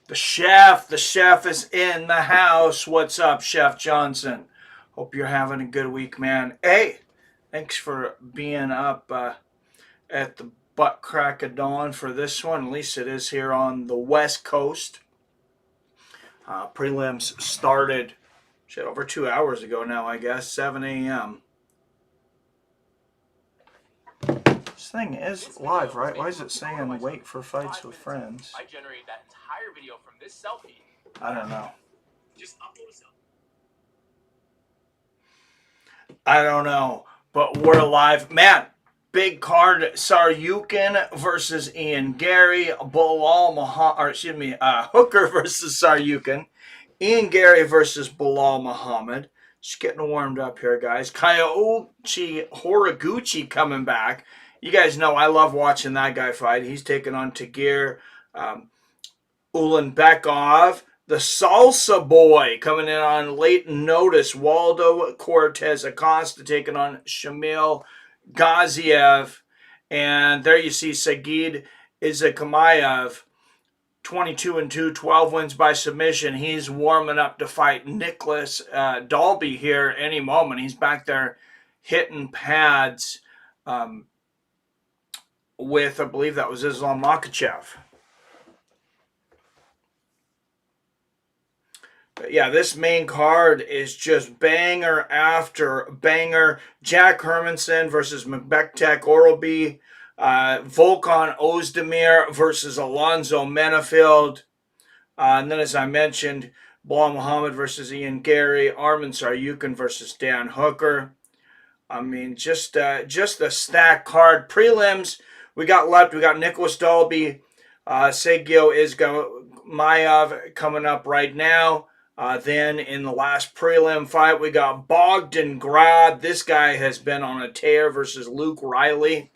The chef is in the house. What's up, Chef Johnson? Hope you're having a good week, man. Hey, thanks for being up at the butt crack of dawn for this one. At least it is here on the West Coast. Prelims started over 2 hours ago now, I guess, 7 a.m. This thing is live, right? Why is it saying wait for fights with friends? I generated that entire video from this selfie. I don't know. Just upload a selfie. I don't know, but we're live. Man, big card. Tsarukyan versus Ian Garry. Belal Muhammad, or excuse me, Hooker versus Tsarukyan. Ian Garry versus Belal Muhammad. Just getting warmed up here, guys. Kyoji Horiguchi coming back. You guys know I love watching that guy fight. He's taking on Tagir Ulanbekov. The Salsa Boy coming in on late notice. Waldo Cortez Acosta taking on Shamil Gaziev. And there you see Sagid Izakamayev, 22-2, 12 wins by submission. He's warming up to fight Nicholas Dalby here any moment. He's back there hitting pads with, I believe that was Islam Makhachev. But yeah, this main card is just banger after banger. Jack Hermansson versus Mbektek Orobi. Volkan Oezdemir versus Alonzo Menafield. And then, as I mentioned, Belal Muhammad versus Ian Garry. Arman Tsarukyan versus Dan Hooker. I mean, just a stacked card. Prelims, we got left. We got Nicholas Dalby, Sergio Izmaev coming up right now. Then in the last prelim fight, we got Bogdan Grad. This guy has been on a tear versus Luke Riley.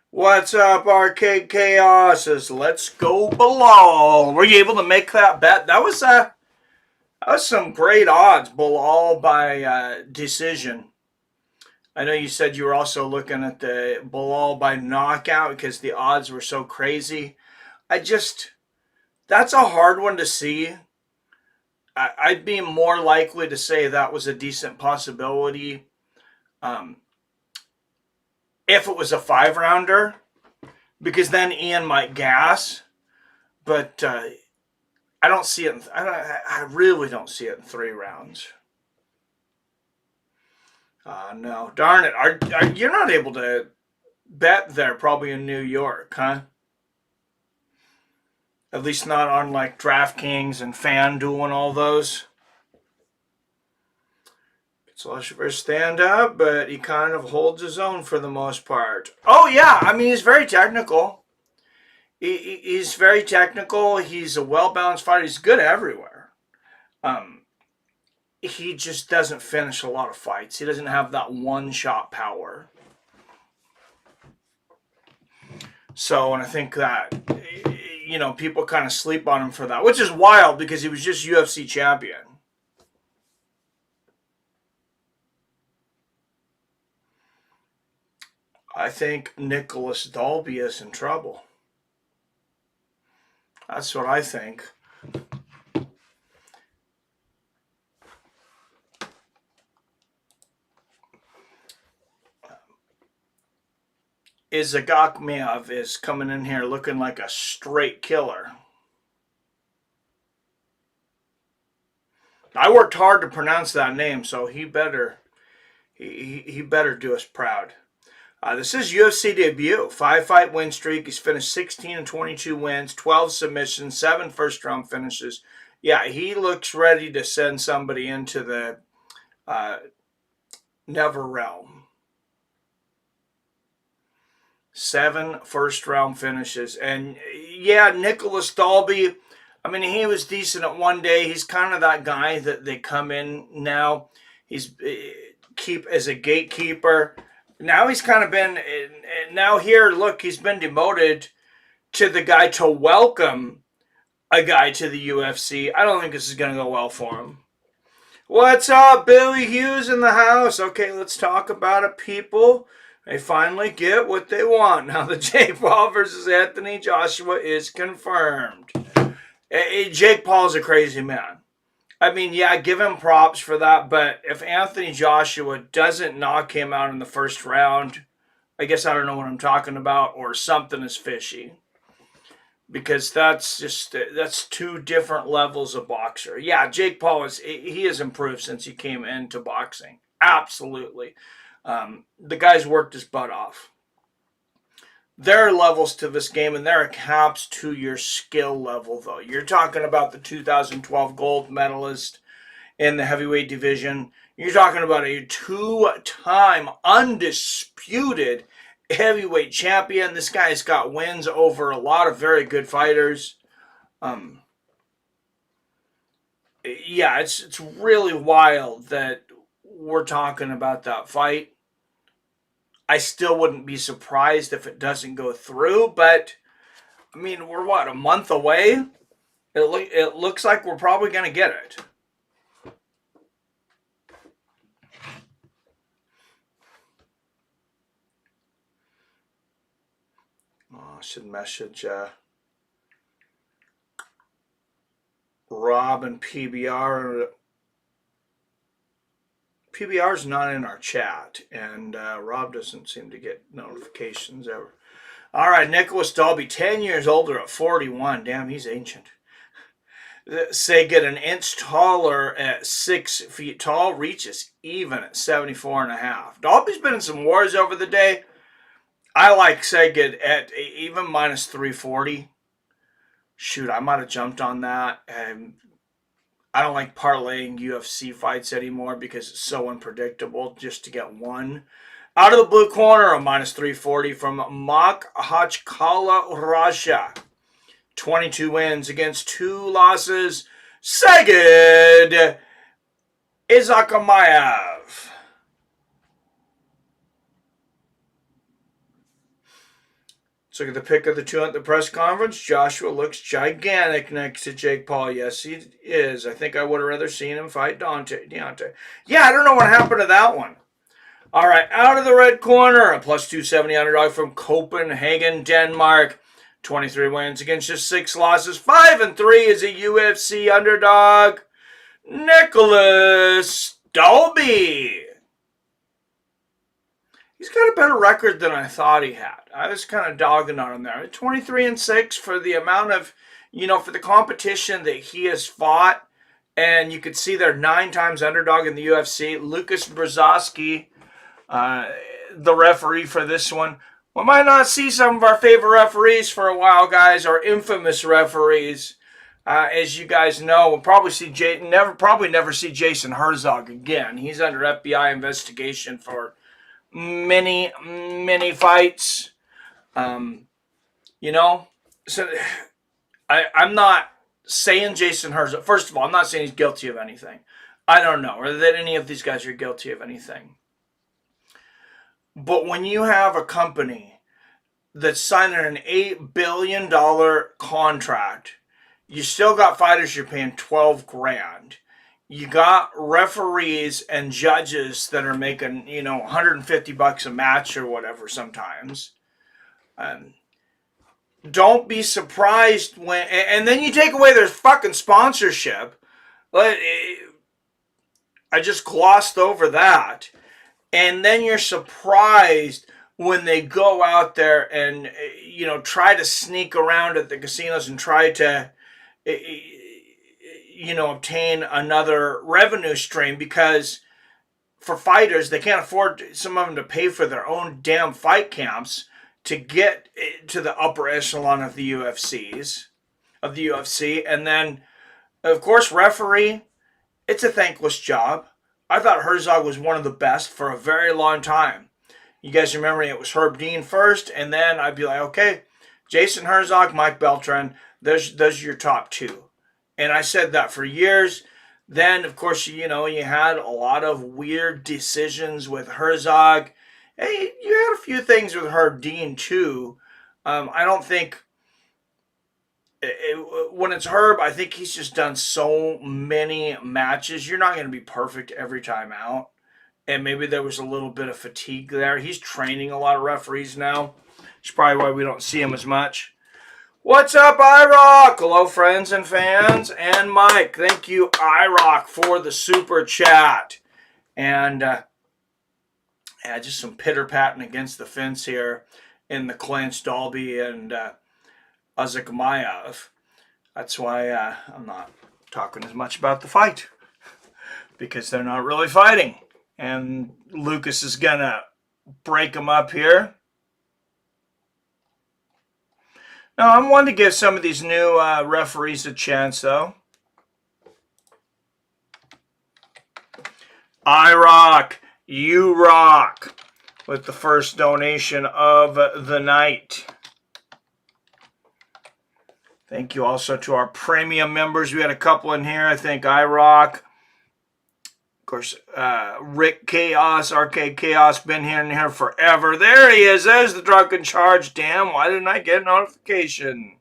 What's up, Arcade Chaos? Let's go Belal. Were you able to make that bet? That was some great odds. Belal by decision. I know you said you were also looking at the Belal by knockout because the odds were so crazy. That's a hard one to see. I'd be more likely to say that was a decent possibility if it was a 5-rounder, because then Ian might gas. But I don't see it. I really don't see it in 3 rounds. No, darn it. You're not able to bet there probably in New York, huh? At least not on like DraftKings and FanDuel and all those. It's a stand up, but he kind of holds his own for the most part. Oh, yeah. I mean, he's very technical. He's very technical. He's a well-balanced fighter. He's good everywhere. He just doesn't finish a lot of fights. He doesn't have that one-shot power. So, and I think that, people kind of sleep on him for that, which is wild because he was just UFC champion. I think Nicholas Dalby is in trouble. That's what I think. Izagakmev is coming in here looking like a straight killer. I worked hard to pronounce that name, so he better do us proud. This is UFC debut. 5-fight win streak. He's finished 16 and 22 wins, 12 submissions, 7 first-round finishes. Yeah, he looks ready to send somebody into the Never realm. 7 first-round finishes. And, yeah, Nicholas Dalby, I mean, he was decent at one day. He's kind of that guy that they come in now. He's keep as a gatekeeper. Now he's kind of been, now here, look, he's been demoted to the guy to welcome a guy to the UFC. I don't think this is going to go well for him. What's up, Billy Hughes in the house? Okay, let's talk about it, people. They finally get what they want. Now, the Jake Paul versus Anthony Joshua is confirmed. Jake Paul's a crazy man. I mean, yeah, give him props for that, but if Anthony Joshua doesn't knock him out in the first round, I guess I don't know what I'm talking about, or something is fishy. Because that's two different levels of boxer. Yeah, Jake Paul he has improved since he came into boxing. Absolutely. The guy's worked his butt off. There are levels to this game, and there are caps to your skill level, though. You're talking about the 2012 gold medalist in the heavyweight division. You're talking about a two-time undisputed heavyweight champion. This guy's got wins over a lot of very good fighters. Yeah, it's really wild that we're talking about that fight. I still wouldn't be surprised if it doesn't go through, but I mean, we're what, a month away? It looks like we're probably going to get it. Oh, I should message Rob and PBR. PBR's not in our chat, and Rob doesn't seem to get notifications ever. All right, Nicholas Dalby, 10 years older at 41. Damn, he's ancient. Say get an inch taller at 6 feet tall, reaches even at 74.5. Dalby's been in some wars over the day. I like Saget at even minus 340. Shoot, I might have jumped on that. And I don't like parlaying UFC fights anymore because it's so unpredictable just to get one. Out of the blue corner, a minus 340 from Makhachkala, Russia. 22 wins against 2 losses. Sagid Izakamayev. Let's look at the pick of the two at the press conference. Joshua looks gigantic next to Jake Paul. Yes, he is. I think I would have rather seen him fight Deontay. Yeah, I don't know what happened to that one. All right, out of the red corner, a plus 270 underdog from Copenhagen, Denmark. 23 wins against just 6 losses. 5-3 is a UFC underdog. Nicholas Dalby. He's got a better record than I thought he had. I was kind of dogging on him there. 23-6 for the amount of, for the competition that he has fought. And you could see they're 9 times underdog in the UFC. Lucas Brzezowski, the referee for this one. We might not see some of our favorite referees for a while, guys, our infamous referees. As you guys know, we'll probably never see Jason Herzog again. He's under FBI investigation for many fights. So I'm not saying Jason Herzog. First of all, I'm not saying he's guilty of anything. I don't know, or that any of these guys are guilty of anything. But when you have a company that's signing an $8 billion contract, you still got fighters you're paying $12,000. You got referees and judges that are making, $150 a match or whatever sometimes. Don't be surprised when, and then you take away their fucking sponsorship. I just glossed over that. And then you're surprised when they go out there and, try to sneak around at the casinos and try to, obtain another revenue stream, because for fighters, they can't afford some of them to pay for their own damn fight camps to get to the upper echelon of the UFC. And then, of course, referee, it's a thankless job. I thought Herzog was one of the best for a very long time. You guys remember it was Herb Dean first, and then I'd be like, okay, Jason Herzog, Mike Beltran, those are your top 2. And I said that for years. Then, of course, you had a lot of weird decisions with Herzog. Hey, you had a few things with Herb Dean, too. I don't think when it's Herb, I think he's just done so many matches. You're not going to be perfect every time out. And maybe there was a little bit of fatigue there. He's training a lot of referees now. It's probably why we don't see him as much. What's up, iRock? Hello, friends and fans. And Mike, thank you, iRock, for the super chat. And just some pitter-patting against the fence here in the clinch, Dalby and Oezdemir. That's why I'm not talking as much about the fight, because they're not really fighting. And Lucas is going to break them up here. Now, I'm one to give some of these new referees a chance, though. I rock, you rock, with the first donation of the night. Thank you also to our premium members. We had a couple in here. I think I rock. Of course, Rick Chaos, RK Chaos, been here forever. There he is. There's the drunken charge. Damn, why didn't I get a notification?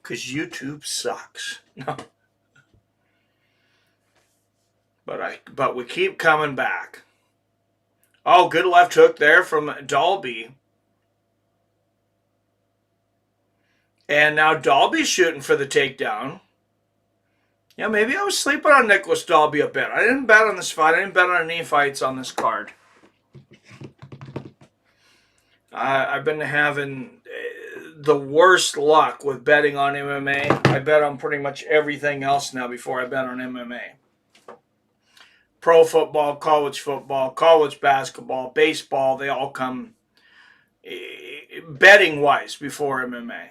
Because YouTube sucks. No. But we keep coming back. Oh, good left hook there from Dalby. And now Dalby's shooting for the takedown. Yeah, maybe I was sleeping on Nicholas Dalby a bit. I didn't bet on this fight. I didn't bet on any fights on this card. I've been having the worst luck with betting on MMA. I bet on pretty much everything else now before I bet on MMA. Pro football, college basketball, baseball, they all come betting-wise before MMA.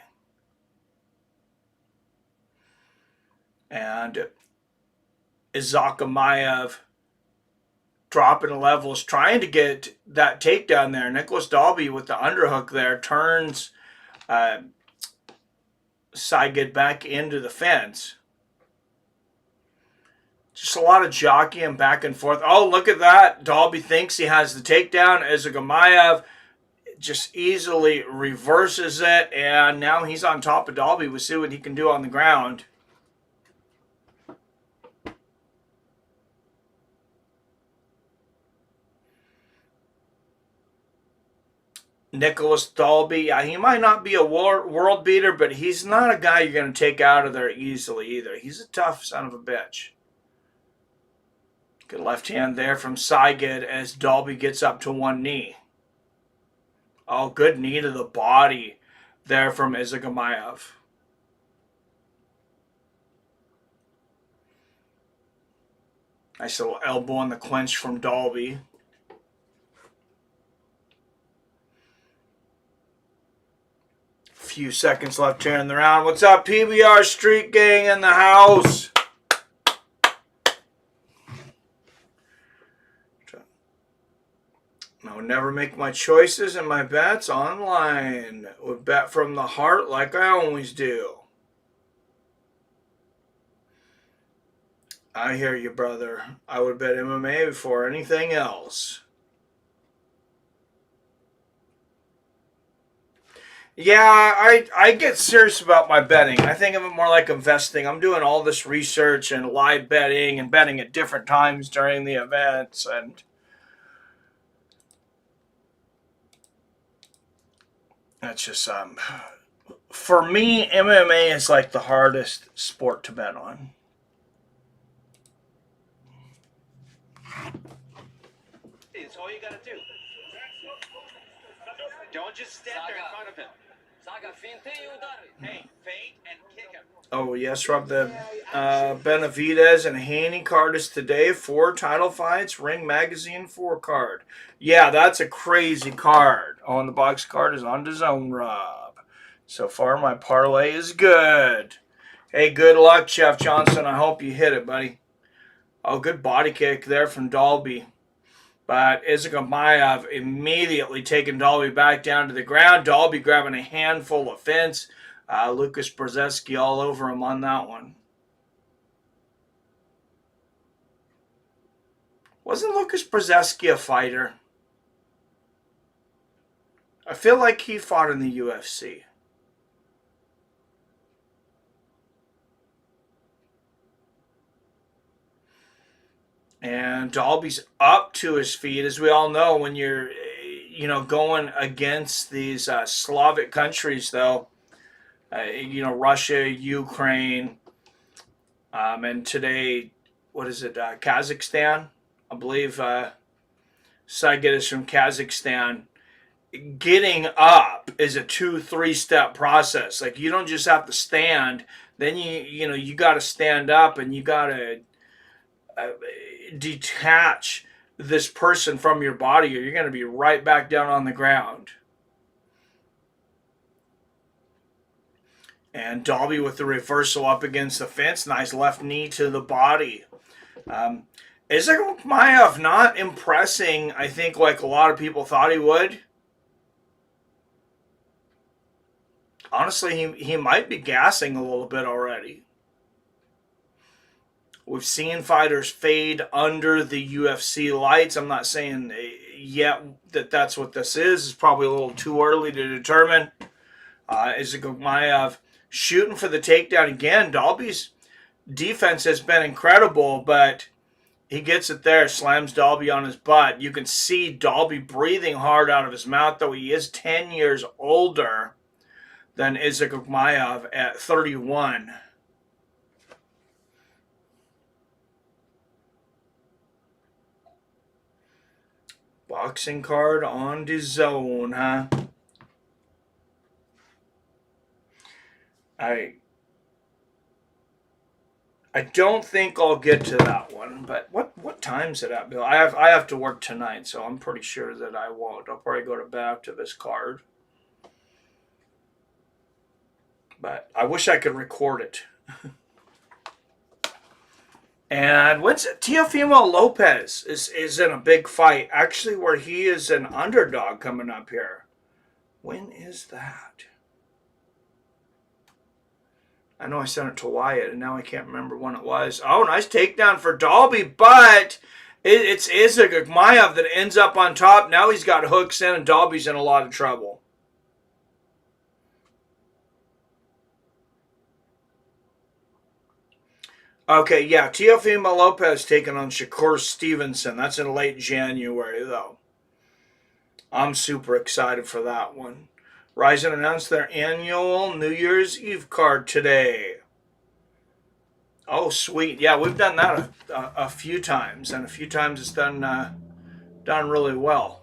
And Izakamayev dropping levels, trying to get that takedown there. Nicholas Dalby with the underhook there turns Saigid back into the fence. Just a lot of jockeying back and forth. Oh, look at that. Dalby thinks he has the takedown. Izakamayev just easily reverses it, and now he's on top of Dalby. We'll see what he can do on the ground. Nicholas Dalby, yeah, he might not be a world beater, but he's not a guy you're going to take out of there easily either. He's a tough son of a bitch. Good left hand there from Saigid as Dalby gets up to one knee. Oh, good knee to the body there from Izakamayev. Nice little elbow in the clinch from Dalby. Few seconds left here in the round. What's up, PBR Street Gang in the house? I would never make my choices and my bets online. Would bet from the heart like I always do. I hear you, brother. I would bet MMA before anything else. Yeah, I get serious about my betting. I think of it more like investing. I'm doing all this research and live betting and betting at different times during the events. And that's just, for me, MMA is like the hardest sport to bet on. It's all you got to do. Don't just stand there in front of him. Hey, feint and kick him. Oh, yes, Rob. The Benavidez and Haney card is today. 4 title fights. Ring Magazine 4 card. Yeah, that's a crazy card. Oh, and the box card is on DAZN, Rob. So far, my parlay is good. Hey, good luck, Chef Johnson. I hope you hit it, buddy. Oh, good body kick there from Dalby. But Izakamayev immediately taking Dalby back down to the ground. Dalby grabbing a handful of fence. Lucas Brzezinski all over him on that one. Wasn't Lucas Brzezinski a fighter? I feel like he fought in the UFC. And Dalby's up to his feet. As we all know, when you're, going against these Slavic countries, though, Russia, Ukraine, and today, what is it, Kazakhstan? I believe Saget is from Kazakhstan. Getting up is a 2-3 step process. Like, you don't just have to stand. Then you got to stand up, and you got to detach this person from your body, or you're going to be right back down on the ground. And Dalby with the reversal up against the fence. Nice left knee to the body. Isagulmayev not impressing, I think, like a lot of people thought he would. Honestly, he might be gassing a little bit already. We've seen fighters fade under the UFC lights. I'm not saying yet that that's what this is. It's probably a little too early to determine. Isagulmayev shooting for the takedown again. Dalby's defense has been incredible, but he gets it there, slams Dalby on his butt. You can see Dalby breathing hard out of his mouth, though he is 10 years older than Isagulmayev at 31. Boxing card on the zone, huh? I don't think I'll get to that one, but what time's it at, Bill? I have to work tonight, so I'm pretty sure that I won't. I'll probably go to bed after this card. But I wish I could record it. And when's Teofimo Lopez is in a big fight, actually, where he is an underdog coming up here. When is that? I know I sent it to Wyatt, and now I can't remember when it was. Oh, nice takedown for Dalby, but it's Isagulmayev that ends up on top. Now he's got hooks in, and Dalby's in a lot of trouble. Okay, yeah, Teofimo Lopez taking on Shakur Stevenson. That's in late January, though. I'm super excited for that one. Ryzen announced their annual New Year's Eve card today. Oh, sweet. Yeah, we've done that a few times, and a few times it's done really well.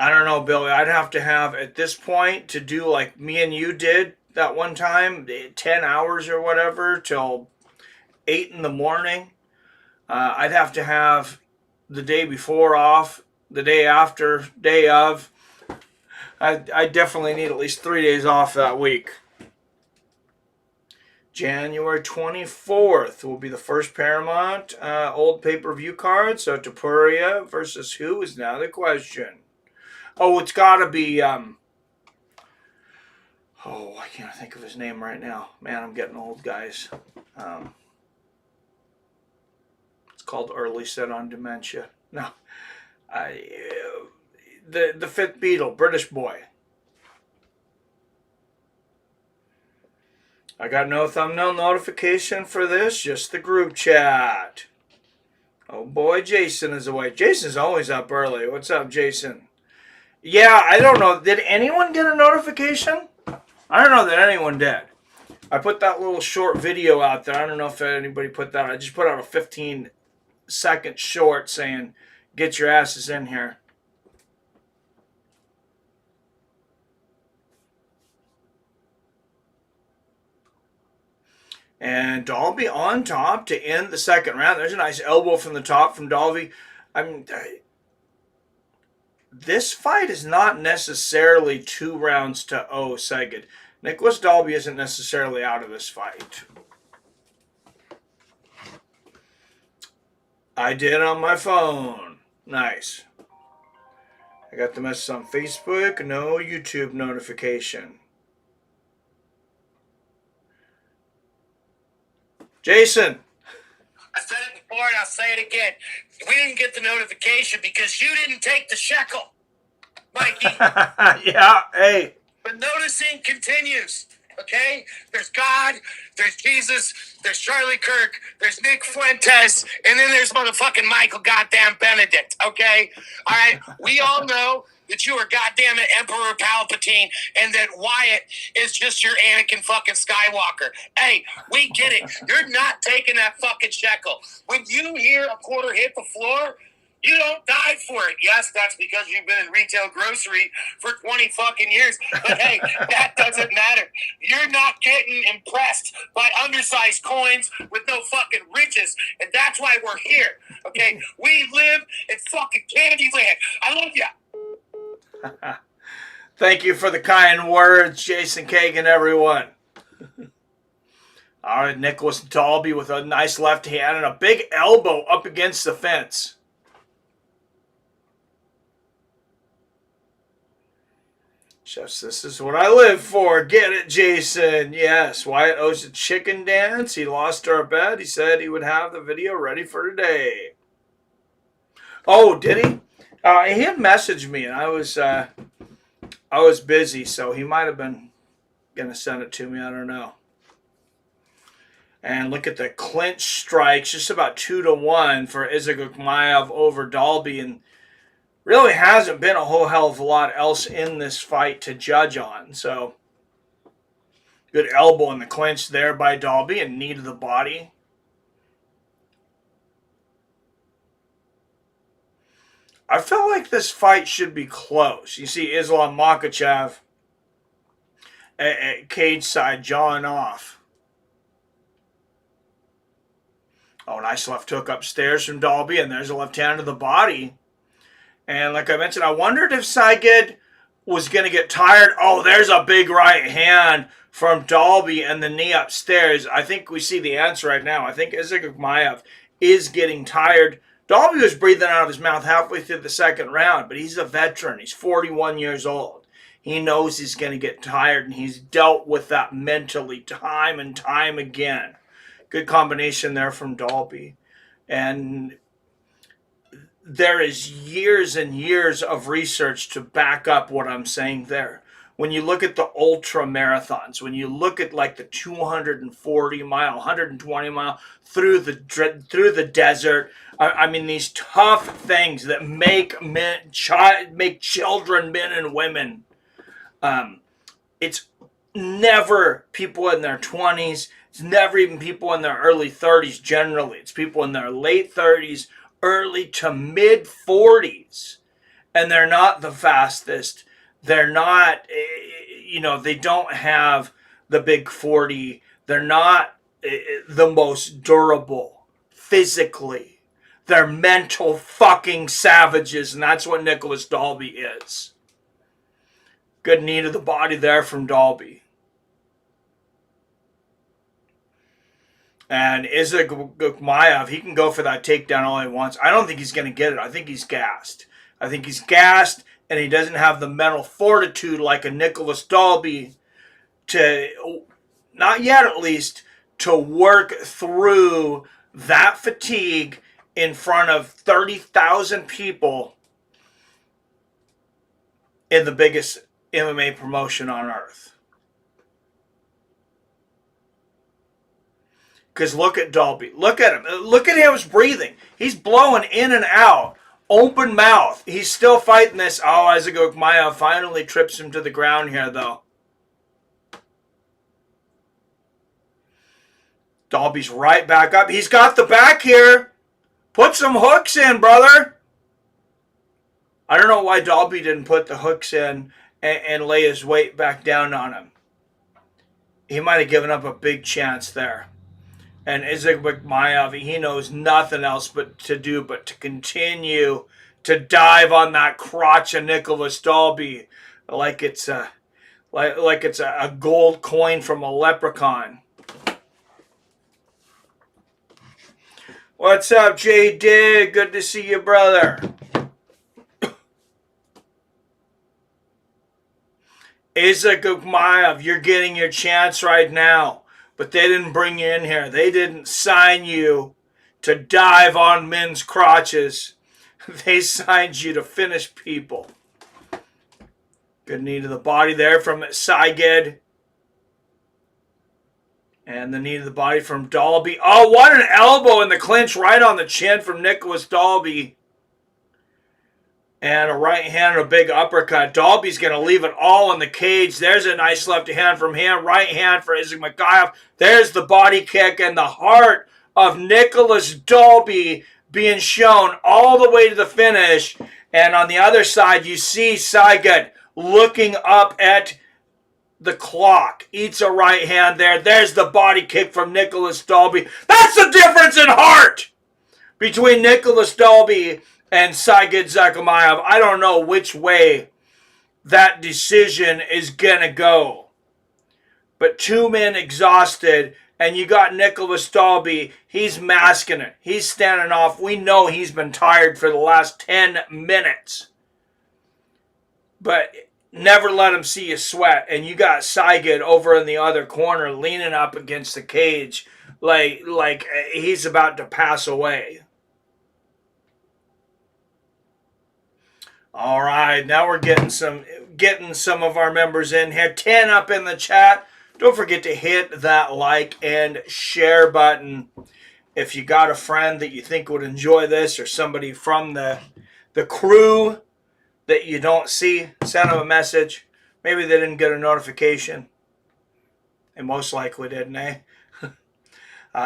I don't know, Billy. I'd have to have, at this point, to do like me and you did that one time, 10 hours or whatever, till 8 in the morning. I'd have to have the day before off, the day after, day of. I definitely need at least 3 days off that week. January 24th will be the first Paramount old pay-per-view card. So Topuria versus who is now the question. Oh, it's got to be... I can't think of his name right now. Man, I'm getting old, guys. It's called early set on dementia. No. The fifth Beatle, British boy. I got no thumbnail notification for this, just the group chat. Oh boy, Jason is away. Jason's always up early. What's up, Jason? Yeah, I don't know. Did anyone get a notification? I don't know that anyone did. I put that little short video out there. I don't know if anybody put that. I just put out a 15-second short saying, get your asses in here. And Dalby on top to end the second round. There's a nice elbow from the top from Dalby. I mean, this fight is not necessarily 2 rounds to 0 Saget. Nicholas Dalby isn't necessarily out of this fight. I did on my phone. Nice. I got the message on Facebook. No YouTube notification. Jason. I said it before and I'll say it again. We didn't get the notification because you didn't take the shekel, Mikey. Yeah, hey. But noticing continues. Okay? There's God, there's Jesus, there's Charlie Kirk, there's Nick Fuentes, and then there's motherfucking Michael goddamn Benedict. Okay? All right? We all know that you are goddamn it Emperor Palpatine and that Wyatt is just your Anakin fucking Skywalker. Hey, we get it. You're not taking that fucking shekel. When you hear a quarter hit the floor, you don't die for it. Yes, that's because you've been in retail grocery for 20 fucking years. But hey, that doesn't matter. You're not getting impressed by undersized coins with no fucking riches. And that's why we're here. Okay? We live in fucking Candyland. I love ya. Thank you for the kind words, Jason Kagan, everyone. All right, Nicholas Dalby with a nice left hand and a big elbow up against the fence. Just, this is what I live for. Get it, Jason. Yes, Wyatt owes a chicken dance. He lost our bet. He said he would have the video ready for today. Oh, did he? He had messaged me, and I was busy, so he might have been going to send it to me. I don't know. And look at the clinch strikes, just about 2-1 for Izagukmaev over Dalby, and really hasn't been a whole hell of a lot else in this fight to judge on. So, good elbow in the clinch there by Dalby and knee to the body. I felt like this fight should be close. You see Islam Makhachev at cage side jawing off. Oh, nice left hook upstairs from Dalby, and there's a left hand to the body. And like I mentioned, I wondered if Saiged was going to get tired. Oh, there's a big right hand from Dalby and the knee upstairs. I think we see the answer right now. I think Izagukmaev is getting tired. Dalby was breathing out of his mouth halfway through the second round, but he's a veteran. He's 41 years old. He knows he's going to get tired, and he's dealt with that mentally time and time again. Good combination there from Dalby. And there is years and years of research to back up what I'm saying there. When you look at the ultra marathons, when you look at like the 240 mile, 120 mile through the desert, I mean these tough things that make children, men and women. It's never people in their 20s. It's never even people in their early 30s generally. It's people in their late 30s, early to mid 40s. And they're not the fastest. They're not, they don't have the big 40. They're not the most durable physically. They're mental fucking savages, and that's what Nicholas Dalby is. Good knee to the body there from Dalby. And Izagukmaev, he can go for that takedown all he wants. I don't think he's going to get it. I think he's gassed. And he doesn't have the mental fortitude like a Nicholas Dalby to, not yet at least, to work through that fatigue in front of 30,000 people in the biggest MMA promotion on earth. Because look at Dalby. Look at him. Look at his breathing. He's blowing in and out. Open mouth. He's still fighting this. Oh, Izagukmaev finally trips him to the ground here, though. Dalby's right back up. He's got the back here. Put some hooks in, brother. I don't know why Dalby didn't put the hooks in and lay his weight back down on him. He might have given up a big chance there. And Izagukmaev, he knows nothing else but to continue to dive on that crotch of Nicholas Dalby like it's a gold coin from a leprechaun. What's up, J Dig? Good to see you, brother. Izagukmaev, you're getting your chance right now. But they didn't bring you in here. They didn't sign you to dive on men's crotches. They signed you to finish people. Good knee to the body there from Saiged. And the knee to the body from Dalby. Oh, what an elbow in the clinch right on the chin from Nicholas Dalby. And a right hand and a big uppercut. Dalby's going to leave it all in the cage. There's a nice left hand from him. Right hand for Izzy Makhachev. There's the body kick and the heart of Nicholas Dalby being shown all the way to the finish. And on the other side, you see Saigon looking up at the clock. Eats a right hand there. There's the body kick from Nicholas Dalby. That's the difference in heart between Nicholas Dalby and Saigon Zakhamayev. I don't know which way that decision is going to go. But two men exhausted, and you got Nicholas Dalby. He's masking it. He's standing off. We know he's been tired for the last 10 minutes. But never let him see you sweat. And you got Saigon over in the other corner leaning up against the cage like he's about to pass away. All right, now we're getting some of our members in here. 10 up in the chat. Don't forget to hit that like and share button. If you got a friend that you think would enjoy this, or somebody from the crew that you don't see, send them a message. Maybe they didn't get a notification. They most likely didn't, eh?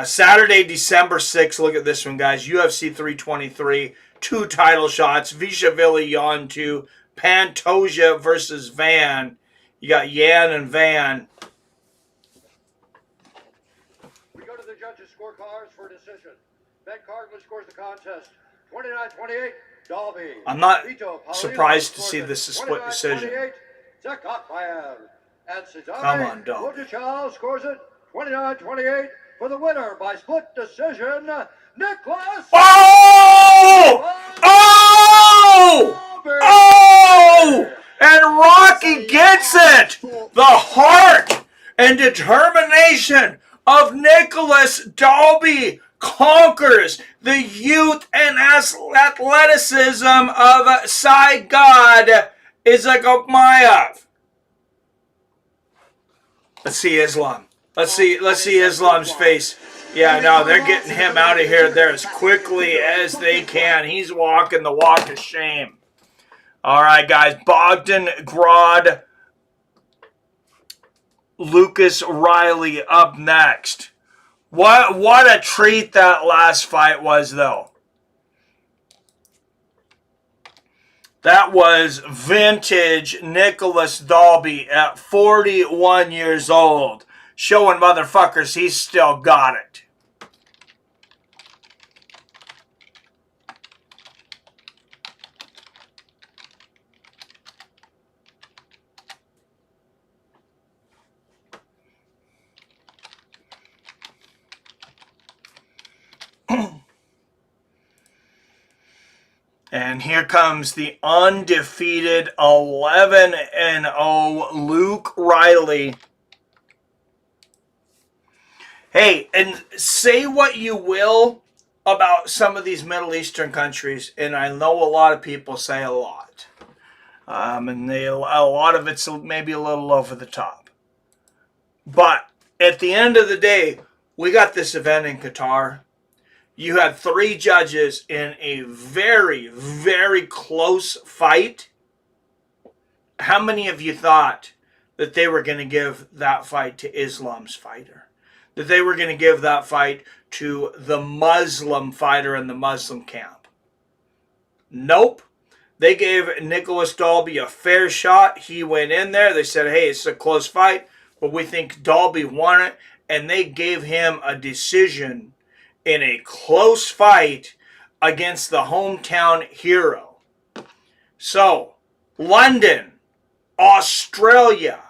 Saturday, December 6th. Look at this one, guys. UFC 323. 2 title shots. Vishvili Yan 2. Pantoja versus Van. You got Yan and Van. We go to the judges' scorecards for a decision. Ben Cartlett scores the contest. 29-28. Dalby. I'm not Vito Paulino surprised to scores see it. this is a split decision. 29-28. Zakhayev. And Come on, Dalby. Vujichal scores it. 29-28 for the winner by split decision, Nicholas. Oh! Oh! Oh! And Rocky gets it! The heart and determination of Nicholas Dalby conquers the youth and athleticism of Saigon Zakhamayev. Let's see Islam. Let's see Islam's face. Yeah, no, they're getting him out of here there as quickly as they can. He's walking the walk of shame. All right, guys. Bogdan Grod, Lucas Riley up next. What a treat that last fight was, though. That was vintage Nicholas Dalby at 41 years old. Showing motherfuckers he's still got it. And here comes the undefeated 11-0 Luke Riley. Hey, and say what you will about some of these Middle Eastern countries, and I know a lot of people say a lot. And a lot of it's maybe a little over the top. But at the end of the day, we got this event in Qatar. You had 3 judges in a very, very close fight. How many of you thought that they were going to give that fight to Islam's fighter? That they were going to give that fight to the Muslim fighter in the Muslim camp? Nope. They gave Nicholas Dalby a fair shot. He went in there. They said, hey, it's a close fight, but we think Dalby won it. And they gave him a decision in a close fight against the hometown hero. So, London, Australia,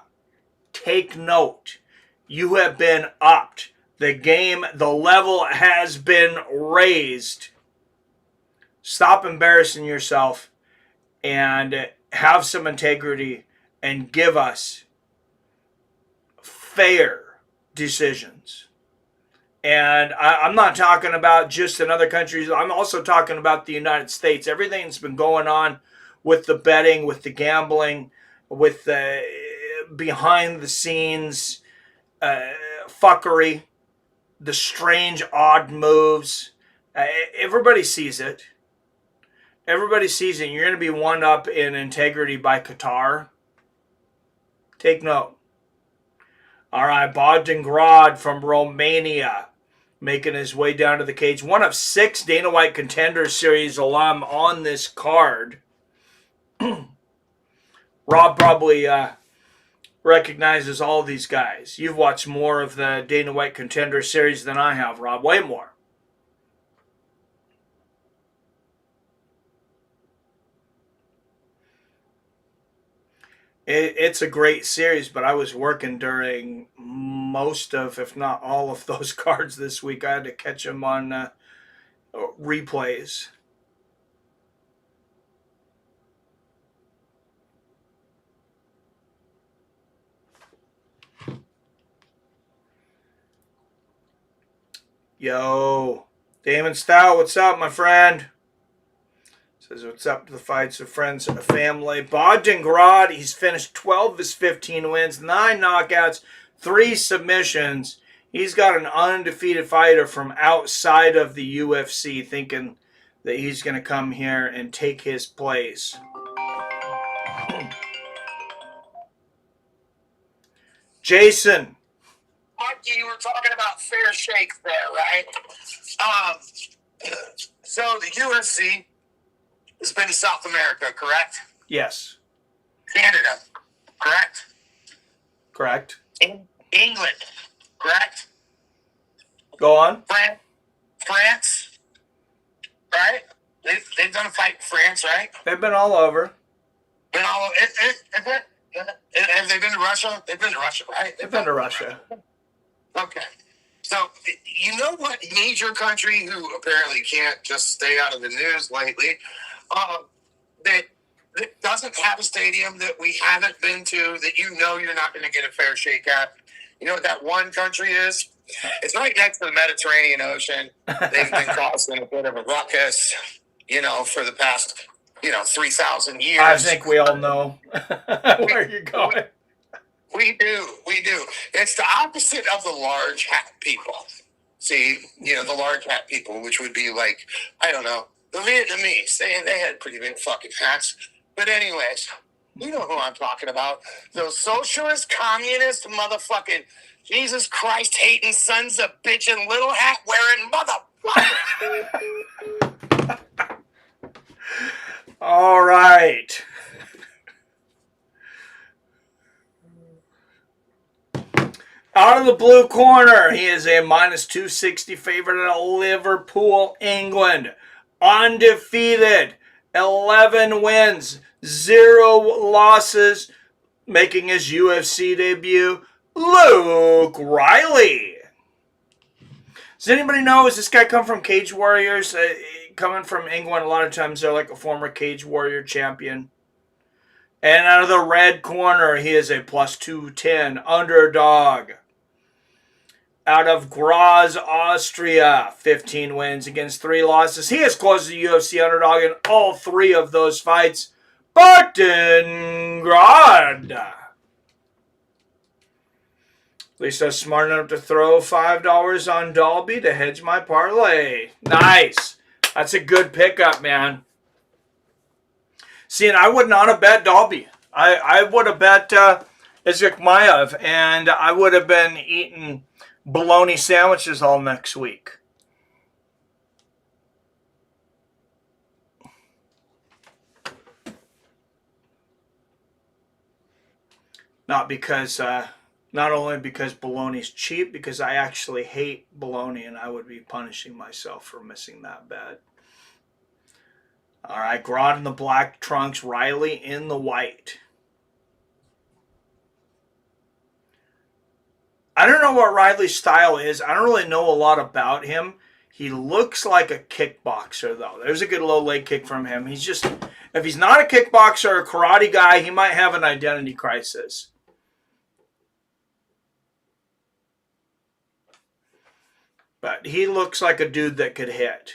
take note. You have been upped. The game, the level has been raised. Stop embarrassing yourself and have some integrity and give us fair decisions. And I'm not talking about just in other countries. I'm also talking about the United States. Everything that's been going on with the betting, with the gambling, with the behind the scenes fuckery, the strange, odd moves. Everybody sees it. Everybody sees it. You're going to be one up in integrity by Qatar. Take note. All right, Bogdan from Romania making his way down to the cage. One of 6 Dana White Contender Series alum on this card. Rob probably recognizes all these guys. You've watched more of the Dana White Contender Series than I have, Rob. Way more. It's a great series, but I was working during most of, if not all of those cards this week. I had to catch them on replays. Yo, Damon Stout, what's up, my friend? Says what's up to the fights of friends and family. Bogdan, he's finished 12 of his 15 wins, 9 knockouts, 3 submissions. He's got an undefeated fighter from outside of the UFC thinking that he's going to come here and take his place. Jason. Marky, you were talking about fair shake there, right? So the UFC has been to South America, correct? Yes. Canada, correct? Correct. England, correct? Go on. France, right? They've done a fight in France, right? They've been all over. Been all over. Have they been to Russia? They've been to Russia, right? They've been to Russia. Okay. So, you know what major country who apparently can't just stay out of the news lately, that doesn't have a stadium that we haven't been to, that you know you're not going to get a fair shake at? You know what that one country is? It's right next to the Mediterranean Ocean. They've been causing a bit of a ruckus, for the past, 3,000 years. I think we all know where you're going. We do. It's the opposite of the large hat people. See, the large hat people, which would be like, I don't know, the Vietnamese. They had pretty big fucking hats. But anyways, you know who I'm talking about. Those socialist, communist, motherfucking, Jesus Christ hating sons of bitchin' little hat wearing motherfuckers. All right. Out of the blue corner, he is a minus 260 favorite at Liverpool, England. Undefeated, 11 wins, 0 losses, making his UFC debut, Luke Riley. Does anybody know, does this guy come from Cage Warriors? Coming from England, a lot of times they're like a former Cage Warrior champion. And out of the red corner, he is a plus 210 underdog. Out of Graz, Austria, 15 wins against 3 losses. He has closed the UFC underdog in all 3 of those fights. Bogdan. At least I was smart enough to throw $5 on Dalby to hedge my parlay. Nice. That's a good pickup, man. See, and I would not have bet Dalby. I would have bet Izikmaev, and I would have been eating bologna sandwiches all next week. Not only because bologna's cheap, because I actually hate bologna, and I would be punishing myself for missing that bet. All right, Grod in the black trunks, Riley in the white. I don't know what Riley's style is. I don't really know a lot about him. He looks like a kickboxer, though. There's a good low leg kick from him. He's just, if he's not a kickboxer or a karate guy, he might have an identity crisis. But he looks like a dude that could hit.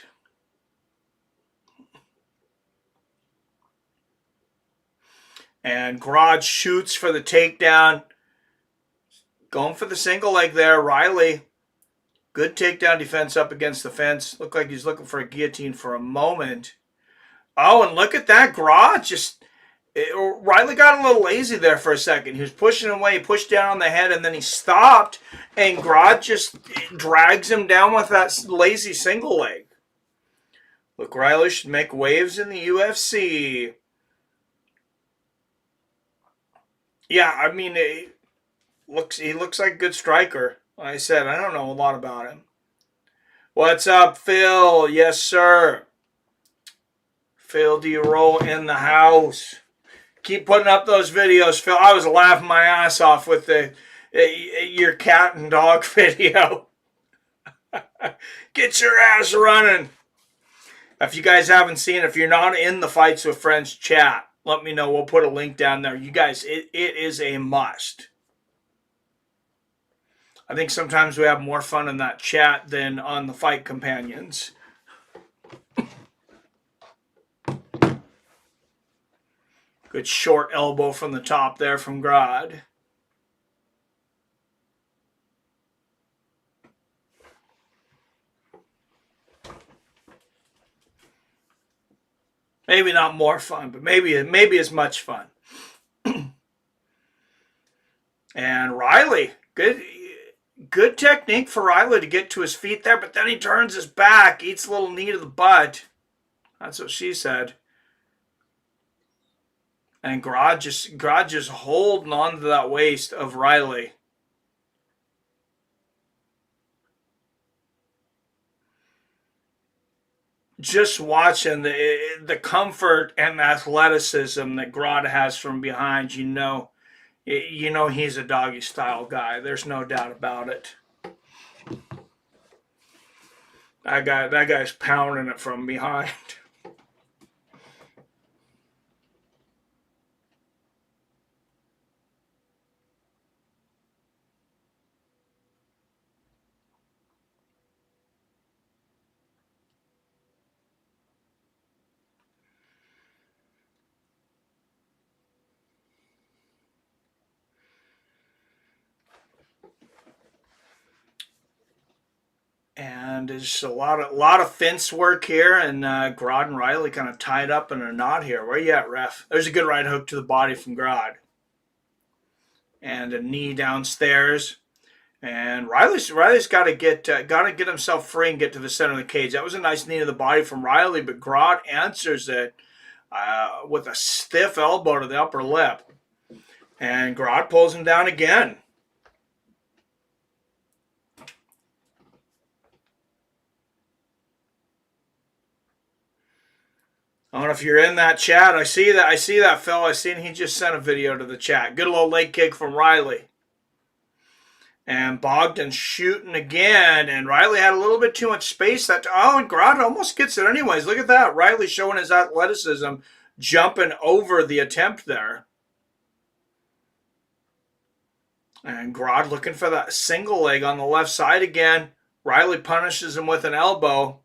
And Garage shoots for the takedown. Going for the single leg there. Riley, good takedown defense up against the fence. Looked like he's looking for a guillotine for a moment. Oh, and look at that. Riley got a little lazy there for a second. He was pushing away, pushed down on the head, and then he stopped, and Grodd just drags him down with that lazy single leg. Look, Riley should make waves in the UFC. Yeah, I mean, he looks like a good striker. Like I said, I don't know a lot about him. What's up, Phil? Yes, sir. Phil D. Roll in the house. Keep putting up those videos, Phil. I was laughing my ass off with your cat and dog video. Get your ass running. If you guys haven't seen, if you're not in the Fights with Friends chat, let me know. We'll put a link down there. You guys, it is a must. I think sometimes we have more fun in that chat than on the Fight Companions. Good short elbow from the top there from Grodd. Maybe not more fun, but maybe as much fun. And Riley, good technique for Riley to get to his feet there, but then he turns his back, eats a little knee to the butt. That's what she said. And Grodd just holding on to that waist of Riley. Just watching the comfort and the athleticism that Grodd has from behind, you know he's a doggy style guy. There's no doubt about it. That guy's pounding it from behind. And there's a lot of fence work here, and Grodd and Riley kind of tied up in a knot here. Where you at, ref? There's a good right hook to the body from Grodd. And a knee downstairs. And Riley's got to get himself free and get to the center of the cage. That was a nice knee to the body from Riley, but Grodd answers it with a stiff elbow to the upper lip. And Grodd pulls him down again. I don't know if you're in that chat. I see that, Phil. I seen he just sent a video to the chat. Good little leg kick from Riley. And Bogdan shooting again. And Riley had a little bit too much space. And Grodd almost gets it anyways. Look at that. Riley showing his athleticism, jumping over the attempt there. And Grodd looking for that single leg on the left side again. Riley punishes him with an elbow.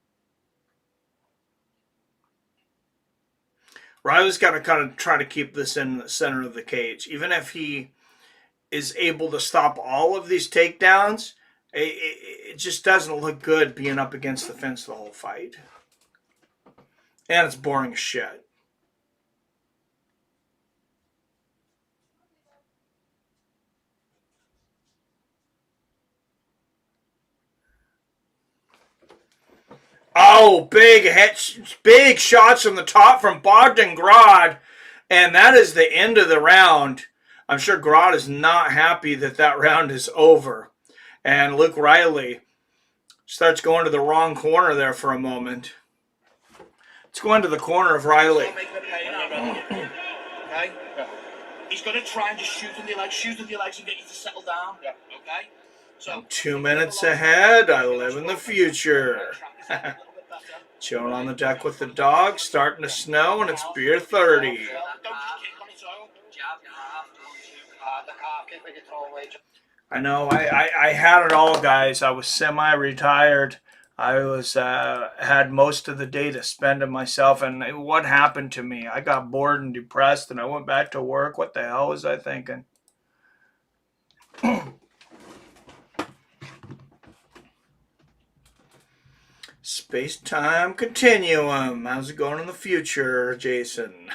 Riley's got to kind of try to keep this in the center of the cage. Even if he is able to stop all of these takedowns, it just doesn't look good being up against the fence the whole fight. And it's boring as shit. Oh, big shots from the top from Bogdan Grodd. And that is the end of the round. I'm sure Grodd is not happy that round is over. And Luke Riley starts going to the wrong corner there for a moment. Let's go into the corner of Riley. Okay? He's going to try and just shoot in the legs and get you to settle down. Yeah. Okay? So 2 minutes ahead. I live in the future. Chilling on the deck with the dog. Starting to snow, and it's beer 30. I know. I had it all, guys. I was semi-retired. I was had most of the day to spend to myself, and what happened to me? I got bored and depressed, and I went back to work. What the hell was I thinking? Space-time continuum. How's it going in the future, Jason?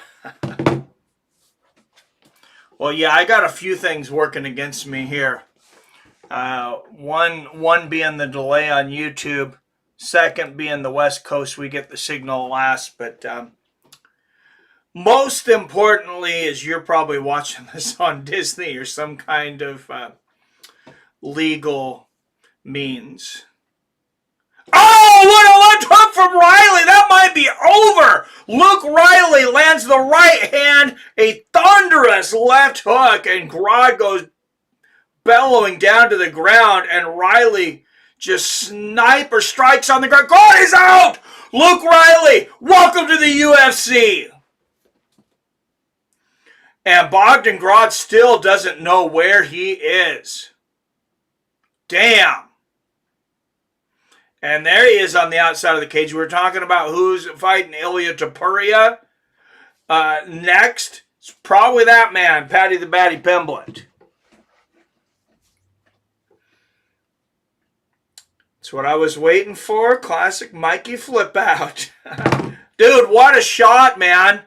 Well, yeah, I got a few things working against me here. One being the delay on YouTube. Second being the West Coast, we get the signal last. But most importantly is you're probably watching this on Disney or some kind of legal means. Oh, what a left hook from Riley. That might be over. Luke Riley lands the right hand, a thunderous left hook, and Grodd goes bellowing down to the ground, and Riley just sniper strikes on the ground. Grodd is out. Luke Riley, welcome to the UFC. And Bogdan Grodd still doesn't know where he is. Damn. And there he is on the outside of the cage. We were talking about who's fighting Ilya Topuria. Next, it's probably that man, Paddy the Batty Pimblett. That's what I was waiting for. Classic Mikey flip out. Dude, what a shot, man.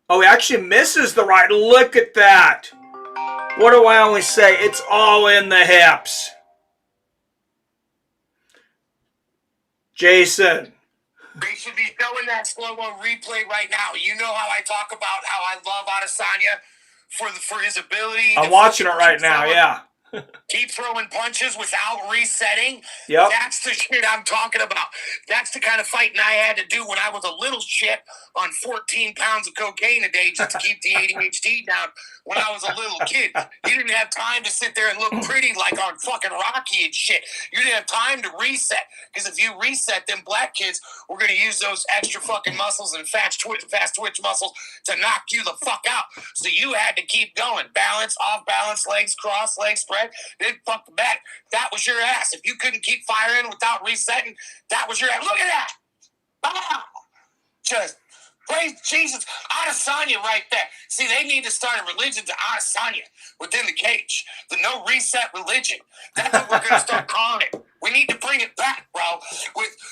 Oh, he actually misses the right. Look at that. What do I only say? It's all in the hips. Jason. They should be showing that slow-mo replay right now. You know how I talk about how I love Adesanya for his ability. I'm watching it right now, yeah. Keep throwing punches without resetting. Yep. That's the shit I'm talking about. That's the kind of fighting I had to do when I was a little shit on 14 pounds of cocaine a day just to keep the ADHD down when I was a little kid. You didn't have time to sit there and look pretty like on fucking Rocky and shit. You didn't have time to reset. Because if you reset, them black kids were going to use those extra fucking muscles and fast twitch muscles to knock you the fuck out. So you had to keep going. Balance, off balance, legs cross, legs spread. Then fuck the back. That was your ass. If you couldn't keep firing without resetting, that was your ass. Look at that. Ah! Just praise Jesus. Adesanya right there. See, they need to start a religion to Adesanya within the cage. The no reset religion. That's what we're going to start calling it. We need to bring it back, bro.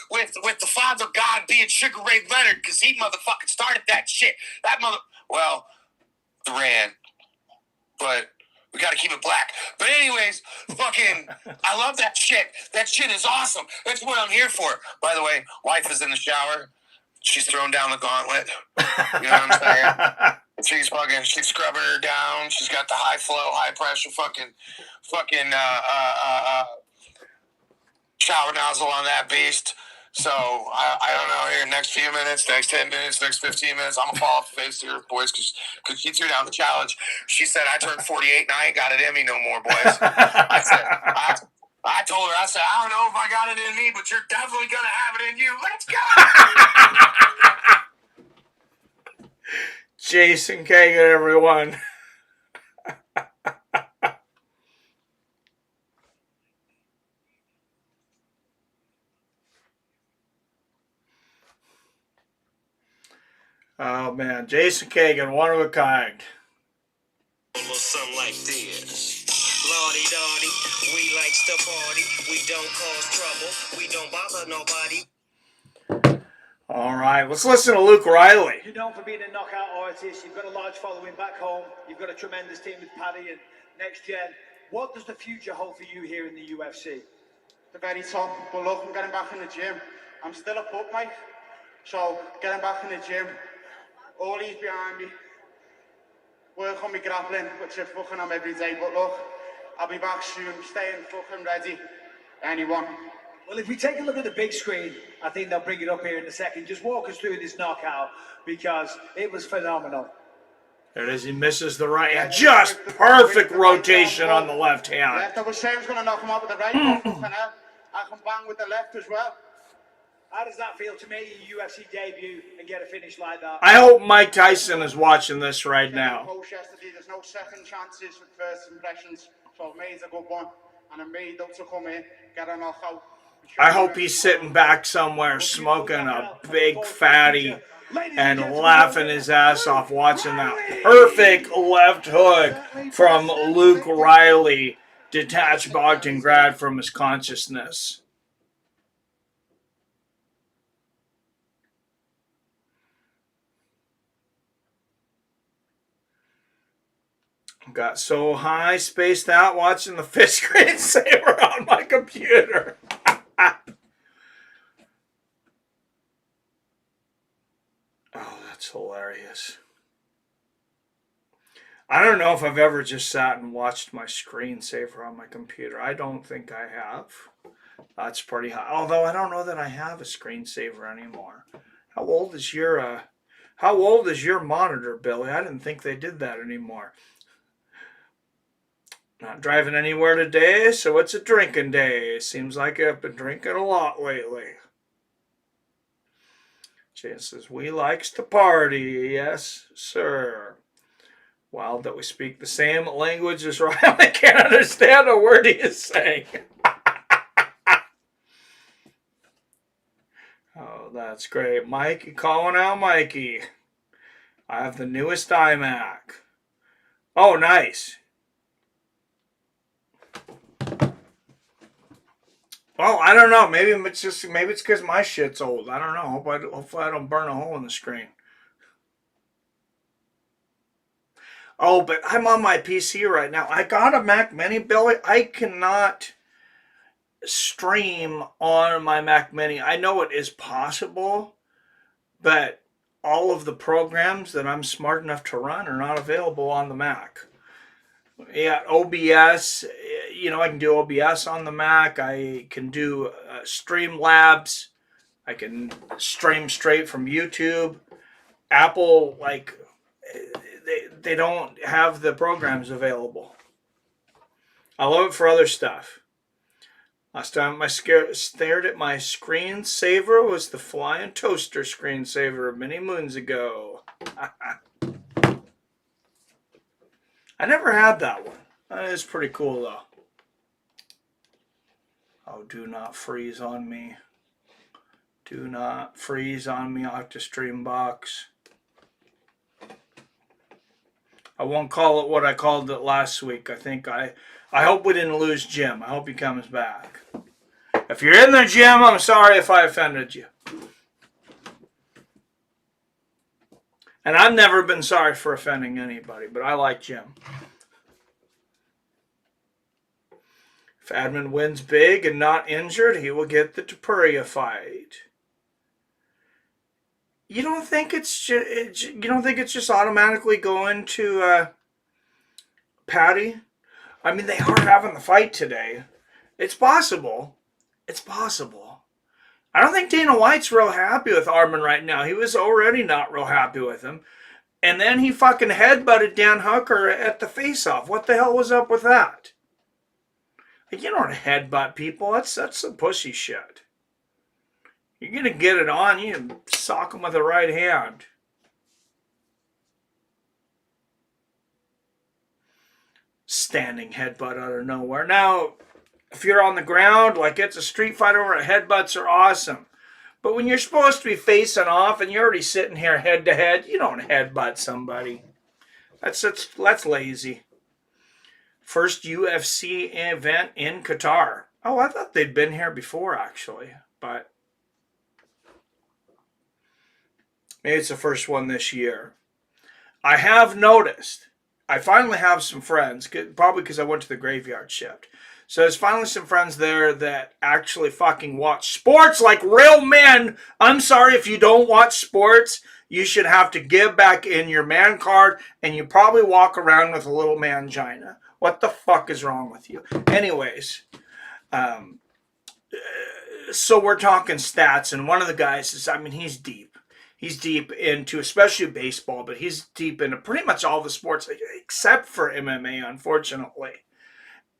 With the Father God being Sugar Ray Leonard, because he motherfucking started that shit. Well, Duran. But we got to keep it black. But anyways, fucking, I love that shit. That shit is awesome. That's what I'm here for. By the way, wife is in the shower. She's throwing down the gauntlet. You know what I'm saying? She's scrubbing her down. She's got the high flow, high pressure fucking shower nozzle on that beast. So, I don't know, here, next few minutes, next 10 minutes, next 15 minutes, I'm going to fall off the face here, boys, because she threw down the challenge. She said, I turned 48 and I ain't got it in me no more, boys. I told her, I said, I don't know if I got it in me, but you're definitely going to have it in you. Let's go! Jason Kagan, everyone. Oh, man. Jason Kagan, one of a kind. A little something like this. Lordy Dotty, we likes to party. We don't cause trouble. We don't bother nobody. All right, let's listen to Luke Riley. You're known for being a knockout artist. You've got a large following back home. You've got a tremendous team with Paddy and Next Gen. What does the future hold for you here in the UFC? The very top, but look, I'm getting back in the gym. I'm still a pup, mate. So, getting back in the gym, all he's behind me. Work on me grappling, which I fucking am every day. But look, I'll be back soon, staying fucking ready. Anyone. Well, if we take a look at the big screen, I think they'll bring it up here in a second. Just walk us through this knockout, because it was phenomenal. There it is, he misses the right hand. Just perfect rotation on the left hand. Left, I was saying I was going to knock him out with the right, but fucking hell, I can bang with the left as well. How does that feel to make your UFC debut and get a finish like that? I hope Mike Tyson is watching this right now. Post yesterday, there's no second chances with first impressions, so I've made a good one, and I'm made up to come in, get a knockout. I hope he's sitting back somewhere smoking a big fatty and laughing his ass off watching that perfect left hook from Luke Riley detach Bogdan Grad from his consciousness. Got so high, spaced out, watching the fish screensaver on my computer. Oh, that's hilarious. I don't know if I've ever just sat and watched my screensaver on my computer. I don't think I have. That's pretty high. Although I don't know that I have a screensaver anymore. How old is your monitor, Billy? I didn't think they did that anymore. Not driving anywhere today, so it's a drinking day. Seems like I've been drinking a lot lately. Jay says, we likes to party. Yes, sir. Wild that we speak the same language as Ryan. I can't understand a word he is saying. Oh, that's great. Mikey, calling out Mikey. I have the newest iMac. Oh, nice. Well, I don't know. Maybe it's because my shit's old. I don't know. Hopefully I don't burn a hole in the screen. Oh, but I'm on my PC right now. I got a Mac Mini, Billy. I cannot stream on my Mac Mini. I know it is possible, but all of the programs that I'm smart enough to run are not available on the Mac. Yeah, OBS, I can do OBS on the Mac. I can do Streamlabs. I can stream straight from YouTube. Apple, they don't have the programs available. I love it for other stuff. Last time I stared at my screensaver was the flying toaster screensaver many moons ago. I never had that one. That is pretty cool, though. Oh, do not freeze on me. Do not freeze on me, OctaStreamBox. I won't call it what I called it last week. I hope we didn't lose Jim. I hope he comes back. If you're in there, Jim, I'm sorry if I offended you. And I've never been sorry for offending anybody, but I like Jim. If Admin wins big and not injured, he will get the Topuria fight. You don't think it's just automatically going to Patty? I mean, they are having the fight today. It's possible. It's possible. I don't think Dana White's real happy with Arman right now. He was already not real happy with him. And then he fucking headbutted Dan Hooker at the face-off. What the hell was up with that? You don't headbutt people. That's some pussy shit. You're going to get it on, you sock them with the right hand. Standing headbutt out of nowhere. Now, if you're on the ground, like it's a street fight over, headbutts are awesome. But when you're supposed to be facing off and you're already sitting here head to head, you don't headbutt somebody. That's lazy. First UFC event in Qatar. Oh, I thought they'd been here before, actually. But maybe it's the first one this year. I have noticed, I finally have some friends, probably because I went to the graveyard shift. So there's finally some friends there that actually fucking watch sports like real men. I'm sorry if you don't watch sports. You should have to give back in your man card, and you probably walk around with a little mangina. What the fuck is wrong with you? Anyways, so we're talking stats, and one of the guys is, he's deep. He's deep into, especially baseball, but he's deep into pretty much all the sports, except for MMA, unfortunately.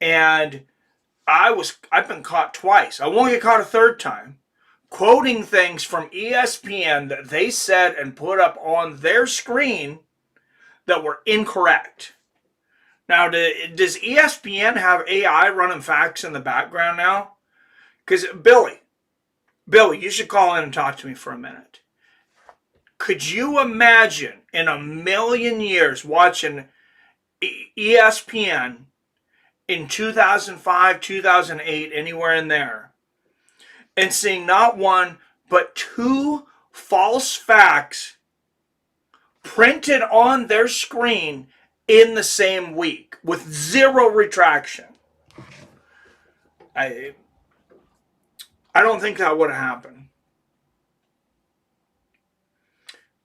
And I've been caught twice. I won't get caught a third time, quoting things from ESPN that they said and put up on their screen that were incorrect. Now, does ESPN have AI running facts in the background now? Because, Billy, you should call in and talk to me for a minute. Could you imagine in a million years watching ESPN in 2005, 2008, anywhere in there, and seeing not one, but two false facts printed on their screen in the same week with zero retraction. I don't think that would have happened.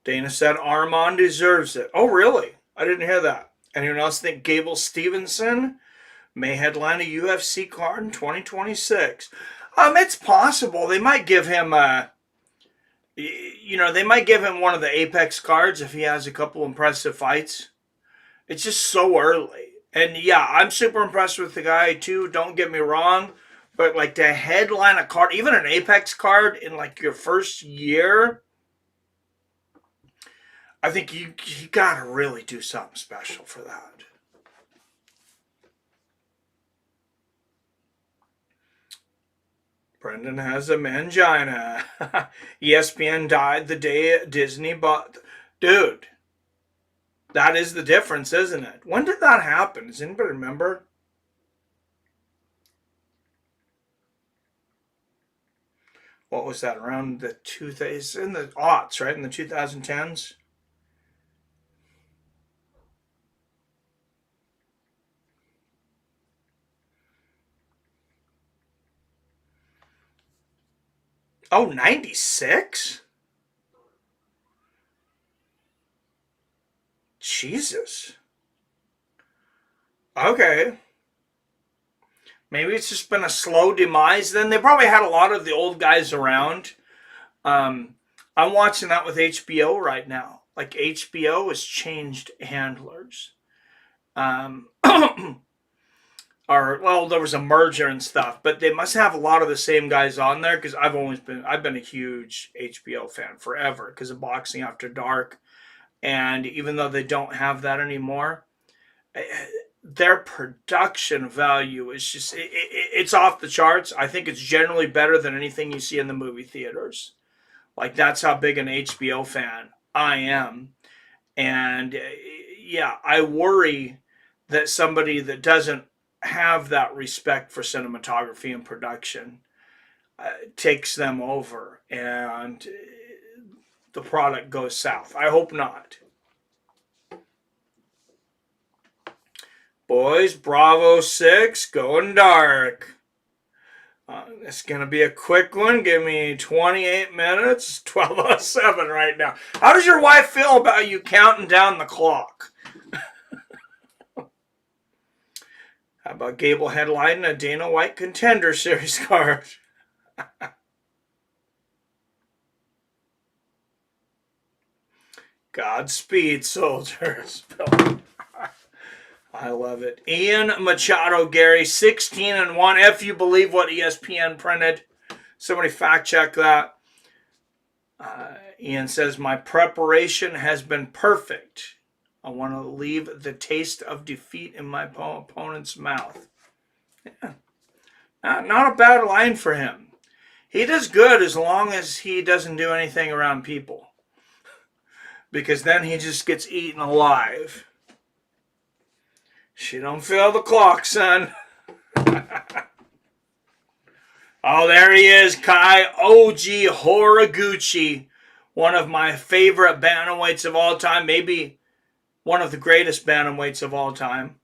Dana said Arman deserves it. Oh, really? I didn't hear that. Anyone else think Gable Stevenson may headline a UFC card in 2026? It's possible. They might give him they might give him one of the Apex cards if he has a couple impressive fights. It's just so early. And yeah, I'm super impressed with the guy too, don't get me wrong. But like to headline a card, even an Apex card in like your first year, I think you gotta really do something special for that. Brendan has a mangina. ESPN died the day Disney bought. Dude, that is the difference, isn't it? When did that happen? Does anybody remember? What was that? Around the 2000s, in the aughts, right? In the 2010s? Oh, 96? Jesus. Okay. Maybe it's just been a slow demise then. They probably had a lot of the old guys around. I'm watching that with HBO right now. Like HBO has changed handlers. There was a merger and stuff, but they must have a lot of the same guys on there because I've been a huge HBO fan forever because of Boxing After Dark, and even though they don't have that anymore, their production value is just it's off the charts. I think it's generally better than anything you see in the movie theaters. Like that's how big an HBO fan I am, and yeah, I worry that somebody that doesn't have that respect for cinematography and production takes them over and the product goes south. I hope not. Boys, Bravo 6 going dark. It's going to be a quick one. Give me 28 minutes. 12:07 right now. How does your wife feel about you counting down the clock? How about Gable headlining a Dana White Contender Series card? Godspeed, soldiers. I love it. Ian Machado Garry, 16-1. If you believe what ESPN printed. Somebody fact check that. Ian says, my preparation has been perfect. I want to leave the taste of defeat in my opponent's mouth. Yeah. Not a bad line for him. He does good as long as he doesn't do anything around people. Because then he just gets eaten alive. She don't feel the clock, son. Oh, there he is, Kyoji Horiguchi. One of my favorite bantamweights of all time. Maybe one of the greatest bantamweights of all time.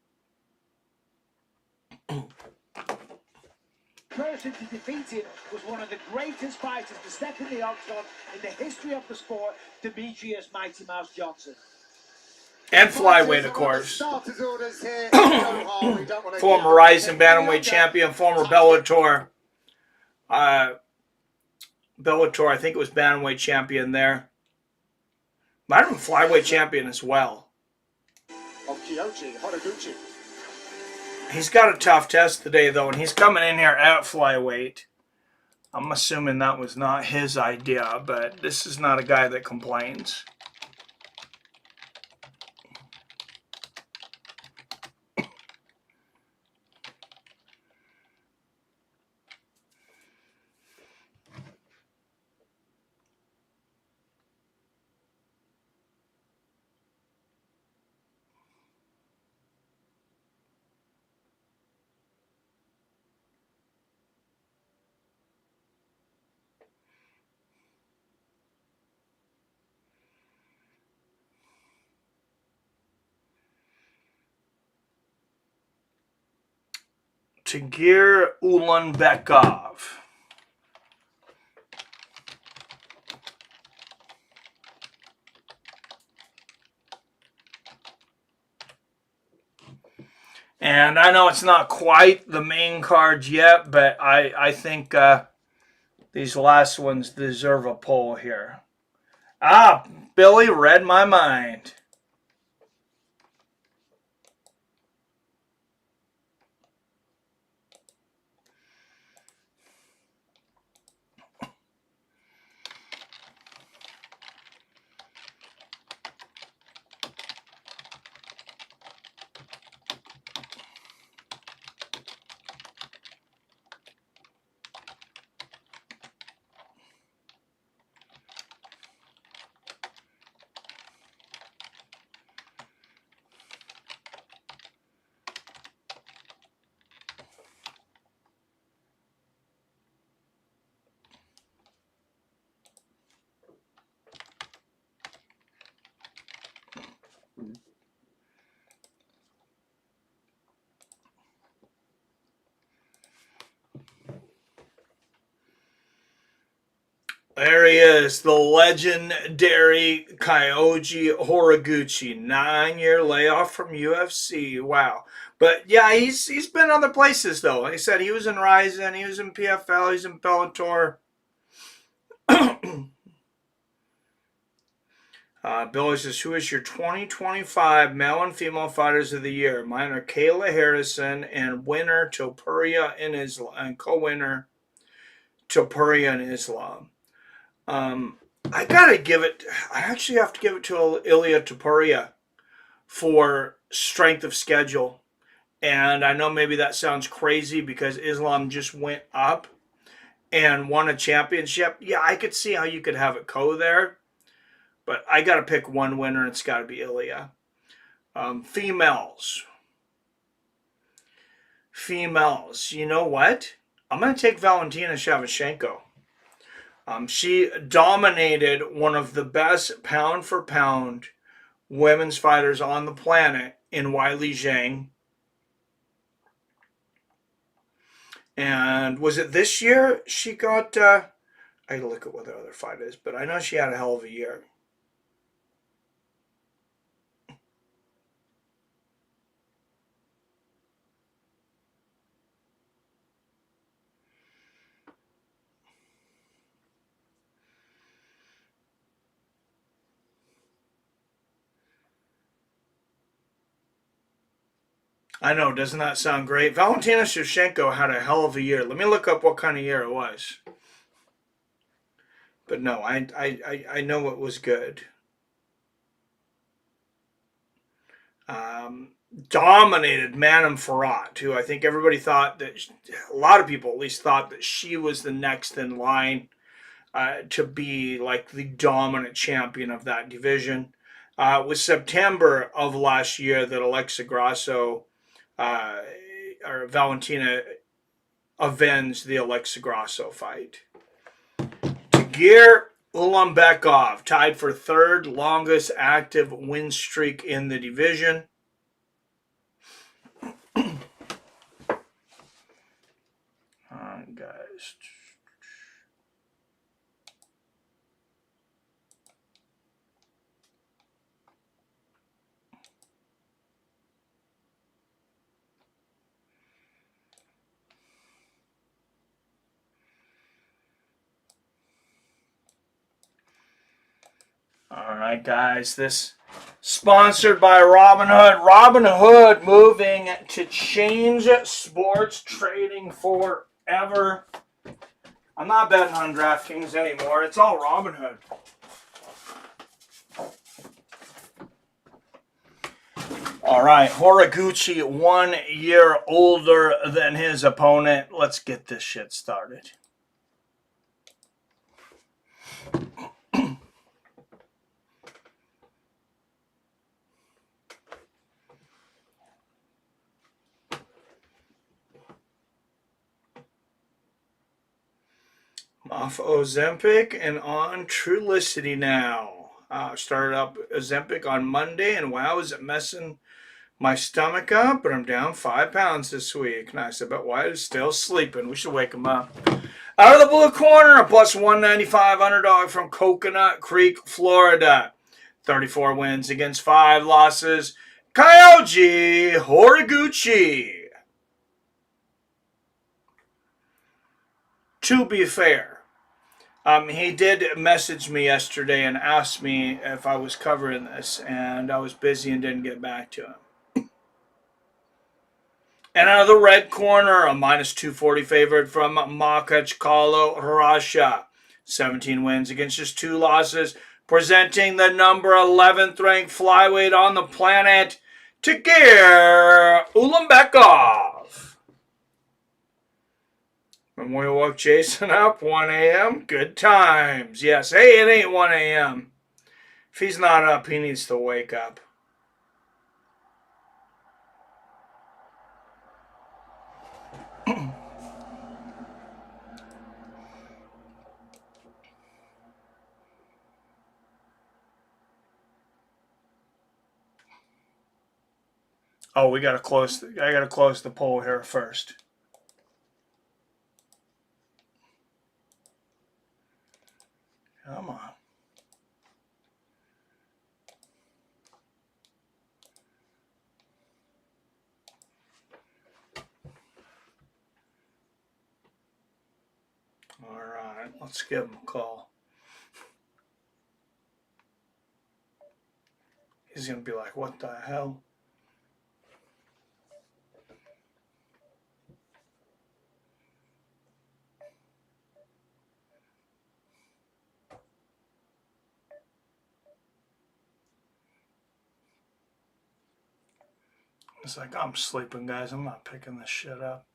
Person to defeat him was one of the greatest fighters to step in the octagon in the history of the sport, Demetrius Mighty Mouse Johnson. And flyweight, of course. Former Rising Bantamweight champion, former Bellator. Bellator, I think it was Bantamweight champion there. Might have been flyweight champion as well. Of Kyoji Horiguchi. He's got a tough test today, though, and he's coming in here at flyweight. I'm assuming that was not his idea, but this is not a guy that complains. Tagir Ulanbekov. And I know it's not quite the main card yet, but I think these last ones deserve a poll here. Billy read my mind. There he is, the legendary Kyoji Horiguchi. 9-year layoff from UFC. Wow. But yeah, he's been other places though. Like I said, he was in Ryzen, he was in PFL, he's in Bellator. Billy says, who is your 2025 male and female fighters of the year? Mine are Kayla Harrison and winner Topuria in Islam, and co-winner Topuria in Islam. I gotta give it. I actually have to give it to Ilia Topuria for strength of schedule. And I know maybe that sounds crazy because Islam just went up and won a championship. Yeah, I could see how you could have it go there. But I got to pick one winner. It's got to be Ilia. Females. You know what? I'm going to take Valentina Shevchenko. She dominated one of the best pound-for-pound women's fighters on the planet in Weili Zhang. And was it this year she got... I got to look at what the other fight is, but I know she had a hell of a year. I know, doesn't that sound great? Valentina Shevchenko had a hell of a year. Let me look up what kind of year it was. But no, I know it was good. Dominated Manam Farhat, who I think everybody thought that, a lot of people at least thought that she was the next in line to be like the dominant champion of that division. It was September of last year that Alexa Grasso or Valentina avenged the Alexa Grasso fight. Tagir Ulanbekov tied for third longest active win streak in the division. Alright, guys. Alright, guys, this sponsored by Robinhood. Robinhood moving to change sports trading forever. I'm not betting on DraftKings anymore. It's all Robinhood. Alright, Horiguchi 1 year older than his opponent. Let's get this shit started. Off Ozempic and on Trulicity now. Started up Ozempic on Monday, and wow, is it messing My stomach up, but I'm down 5 pounds this week. Nice. I bet Wyatt is still sleeping. We should wake him up. Out of the blue corner, a plus 195 underdog from Coconut Creek, Florida. 34 wins against 5 losses. Kyoji Horiguchi. To be fair, he did message me yesterday and asked me if I was covering this, and I was busy and didn't get back to him. And out of the red corner, a minus 240 favorite from Machado Garry. 17 wins against just 2 losses, presenting the number 11th ranked flyweight on the planet, Tagir Ulanbekov. When we woke Jason up, 1 a.m., good times. Yes, hey, it ain't 1 a.m. If he's not up, he needs to wake up. Oh, I gotta close the poll here first. Come on. All right, let's give him a call. He's gonna be like, what the hell? It's like, I'm sleeping, guys. I'm not picking this shit up.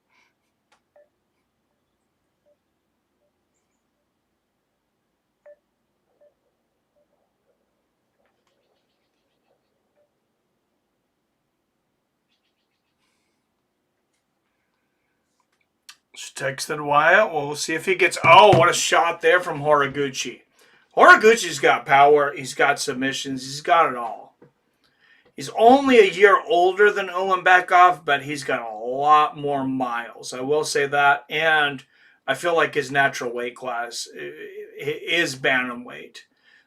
Just texted Wyatt. Well, we'll see if he gets... Oh, what a shot there from Horiguchi. Horiguchi's got power. He's got submissions. He's got it all. He's only a year older than Ulanbekov, but he's got a lot more miles. I will say that. And I feel like his natural weight class is bantamweight.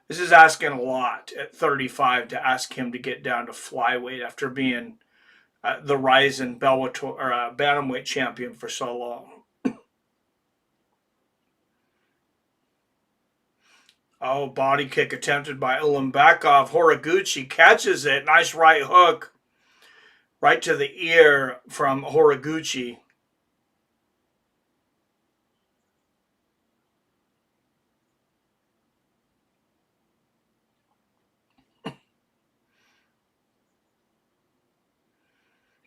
This is asking a lot at 35 to ask him to get down to flyweight after being the rising Bellator or bantamweight champion for so long. Oh, body kick attempted by Ulanbekov. Horiguchi catches it. Nice right hook. Right to the ear from Horiguchi.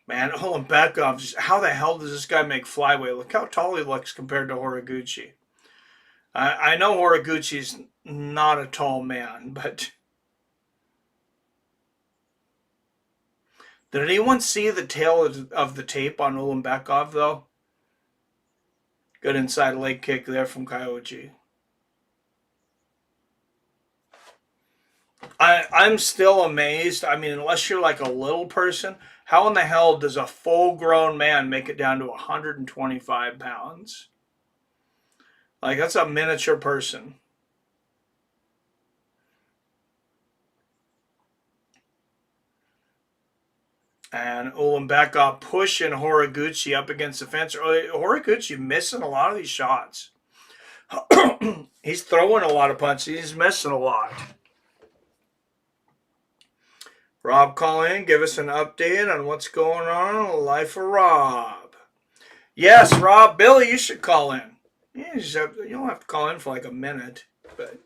Man, Ulanbekov, how the hell does this guy make flyweight? Look how tall he looks compared to Horiguchi. I know Horiguchi's not a tall man, but... Did anyone see the tail of the tape on Ulanbekov, though? Good inside leg kick there from Kyoji. I'm still amazed. I mean, unless you're like a little person, how in the hell does a full-grown man make it down to 125 pounds? Like, that's a miniature person. And Ulanbekov pushing Horiguchi up against the fence. Horiguchi missing a lot of these shots. He's throwing a lot of punches. He's missing a lot. Rob, call in. Give us an update on what's going on in the life of Rob. Yes, Rob. Billy, you should call in. You don't have to call in for like a minute. But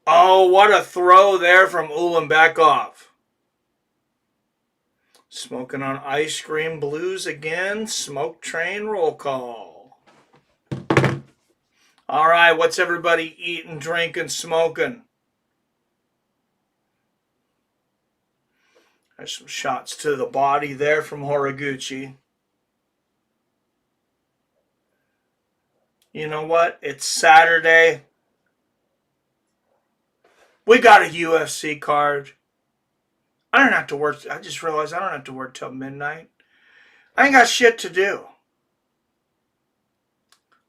oh, what a throw there from Ulanbekov. Smoking on ice cream blues again. Smoke train roll call. All right, what's everybody eating, drinking, smoking? There's some shots to the body there from Horiguchi. You know what? It's Saturday. We got a UFC card. I don't have to work. I just realized I don't have to work till midnight. I ain't got shit to do.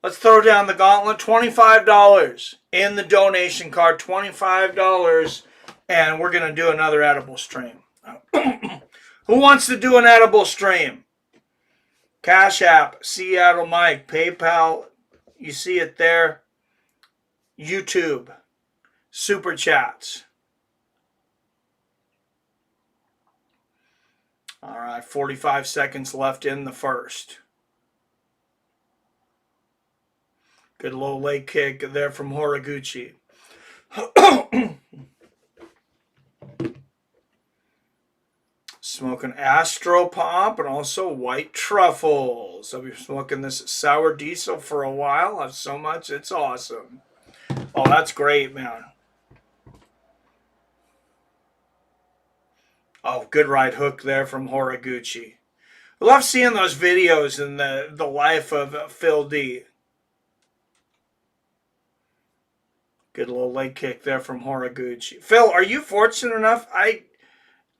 Let's throw down the gauntlet. $25 in the donation card. $25. And we're going to do another edible stream. Who wants to do an edible stream? Cash App, Seattle Mike, PayPal. You see it there. YouTube. Super Chats. All right, 45 seconds left in the first. Good low leg kick there from Horiguchi. Smoking Astro Pop and also White Truffles. I've been smoking this sour diesel for a while. I have so much, it's awesome. Oh, that's great, man. Oh, good right hook there from Horiguchi. I love seeing those videos in the life of Phil D. Good little leg kick there from Horiguchi. Phil, are you fortunate enough? I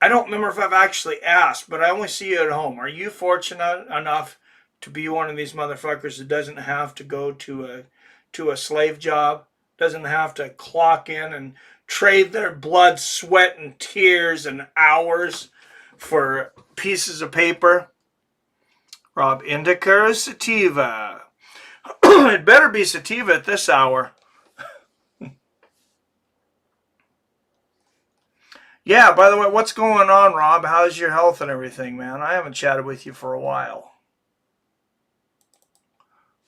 don't remember if I've actually asked, but I only see you at home. Are you fortunate enough to be one of these motherfuckers that doesn't have to go to a slave job, doesn't have to clock in and trade their blood, sweat, and tears and hours for pieces of paper? Rob, indica or sativa? It better be sativa at this hour. Yeah, by the way, what's going on, Rob? How's your health and everything, man? I haven't chatted with you for a while.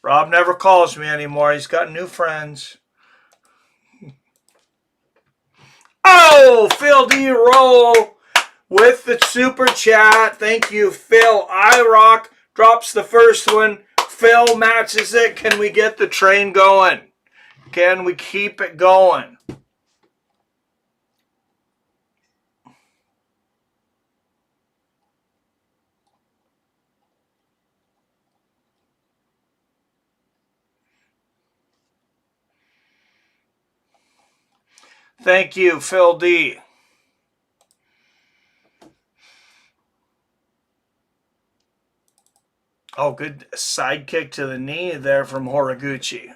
Rob never calls me anymore. He's got new friends. Oh, Phil D. Roll with the super chat. Thank you, Phil. iRock drops the first one. Phil matches it. Can we get the train going? Can we keep it going? Thank you, Phil D. Oh, good side kick to the knee there from Horiguchi.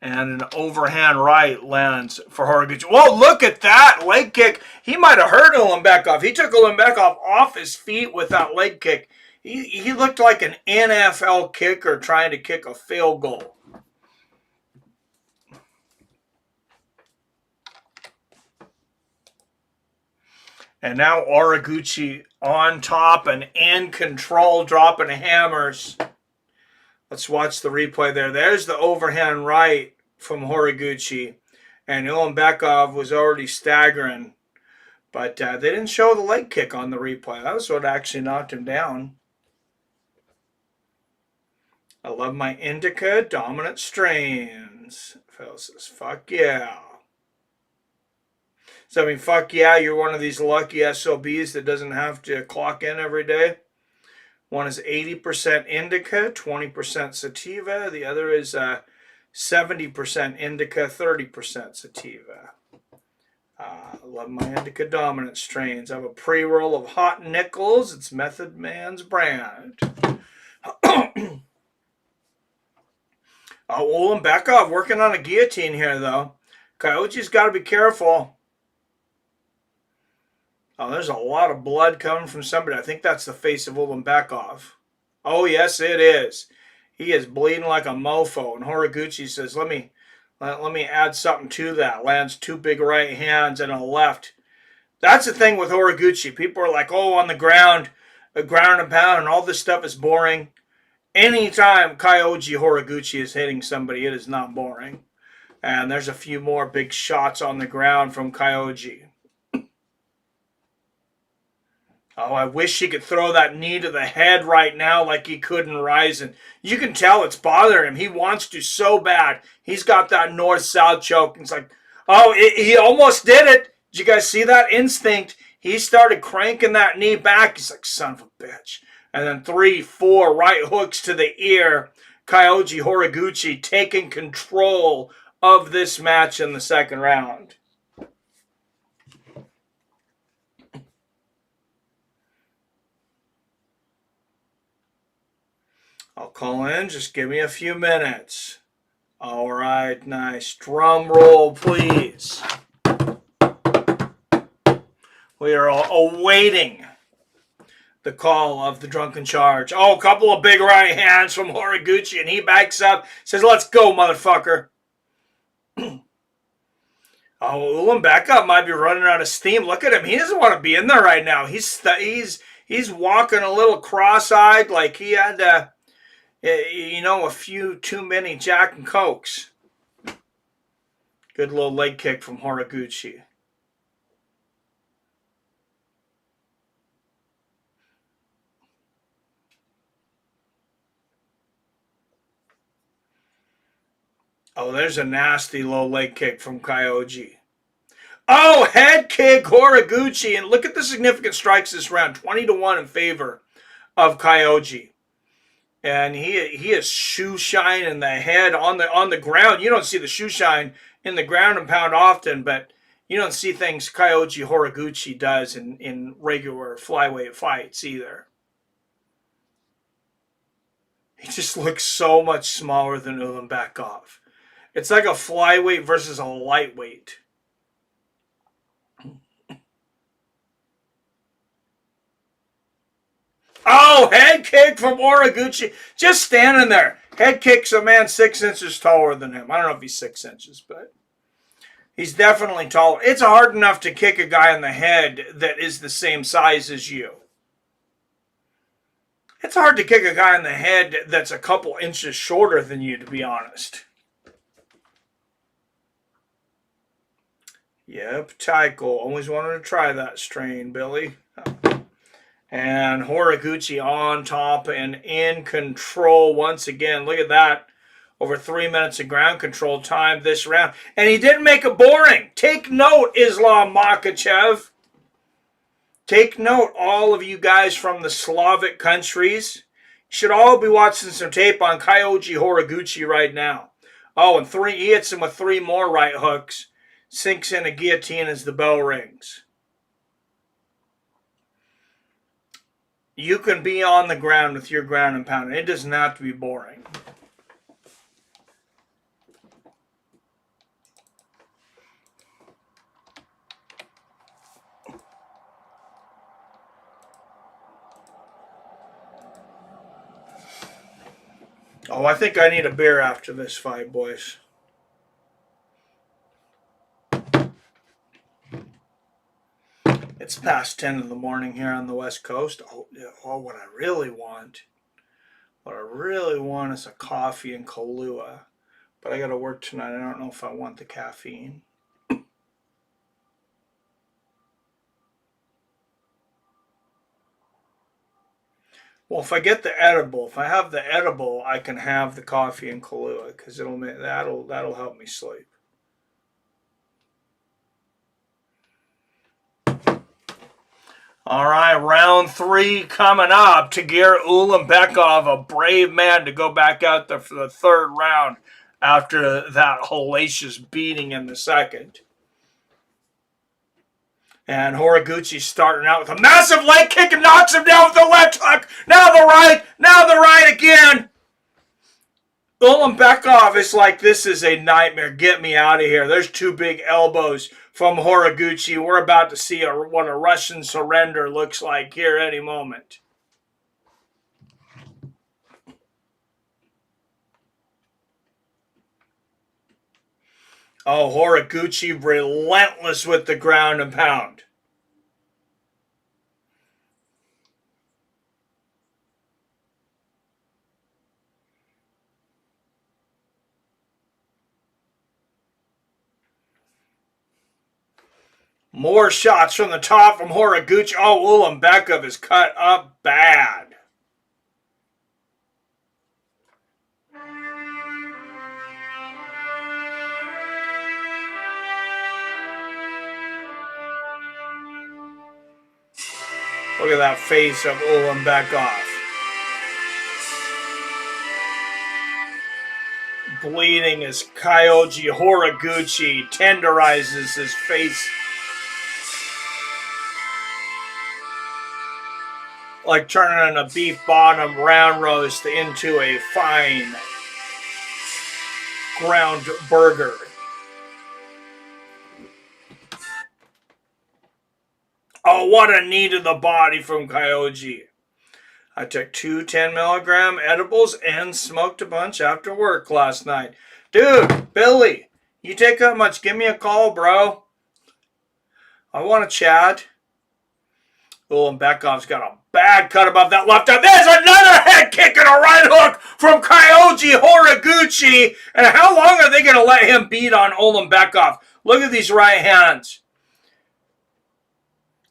And an overhand right lands for Horiguchi. Whoa, look at that leg kick. He might have hurt Ulanbekov. He took Ulanbekov off his feet with that leg kick. He looked like an NFL kicker trying to kick a field goal. And now Horiguchi on top and in control, dropping hammers. Let's watch the replay there. There's the overhand right from Horiguchi. And Ulanbekov was already staggering. But they didn't show the leg kick on the replay. That was what actually knocked him down. I love my indica dominant strains. Phil says, fuck yeah. So, I mean, fuck yeah, you're one of these lucky SOBs that doesn't have to clock in every day. One is 80% indica, 20% sativa. The other is 70% indica, 30% sativa. I love my indica dominant strains. I have a pre-roll of Hot Nickels. It's Method Man's brand. Oh, Ulanbekov working on a guillotine here, though. Kyoji's got to be careful. Oh, there's a lot of blood coming from somebody. I think that's the face of Ulanbekov. Oh, yes, it is. He is bleeding like a mofo. And Horiguchi says, let me add something to that. Lands two big right hands and a left. That's the thing with Horiguchi. People are like, oh, on the ground and pound, and all this stuff is boring. Anytime Kyoji Horiguchi is hitting somebody, it is not boring. And there's a few more big shots on the ground from Kyoji. Oh, I wish he could throw that knee to the head right now like he could in Ryzen. You can tell it's bothering him. He wants to so bad. He's got that north-south choke. It's like, oh, he almost did it. Did you guys see that instinct? He started cranking that knee back. He's like, son of a bitch. And then 3, 4 right hooks to the ear. Kyoji Horiguchi taking control of this match in the second round. I'll call in. Just give me a few minutes. All right, nice. Drum roll, please. We are awaiting the call of the drunken charge. Oh, a couple of big right hands from Horiguchi, and he backs up, says, let's go, motherfucker. Oh, Ulan Backup might be running out of steam. Look at him. He doesn't want to be in there right now. He's walking a little cross-eyed like he had, a few too many Jack and Cokes. Good little leg kick from Horiguchi. Oh, there's a nasty low leg kick from Kyoji. Oh, head kick Horiguchi. And look at the significant strikes this round. 20-1 in favor of Kyoji. And he is shoe shine in the head on the ground. You don't see the shoe shine in the ground and pound often, but you don't see things Kyoji Horiguchi does in regular flyweight fights either. He just looks so much smaller than Ulanbekov. It's like a flyweight versus a lightweight. Oh, head kick from Horiguchi. Just standing there. Head kicks a man 6 inches taller than him. I don't know if he's 6 inches, but he's definitely taller. It's hard enough to kick a guy in the head that is the same size as you. It's hard to kick a guy in the head that's a couple inches shorter than you, to be honest. Yep, Tycho. Always wanted to try that strain, Billy. And Horiguchi on top and in control once again. Look at that. Over 3 minutes of ground control time this round. And he didn't make it boring. Take note, Islam Makhachev. Take note, all of you guys from the Slavic countries. You should all be watching some tape on Kyoji Horiguchi right now. Oh, and he hits him with 3 more right hooks. Sinks in a guillotine as the bell rings. You can be on the ground with your ground and pound. It doesn't have to be boring. Oh, I think I need a beer after this fight, boys. It's past 10 in the morning here on the West Coast. Oh, what I really want is a coffee and Kahlua. But I got to work tonight. I don't know if I want the caffeine. Well, if I get the edible, if I have the edible, I can have the coffee and Kahlua because that'll help me sleep. All right, round 3 coming up. Tagir Ulanbekov, a brave man to go back out there for the 3rd round after that hellacious beating in the 2nd. And Horiguchi starting out with a massive leg kick and knocks him down with the left hook. Now the right again. Ulanbekov is like, this is a nightmare. Get me out of here. There's 2 big elbows from Horiguchi. We're about to see what a Russian surrender looks like here any moment. Oh, Horiguchi relentless with the ground and pound. More shots from the top from Horiguchi. Oh, Ulanbekov is cut up bad. Look at that face of Ulanbekov. bleeding as Kyoji Horiguchi tenderizes his face like turning a beef bottom round roast into a fine ground burger. Oh, what a knee to the body from Kyoji. I took 2 10-milligram edibles and smoked a bunch after work last night. Dude, Billy, you take that much, give me a call, bro. I want to chat. Oh, and Bekov's got a bad cut above that left eye. There's another head kick and a right hook from Kyoji Horiguchi. And how long are they going to let him beat on Bekov? Look at these right hands.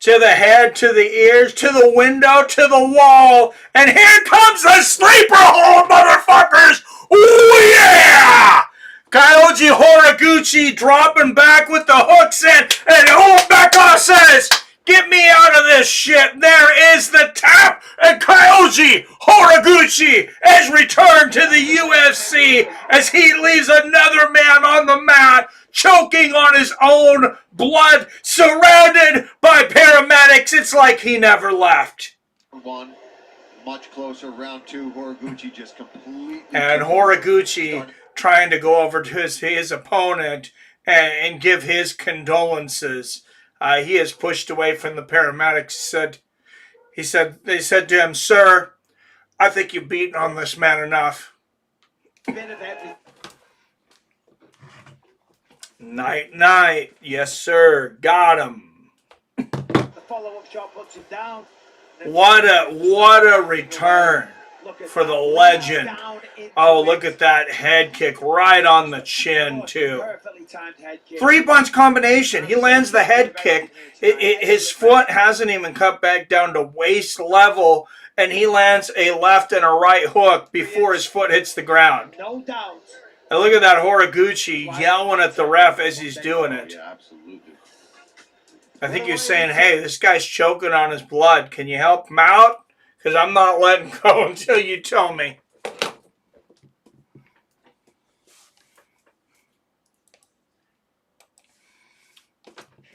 To the head, to the ears, to the window, to the wall. And here comes the sleeper hold, motherfuckers! Ooh, yeah! Kyoji Horiguchi dropping back with the hooks in. And Bekov says, get me out of this shit. There is the tap. And Kyoji Horiguchi has returned to the UFC as he leaves another man on the mat, choking on his own blood, surrounded by paramedics. It's like he never left. One, much closer. Round 2, Horiguchi just completely... And Horiguchi trying to go over to his opponent and give his condolences. He is pushed away from the paramedics. They said to him, "Sir, I think you've beaten on this man enough." Night. Yes, sir. Got him. The follow-up shot puts him down. What a return for the legend. Oh, look at that head kick right on the chin, too. 3-punch combination. He lands the head kick. His foot hasn't even cut back down to waist level, and he lands a left and a right hook before his foot hits the ground. No doubt. And look at that Horiguchi yelling at the ref as he's doing it. Yeah, absolutely. I think he was saying, hey, this guy's choking on his blood. Can you help him out? Because I'm not letting go until you tell me.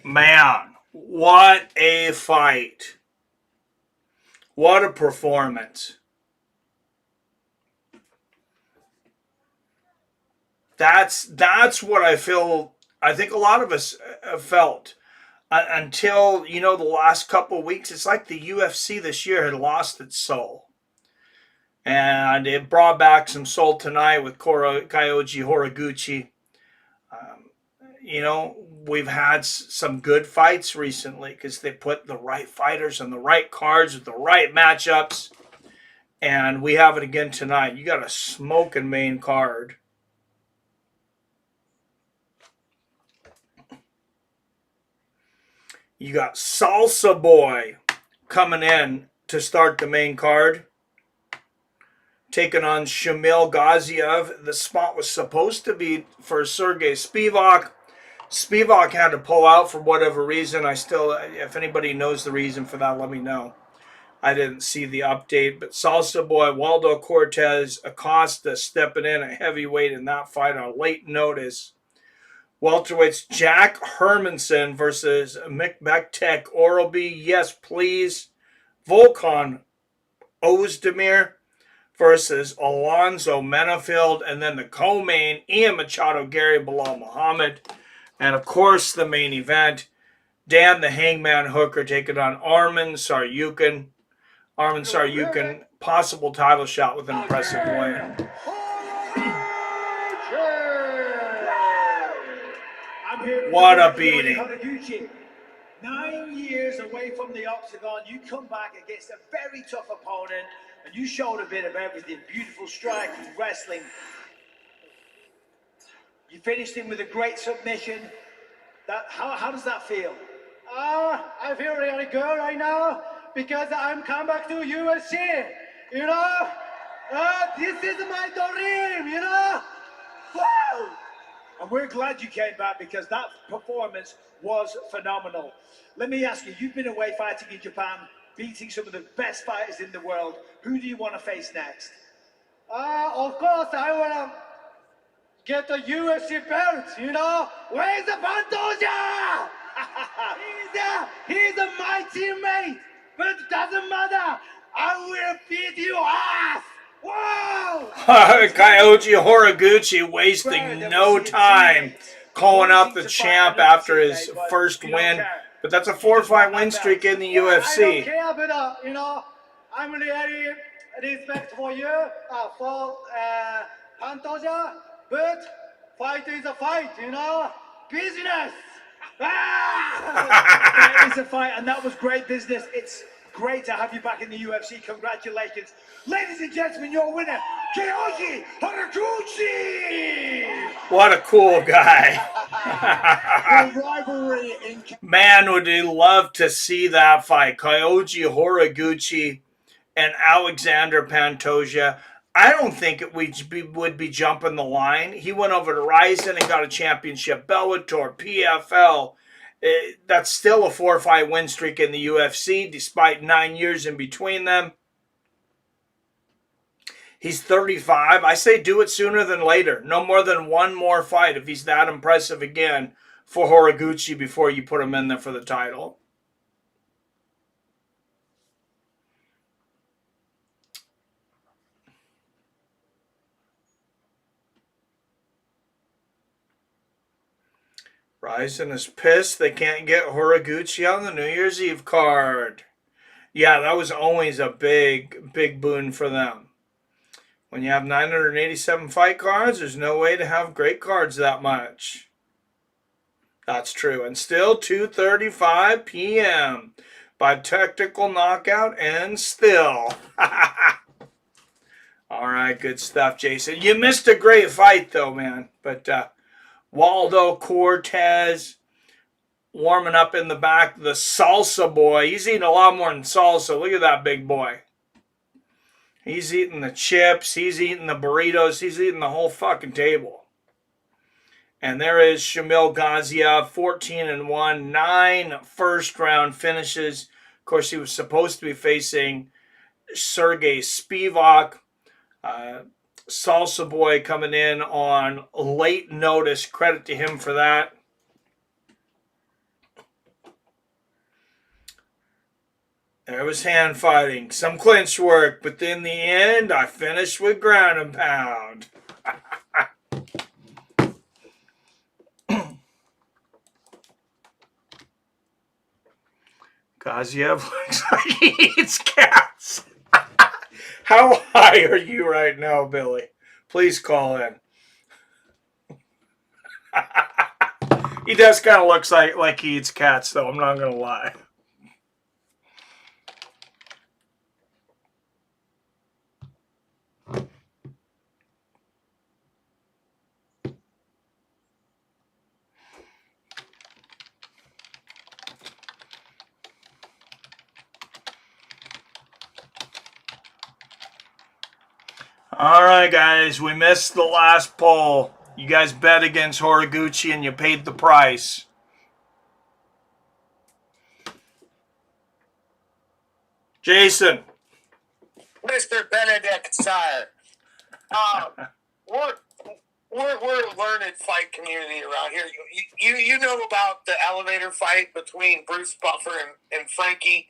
Man, what a fight. What a performance. That's what I feel. I think a lot of us have felt until, the last couple of weeks. It's like the UFC this year had lost its soul. And it brought back some soul tonight with Kyoji Horiguchi. We've had some good fights recently because they put the right fighters on the right cards with the right matchups. And we have it again tonight. You got a smoking main card. You got Salsa Boy coming in to start the main card, taking on Shamil Gaziev. The spot was supposed to be for Sergey Spivak. Spivak had to pull out for whatever reason. If anybody knows the reason for that, let me know. I didn't see the update, but Salsa Boy, Waldo Cortez, Acosta stepping in at heavyweight in that fight on late notice. Welterweights Jack Hermansson versus Mikbektek Oralby. Yes, please. Volkan Oezdemir versus Alonzo Menafield. And then the co-main, Ian Machado Garry, Belal Muhammad. And, of course, the main event, Dan the Hangman Hooker taking on Arman Tsarukyan. Arman Tsarukyan, possible title shot with an impressive win. What a beating. 9 years away from the octagon, you come back against a very tough opponent, and you showed a bit of everything. Beautiful striking, wrestling. You finished him with a great submission. How does that feel? I feel really good right now because I'm come back to UFC. This is my dream. Wow! And we're glad you came back because that performance was phenomenal. Let me ask you, you've been away fighting in Japan, beating some of the best fighters in the world. Who do you want to face next? Of course, I get the UFC belt, you know? Where's the Pantoja? He's my teammate, but it doesn't matter. I will beat you ass. Whoa! Kyoji Horiguchi wasting no time calling out the champ after his first win. But that's a 4-fight win streak in the I don't UFC. care, but you know, I'm really respect for you, for Pantoja, but fight is a fight, you know, business. It is a fight, and that was great business. It's great to have you back in the UFC. Congratulations. Ladies and gentlemen, your winner, Kyoji Horiguchi! What a cool guy. The rivalry in... Man, would he love to see that fight. Kyoji Horiguchi and Alexander Pantoja. I don't think it would be jumping the line. He went over to Ryzen and got a championship. Bellator, PFL. That's still a 4-fight win streak in the UFC, despite 9 years in between them. He's 35. I say do it sooner than later. No more than one more fight if he's that impressive again for Horiguchi before you put him in there for the title. Ryzen is pissed they can't get Horiguchi on the New Year's Eve card. Yeah, that was always a big, big boon for them. When you have 987 fight cards, there's no way to have great cards that much. That's true. And still 2:35 p.m. by technical knockout and still. All right, good stuff, Jason. You missed a great fight, though, man. But Waldo Cortez warming up in the back. The salsa boy. He's eating a lot more than salsa. Look at that big boy. He's eating the chips. He's eating the burritos. He's eating the whole fucking table. And there is Shamil Gaziev, 14-1, 9 first-round finishes. Of course, he was supposed to be facing Sergey Spivak. Salsa Boy coming in on late notice. Credit to him for that. There was hand fighting, some clinch work, but in the end, I finished with ground and pound. Gaziev looks like he eats cats. How high are you right now, Billy? Please call in. He does kind of looks like he eats cats, though. I'm not going to lie. All right, guys, we missed the last poll. You guys bet against Horiguchi and you paid the price. Jason. Mr. Benedict, sire. We're a learned fight community around here. You know about the elevator fight between Bruce Buffer and Frankie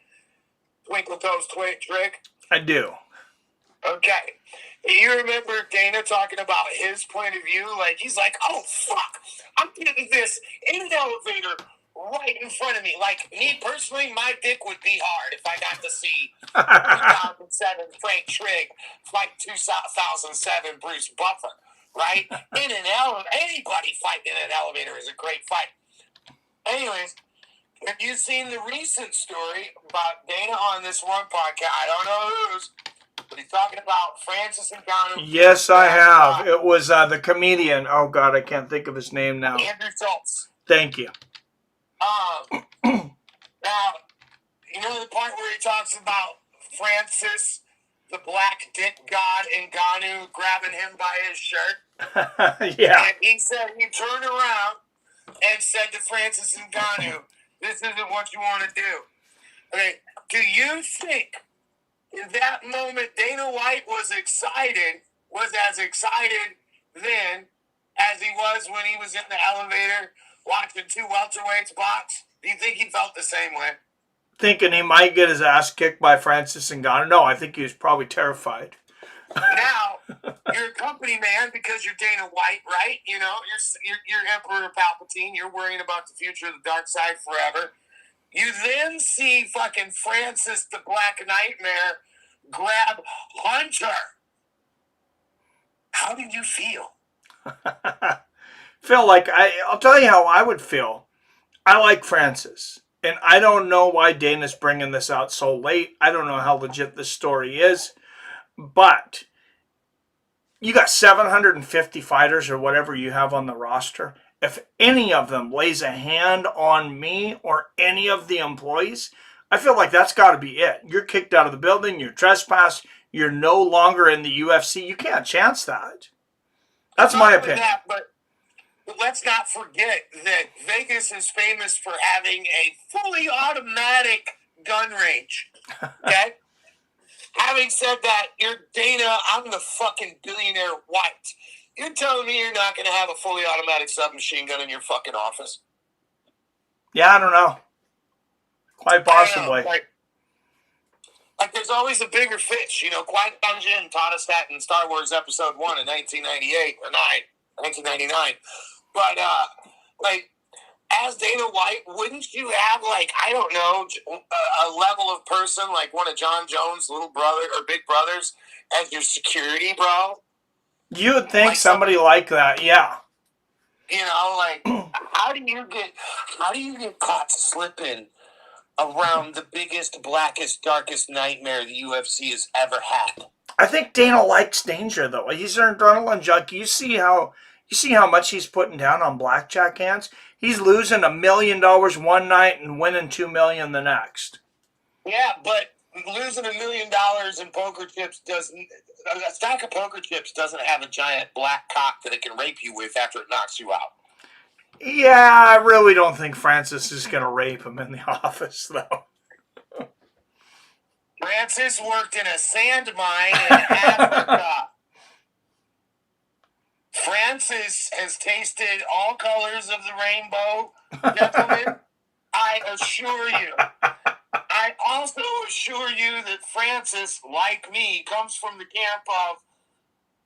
Twinkle Toes Trig? I do. Okay. You remember Dana talking about his point of view? Like, he's like, oh, fuck, I'm getting this in an elevator right in front of me. Like, me personally, my dick would be hard if I got to see 2007 Frank Trigg fight 2007 Bruce Buffer, right? In an elevator, anybody fighting in an elevator is a great fight. Anyways, have you seen the recent story about Dana on this one podcast? I don't know whose. But he's talking about Francis Ngannou. Yes, I have. It was the comedian. Oh, God, I can't think of his name now. Andrew Schultz. Thank you. Now, you know the part where he talks about Francis, the black dick god, Ngannou grabbing him by his shirt? Yeah. And he said he turned around and said to Francis Ngannou, this isn't what you want to do. Okay, do you think in that moment, Dana White was as excited then as he was when he was in the elevator watching two welterweights box? Do you think he felt the same way? Thinking he might get his ass kicked by Francis Ngannou? No, I think he was probably terrified. Now, you're a company man because you're Dana White, right? You know, you're Emperor Palpatine. You're worrying about the future of the dark side forever. You then see fucking Francis the Black Nightmare grab Hunter. How did you feel? Feel like I'll tell you how I would feel. I like Francis, and I don't know why Dana's bringing this out so late. I don't know how legit this story is, but you got 750 fighters or whatever you have on the roster. If any of them lays a hand on me or any of the employees, I feel like that's got to be it. You're kicked out of the building. You're trespassed. You're no longer in the UFC. You can't chance that. That's my opinion. But let's not forget that Vegas is famous for having a fully automatic gun range. Okay? Having said that, you're Dana. I'm the fucking billionaire White. You're telling me you're not going to have a fully automatic submachine gun in your fucking office? Yeah, I don't know. Quite possibly. Like there's always a bigger fish. You know, Qui-Gon Jinn taught us that in Star Wars Episode 1 in 1998 or 1999. But, like, as Dana White, wouldn't you have, like, I don't know, a level of person like one of John Jones' little brother or big brothers as your security, bro? You would think like somebody like that, yeah. You know, like, how do you get caught slipping around the biggest, blackest, darkest nightmare the UFC has ever had? I think Dana likes danger, though. He's an adrenaline junkie. You see how much he's putting down on blackjack hands? He's losing $1 million one night and winning $2 million the next. Yeah, but losing $1 million in poker chips a stack of poker chips doesn't have a giant black cock that it can rape you with after it knocks you out. Yeah, I really don't think Francis is going to rape him in the office, though. Francis worked in a sand mine in Africa. Francis has tasted all colors of the rainbow, gentlemen. I assure you. I also assure you that Francis, like me, comes from the camp of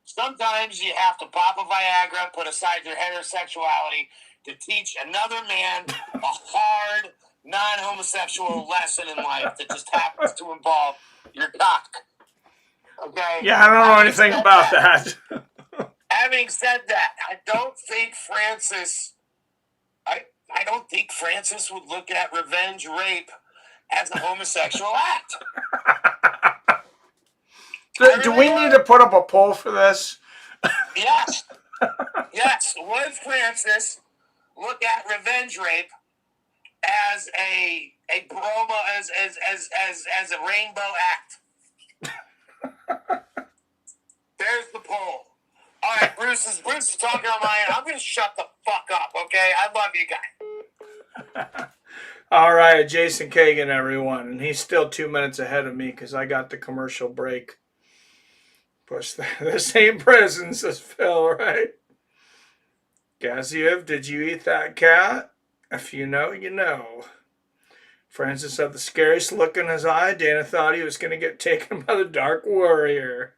sometimes you have to pop a Viagra, put aside your heterosexuality, to teach another man a hard, non-homosexual lesson in life that just happens to involve your cock. Okay? Yeah, I don't know anything about that. Having said that, I don't think Francis would look at revenge rape as a homosexual act. Do we need to put up a poll for this? Yes. Yes. Would Francis look at revenge rape as a broma, as a rainbow act? There's the poll. All right, Bruce is talking on my end. I'm going to shut the fuck up, okay? I love you guys. All right, Jason Kagan, everyone. And he's still 2 minutes ahead of me because I got the commercial break. Plus, the same prison, says Phil, right? Gaziev, did you eat that cat? If you know, you know. Francis had the scariest look in his eye. Dana thought he was going to get taken by the Dark Warrior.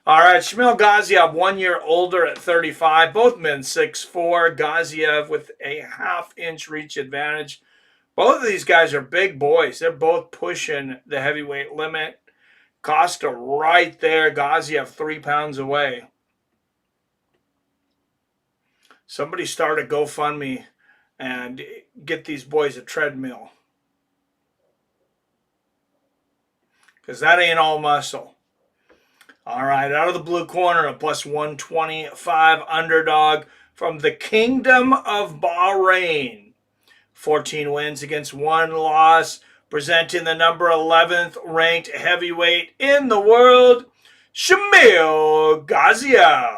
All right, Shamil Gaziev, 1 year older at 35. Both men 6'4". Gaziev with a half-inch reach advantage. Both of these guys are big boys. They're both pushing the heavyweight limit. Costa right there. Gaziev 3 pounds away. Somebody start a GoFundMe and get these boys a treadmill. Because that ain't all muscle. All right, out of the blue corner, a plus 125 underdog from the Kingdom of Bahrain. 14 wins against 1 loss, presenting the number 11th ranked heavyweight in the world, Shamil Gaziev.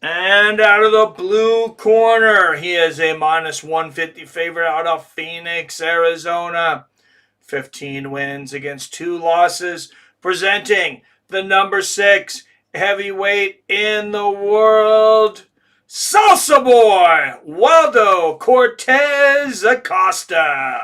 And out of the blue corner, he is a minus 150 favorite out of Phoenix, Arizona. 15 wins against 2 losses, presenting the number 6 heavyweight in the world, Salsa Boy, Waldo Cortez Acosta.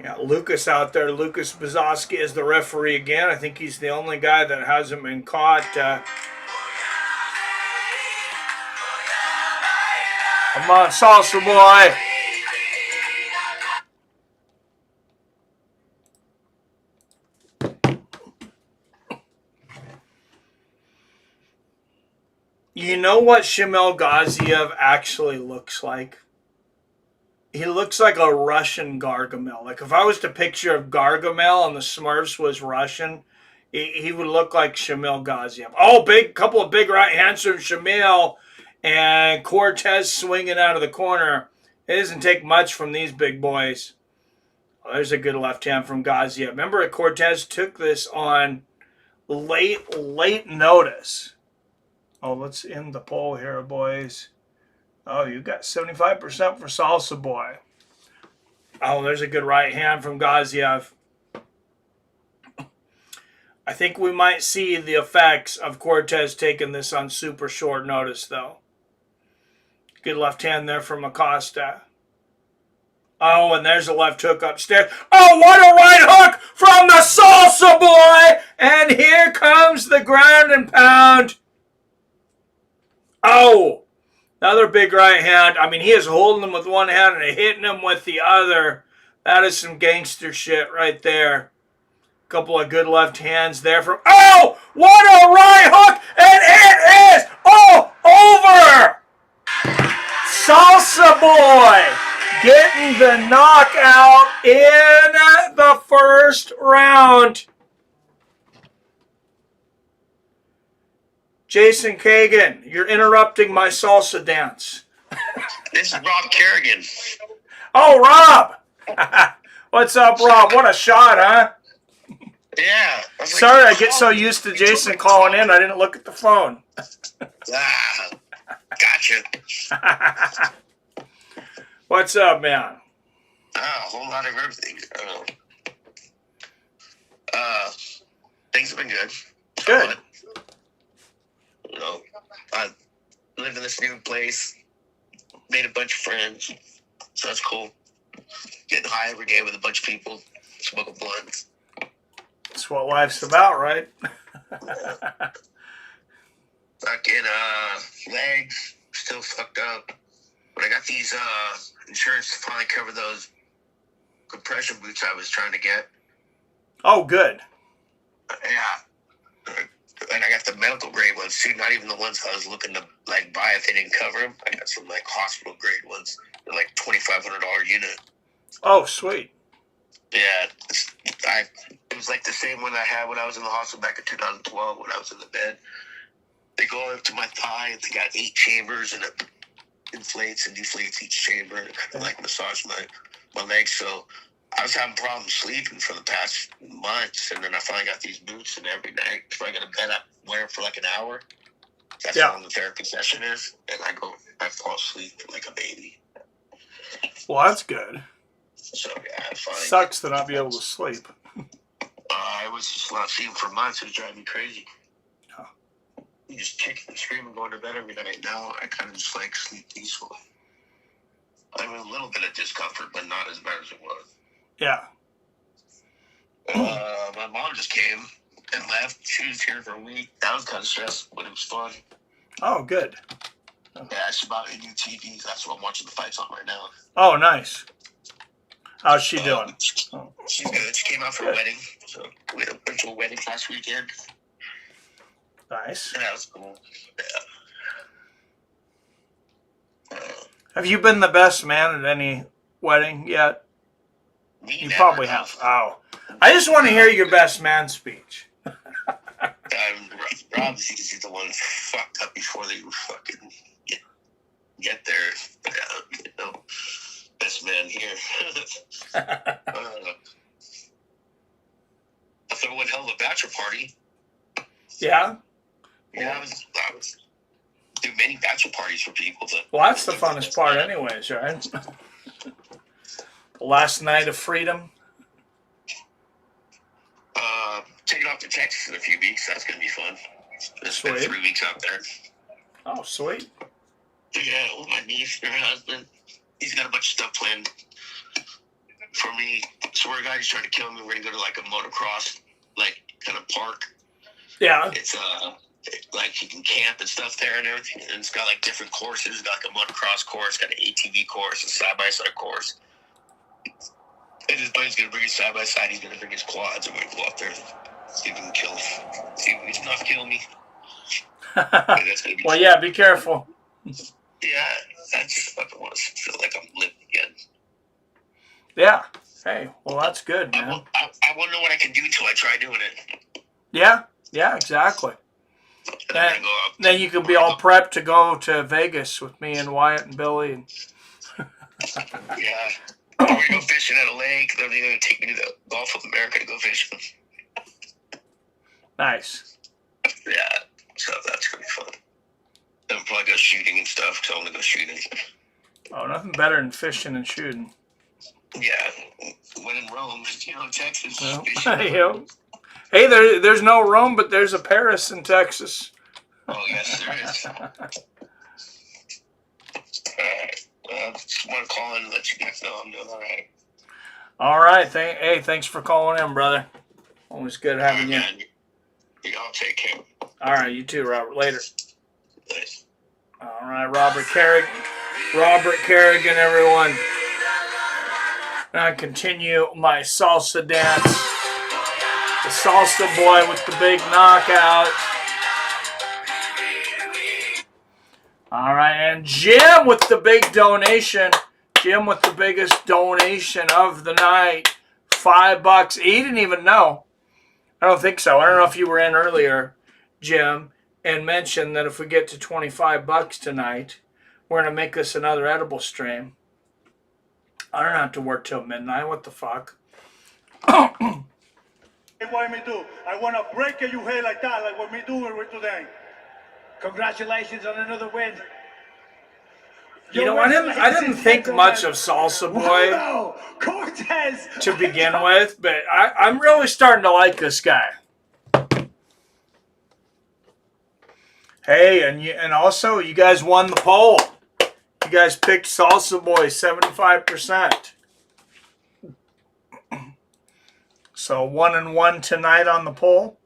Yeah, Lucas out there. Lucas Bazowski is the referee again. I think he's the only guy that hasn't been caught. Come on, Salsa Boy. You know what Shamil Gaziev actually looks like? He looks like a Russian Gargamel. Like if I was to picture of Gargamel and the Smurfs was Russian, he would look like Shamil Gaziev. Oh, couple of big right hands from Shamil, and Cortez swinging out of the corner. It doesn't take much from these big boys. Oh, there's a good left hand from Gaziev. Remember, Cortez took this on late notice. Oh, let's end the poll here, boys. Oh, you got 75% for Salsa Boy. Oh, there's a good right hand from Gaziev. I think we might see the effects of Cortez taking this on super short notice, though. Good left hand there from Acosta. Oh, and there's a left hook upstairs. Oh, what a right hook from the Salsa Boy! And here comes the ground and pound. Oh! Another big right hand. I mean, he is holding him with one hand and hitting him with the other. That is some gangster shit right there. Couple of good left hands there from... Oh! What a right hook! And it is all over! Salsa Boy getting the knockout in the first round. Jason Kagan, you're interrupting my salsa dance. This is Rob Kerrigan. Oh, Rob! What's up, Rob? What a shot, huh? Yeah. Sorry, I get so used to Jason calling in, I didn't look at the phone. Gotcha. What's up, man? A whole lot of everything. Things have been good. Good. You know, I live in this new place, made a bunch of friends, so that's cool. Getting high every day with a bunch of people, smoking blunts. That's what life's about, right? Fucking legs still fucked up. But I got these insurance to finally cover those compression boots I was trying to get. Oh, good. Yeah. And I got the medical grade ones too, not even the ones I was looking to like buy if they didn't cover them. I got some like hospital grade ones. They're like $2,500 unit. Oh, sweet. Yeah, it was like the same one I had when I was in the hospital back in 2012 when I was in the bed. They go up to my thigh and they got 8 chambers and it inflates and deflates each chamber and it kind of like massage my legs. So I was having problems sleeping for the past months, and then I finally got these boots, and every night before I go to bed, I wear them for like an hour. That's how long the therapy session is, and I fall asleep like a baby. Well, that's good. So yeah, I finally sucks to not be able to sleep. I was just not sleeping for months. It was driving me crazy. Oh. You just kicking and screaming, going to bed every night. Now I kind of just like sleep peacefully. I mean, a little bit of discomfort, but not as bad as it was. Yeah. My mom just came and left. She was here for a week. That was kind of stressful, but it was fun. Oh, good. Yeah, she bought me new TVs. That's what I'm watching the fights on right now. Oh, nice. How's she doing? She's good. She came out for a wedding. So we went to a wedding last weekend. Nice. And that was cool. Yeah. Have you been the best man at any wedding yet? You probably have. Oh. I just want to hear your best man speech. Rob's usually the one fucked up before they fucking get there. You know, best man here. bachelor party. Yeah. Yeah, I was do many bachelor parties for people. Well, that's the funnest part, anyways, right? The last night of freedom. Taking off to Texas in a few weeks. That's gonna be fun. Spend 3 weeks out there. Oh, sweet. Yeah, with my niece and her husband. He's got a bunch of stuff planned for me. Swear to God, he's trying to kill me. We're gonna go to like a motocross, like kind of park. Yeah. It's like you can camp and stuff there and everything. And it's got like different courses. It's got like a motocross course, got an ATV course, a side by side course. And his buddy's gonna bring his side by side. He's gonna bring his quads, and we're gonna go up there, see if we can kill him. See if he can not kill me. Well, yeah, be careful. Yeah, I just fucking want to feel like I'm living again. Yeah. Hey, well, that's good, man. I want to know what I can do until I try doing it. Yeah. Yeah, exactly. Then you can be all prepped to go to Vegas with me and Wyatt and Billy. And yeah. We're going to go fishing at a lake. They're going to take me to the Gulf of America to go fishing. Nice. Yeah, so that's going to be fun. Then we'll probably go shooting and stuff. Tell them to go shooting. Oh, nothing better than fishing and shooting. Yeah. When in Rome, Texas. Well, hey, there's no Rome, but there's a Paris in Texas. Oh, yes, there is. Alright. Well, just want to call in and let you guys know I'm doing all right. All right. Hey, thanks for calling in, brother. Always good having you. Man. Y'all take care. All right, you too, Robert. Later. Nice. All right, Robert Kerrigan, everyone. I continue my salsa dance. The salsa boy with the big knockout. All right, and Jim with the big donation. Jim with the biggest donation of the night. $5. He didn't even know. I don't think so. I don't know if you were in earlier, Jim, and mentioned that if we get to $25 tonight, we're going to make this another edible stream. I don't have to work till midnight. What the fuck? What want me to do? I want to break your head like that, like what me doing with today. Congratulations on another win. You know, I didn't think much of Salsa Boy Cortez to begin with, but I'm really starting to like this guy. Hey, and also you guys won the poll. You guys picked Salsa Boy 75%. So 1-1 tonight on the poll.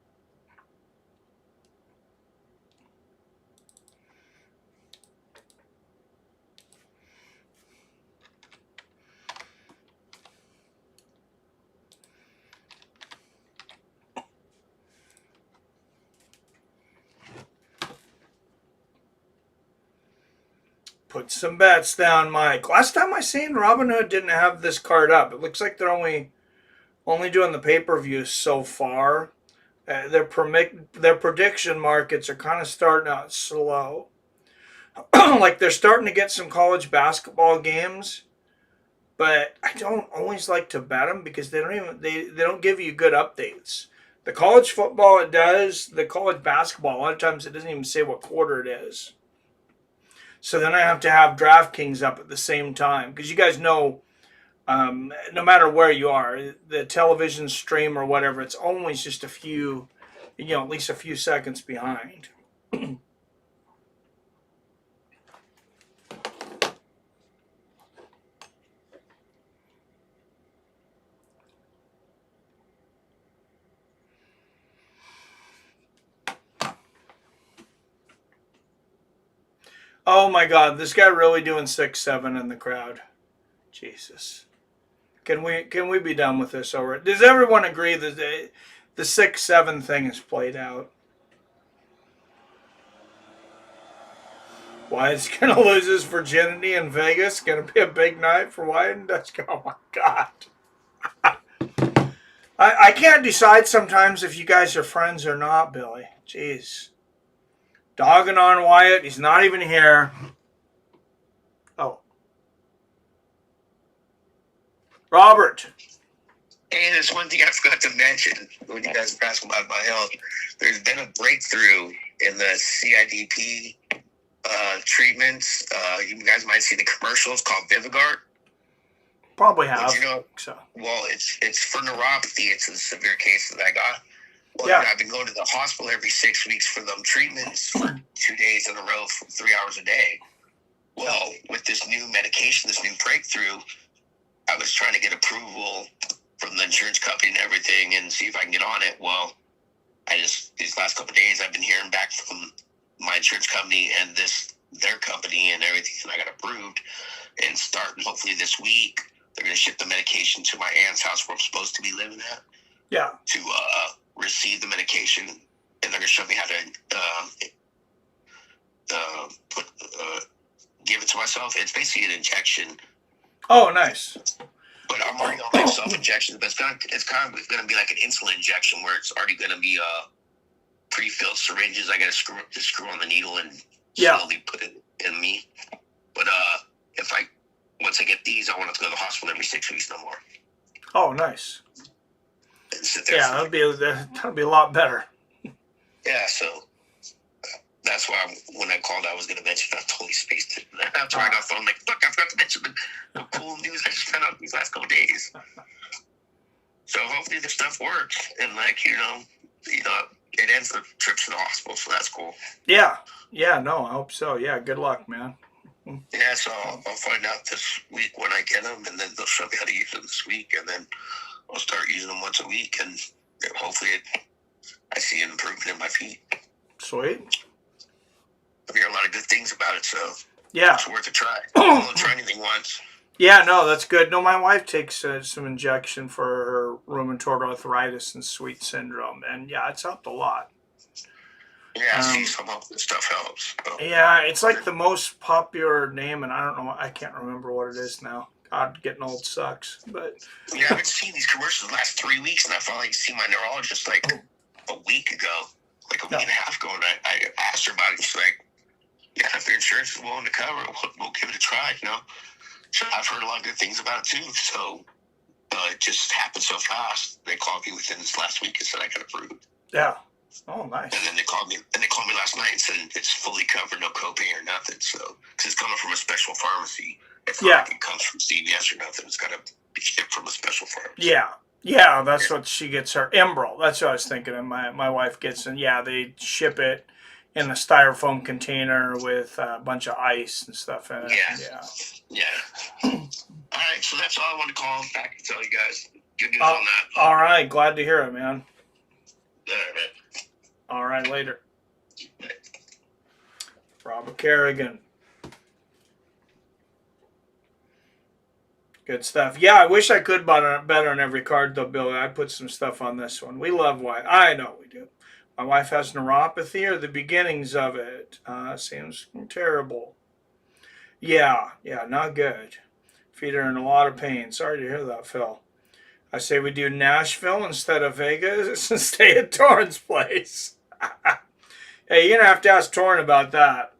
Put some bets down, Mike. Last time I seen Robinhood didn't have this card up. It looks like they're only doing the pay-per-view so far. Their prediction markets are kind of starting out slow. Like they're starting to get some college basketball games, but I don't always like to bet them because they don't give you good updates. The college football it does. The college basketball a lot of times it doesn't even say what quarter it is. So then I have to have DraftKings up at the same time because you guys know, no matter where you are, the television stream or whatever, it's always just a few, at least a few seconds behind. Oh my God, this guy really doing 6-7 in the crowd. Jesus. Can we be done with this already? Does everyone agree that the 6-7 thing is played out? Wyatt's going to lose his virginity in Vegas. Going to be a big night for Wyatt and Dutch. Oh my God. I can't decide sometimes if you guys are friends or not, Billy. Jeez. Dogging on Wyatt. He's not even here. Oh. Robert. And there's one thing I forgot to mention when you guys were asking about my health. There's been a breakthrough in the CIDP treatments. You guys might see the commercials called Vivigard. Probably have. You know, so. well, it's for neuropathy. It's a severe case that I got. Well, Yeah. I've been going to the hospital every 6 weeks for them treatments for 2 days in a row for 3 hours a day. Well, with this new medication, this new breakthrough, I was trying to get approval from the insurance company and everything and see if I can get on it. Well, these last couple of days, I've been hearing back from my insurance company and their company and everything, and I got approved. And starting hopefully this week, they're going to ship the medication to my aunt's house where I'm supposed to be living at. Yeah. To receive the medication, and they're going to show me how to give it to myself. It's basically an injection. Oh, nice. But I'm already on like self-injections, but it's kind of going to be like an insulin injection where it's already going to be pre-filled syringes. I got to screw on the needle and slowly put it in me. But once I get these, I won't have to go to the hospital every 6 weeks no more. Oh, nice. And sit there Yeah, that'd be a lot better. Yeah, so that's why when I called, I was going to mention I totally spaced it. After I got phone, like, look, I forgot to mention the cool news I just found out these last couple days. So hopefully the stuff works, and like you know, it ends the trips to the hospital, so that's cool. Yeah, no, I hope so. Yeah, good luck, man. Yeah, so I'll find out this week when I get them, and then they'll show me how to use them this week, and then I'll start using them once a week, and hopefully I see an improvement in my feet. Sweet. I've heard a lot of good things about it, so yeah, it's worth a try. I won't try anything once. Yeah, no, that's good. No, my wife takes some injection for her rheumatoid arthritis and sweet syndrome, and yeah, it's helped a lot. Yeah, see, some of the stuff helps. So. Yeah, it's like the most popular name, and I don't know, I can't remember what it is now. God, getting old sucks, but... Yeah, I've been seeing these commercials the last 3 weeks, and I finally seen my neurologist like a week ago, like a week and a half ago, and I asked her about it, and she's like, yeah, if your insurance is willing to cover it, we'll give it a try, you know? So I've heard a lot of good things about it, too, so it just happened so fast. They called me within this last week and said I got approved. Yeah. Oh, nice. And then they called me last night and said it's fully covered, no copay or nothing. So, because it's coming from a special pharmacy. It's not like it comes from CVS or nothing. It's got to be shipped from a special pharmacy. Yeah, that's what she gets her. Emerald, that's what I was thinking. And my wife gets, and yeah, they ship it in a styrofoam container with a bunch of ice and stuff in it. Yeah. All right, so that's all I wanted to call back and tell you guys. Good news on that. All right, glad to hear it, man. All right. All right, later. Robert Kerrigan. Good stuff. Yeah, I wish I could bet on every card, though, Billy. I'd put some stuff on this one. We love white. I know we do. My wife has neuropathy, or the beginnings of it. Seems terrible. Yeah, not good. Feet are in a lot of pain. Sorry to hear that, Phil. I say we do Nashville instead of Vegas and stay at Torrin's place. Hey, you're gonna have to ask Torrin about that.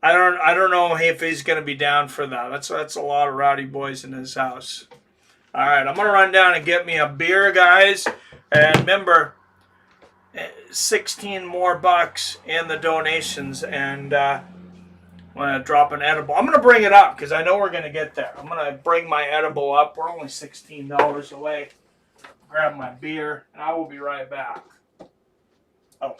I don't know if he's gonna be down for that. That's a lot of rowdy boys in his house. All right, I'm gonna run down and get me a beer, guys. And remember, 16 more bucks in the donations, and I'm gonna drop an edible. I'm gonna bring it up because I know we're gonna get there. I'm gonna bring my edible up. We're only $16 away. Grab my beer, and I will be right back. Oh.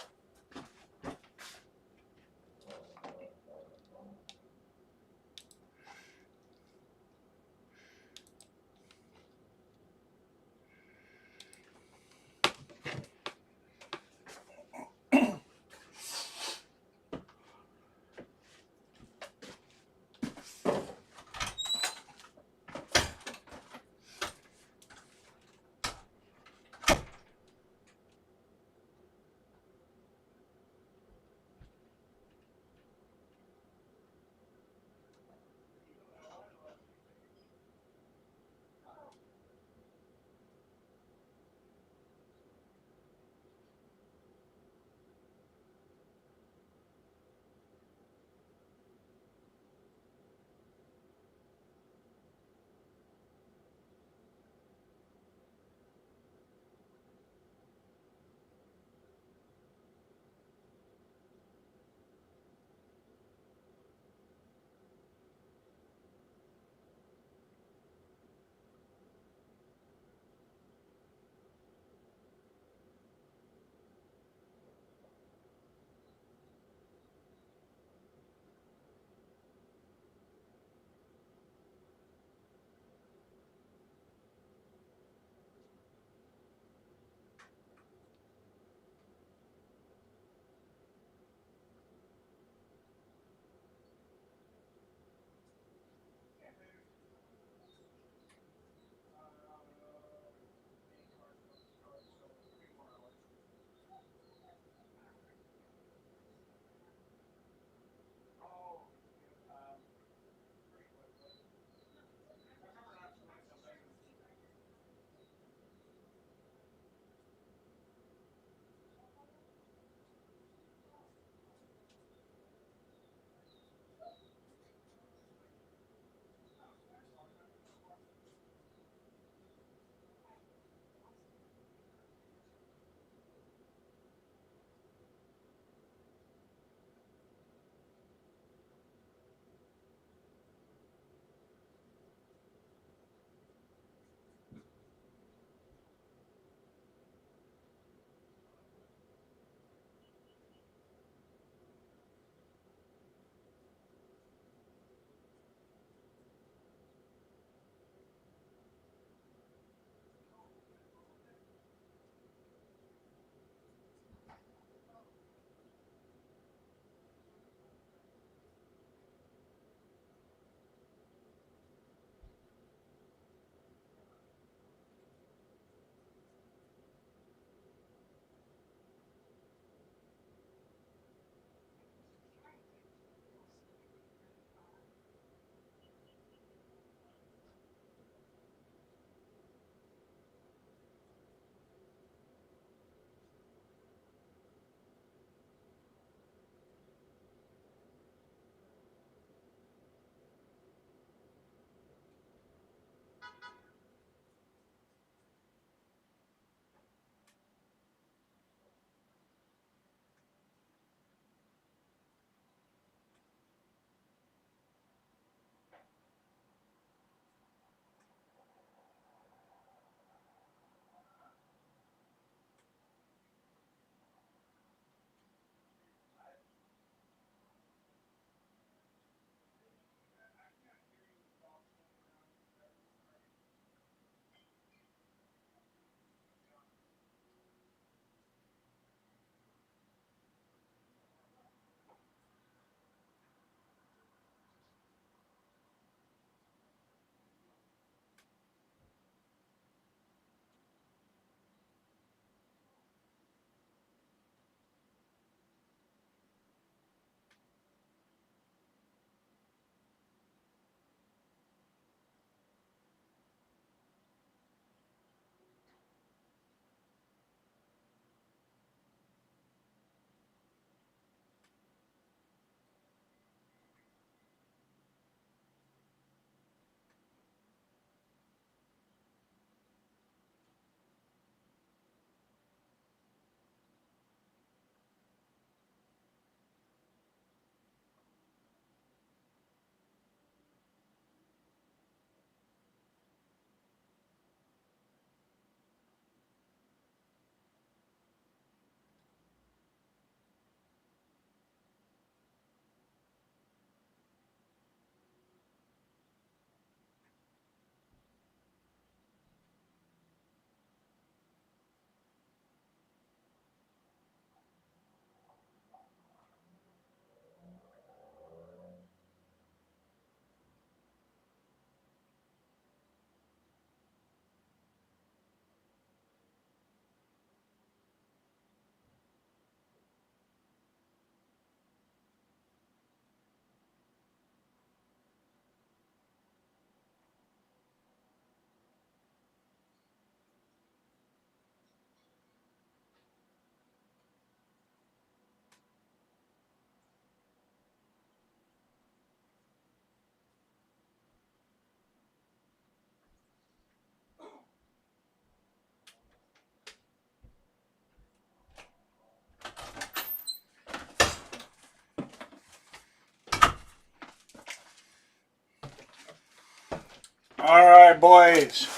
right, boys.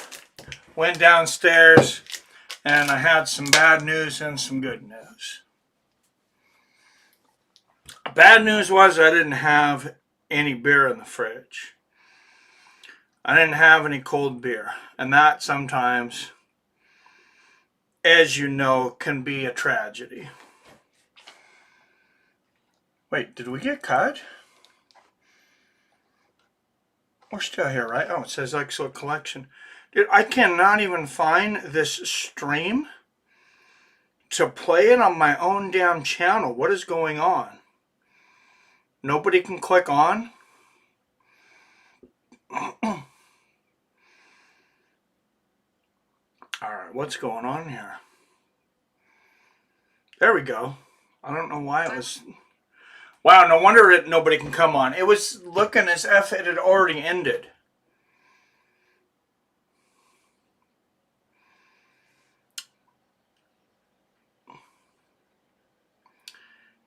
Went downstairs, and I had some bad news and some good news. Bad news was I didn't have any beer in the fridge. I didn't have any cold beer. And that sometimes, as you know, can be a tragedy. Wait, did we get cut? We're still here, right? Oh, it says Excellent Collection. Dude, I cannot even find this stream to play it on my own damn channel. What is going on? Nobody can click on? Alright, what's going on here? There we go. I don't know why it was... Wow, no wonder nobody can come on. It was looking as if it had already ended.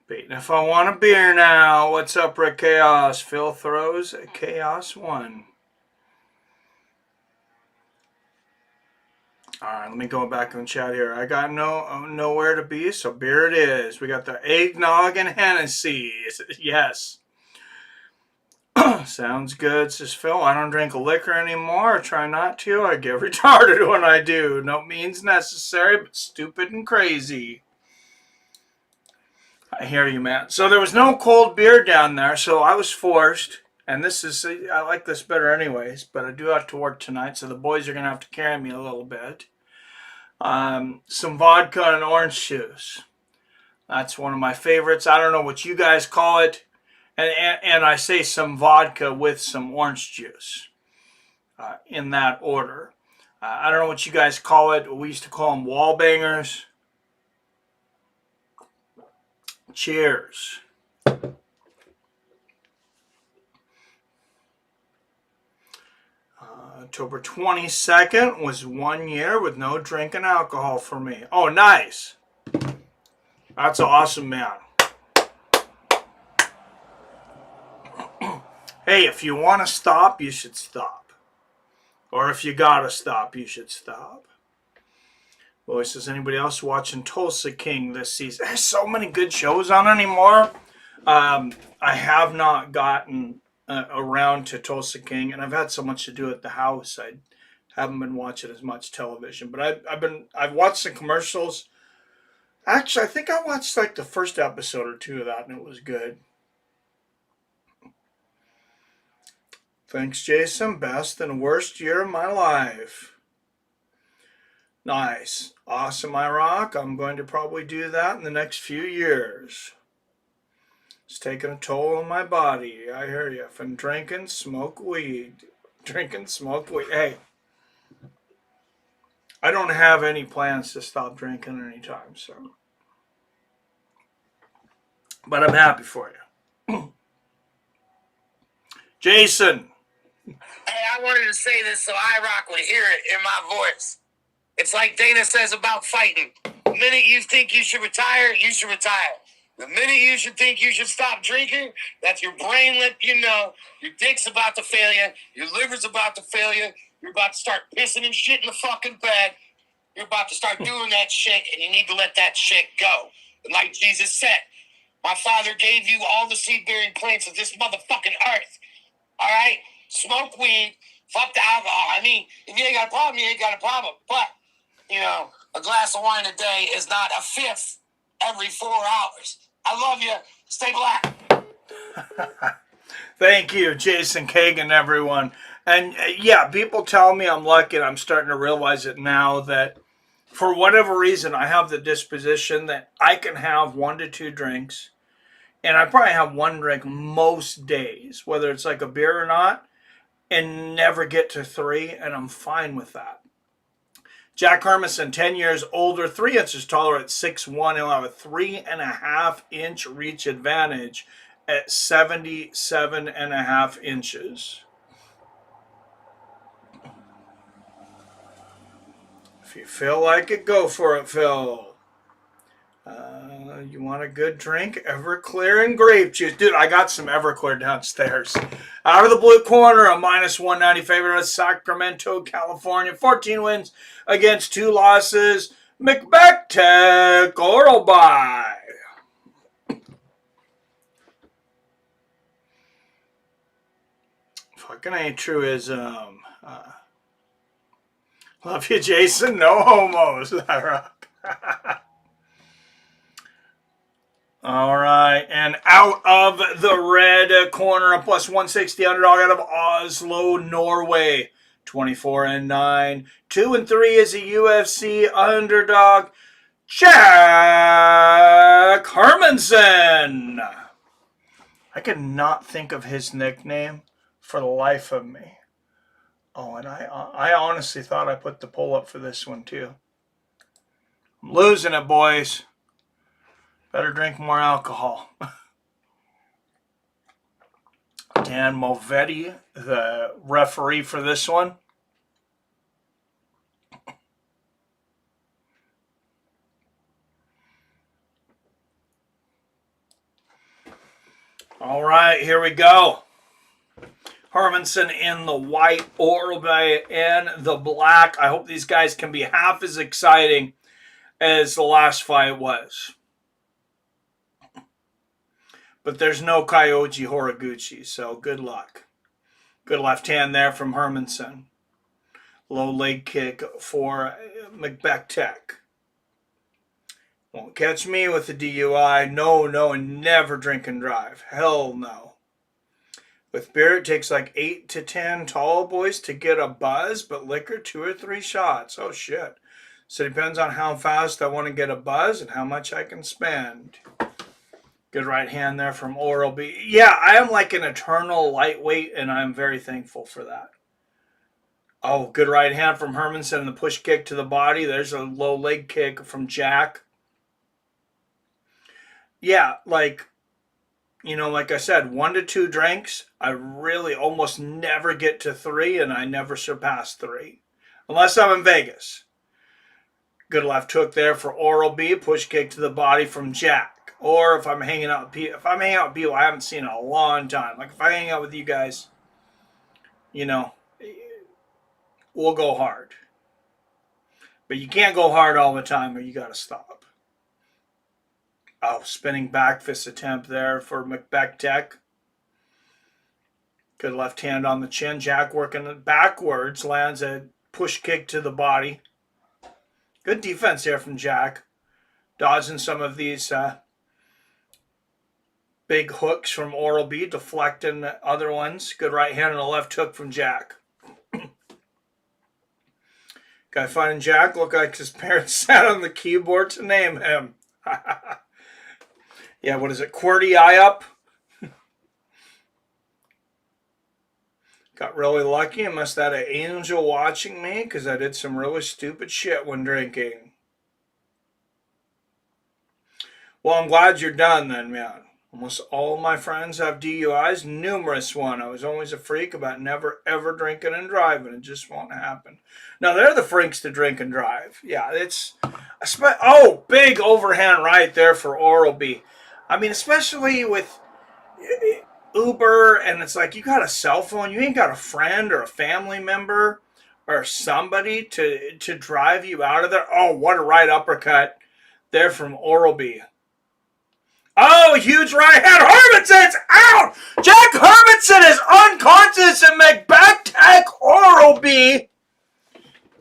Beating if I want a beer now. What's up, Rick Chaos? Phil throws a Chaos 1. Alright, let me go back in the chat here. I got nowhere to be, so beer it is. We got the eggnog and Hennessy. Yes. Sounds good, says Phil. I don't drink liquor anymore. I try not to. I get retarded when I do. No means necessary, but stupid and crazy. I hear you, man. So there was no cold beer down there, so I was forced. And this is, I like this better anyways, but I do have to work tonight, so the boys are going to have to carry me a little bit. Some vodka and orange juice. That's one of my favorites. I don't know what you guys call it. And I say some vodka with some orange juice. In that order. I don't know what you guys call it. We used to call them wall bangers. Cheers. October 22nd was 1 year with no drinking alcohol for me. Oh, nice. That's awesome, man. Hey, if you want to stop, you should stop. Or if you gotta stop, you should stop. Boys, is anybody else watching Tulsa King this season? There's so many good shows on anymore. I have not gotten around to Tulsa King, and I've had so much to do at the house. I haven't been watching as much television, but I've watched some commercials. Actually, I think I watched like the first episode or two of that, and it was good. Thanks, Jason. Best and worst year of my life. Nice. Awesome, I rock. I'm going to probably do that in the next few years. It's taking a toll on my body. I hear you. If I'm drinking, smoke weed. Drinking, smoke weed. Hey, I don't have any plans to stop drinking anytime soon. But I'm happy for you. Jason. Hey, I wanted to say this so IROC would hear it in my voice. It's like Dana says about fighting. The minute you think you should retire, you should retire. The minute you should think you should stop drinking, that's your brain letting you know your dick's about to fail you, your liver's about to fail you, you're about to start pissing and shit in the fucking bed, you're about to start doing that shit, and you need to let that shit go. And like Jesus said, my Father gave you all the seed-bearing plants of this motherfucking earth. All right? Smoke weed, fuck the alcohol. I mean, if you ain't got a problem, you ain't got a problem. But, you know, a glass of wine a day is not a fifth every 4 hours. I love you. Stay black. Thank you, Jason Kagan, everyone. And yeah, people tell me I'm lucky, and I'm starting to realize it now that for whatever reason, I have the disposition that I can have 1 to 2 drinks, and I probably have 1 drink most days, whether it's like a beer or not, and never get to 3, and I'm fine with that. Jack Hermansson, 10 years older, 3 inches taller at 6'1". He'll have a 3.5-inch reach advantage at 77.5 inches. If you feel like it, go for it, Phil. You want a good drink? Everclear and grape juice. Dude, I got some Everclear downstairs. Out of the blue corner, a -190 favorite of Sacramento, California. 14 wins against 2 losses. McBecktech Oral By. Fucking ain't true is, love you, Jason. No homos. All right, and out of the red corner, a +160 underdog out of Oslo, Norway, 24-9, 2-3 is a UFC underdog, Jack Hermansson. I could not think of his nickname for the life of me. Oh, and I honestly thought I put the poll up for this one too. I'm losing it, boys. Better drink more alcohol. Dan Movetti, the referee for this one. All right, here we go. Hermansson in the white, Orbe in the black. I hope these guys can be half as exciting as the last fight was. But there's no Kyoji Horiguchi, so good luck. Good left hand there from Hermansson. Low leg kick for McBecktech. Won't catch me with the DUI. No, and never drink and drive. Hell no. With beer, it takes like 8 to 10 tall boys to get a buzz, but liquor, 2 or 3 shots. Oh, shit. So it depends on how fast I want to get a buzz and how much I can spend. Good right hand there from Oral B. Yeah, I am like an eternal lightweight, and I'm very thankful for that. Oh, good right hand from Hermansson and the push kick to the body. There's a low leg kick from Jack. Yeah, like, you know, like I said, 1 to 2 drinks. I really almost never get to 3, and I never surpass 3. Unless I'm in Vegas. Good left hook there for Oral B. Push kick to the body from Jack. Or if I'm hanging out with people, I haven't seen in a long time. Like if I hang out with you guys, you know, we'll go hard. But you can't go hard all the time or you got to stop. Oh, spinning back fist attempt there for McBecktech. Good left hand on the chin. Jack working it backwards. Lands a push kick to the body. Good defense there from Jack. Dodging some of these big hooks from Oral B, deflecting other ones. Good right hand and a left hook from Jack. Guy finding Jack looked like his parents sat on the keyboard to name him. Yeah, what is it? QWERTY eye up? Got really lucky. I must have had an angel watching me because I did some really stupid shit when drinking. Well, I'm glad you're done then, man. Almost all my friends have DUIs, numerous one. I was always a freak about never, ever drinking and driving. It just won't happen. Now, they're the freaks to drink and drive. Yeah, it's... Oh, big overhand right there for Oral B. I mean, especially with Uber, and it's like you got a cell phone. You ain't got a friend or a family member or somebody to drive you out of there. Oh, what a right uppercut there from Oral B. Oh, huge right hand. Hermansson's out. Jack Hermansson is unconscious, and McBecktech Oral B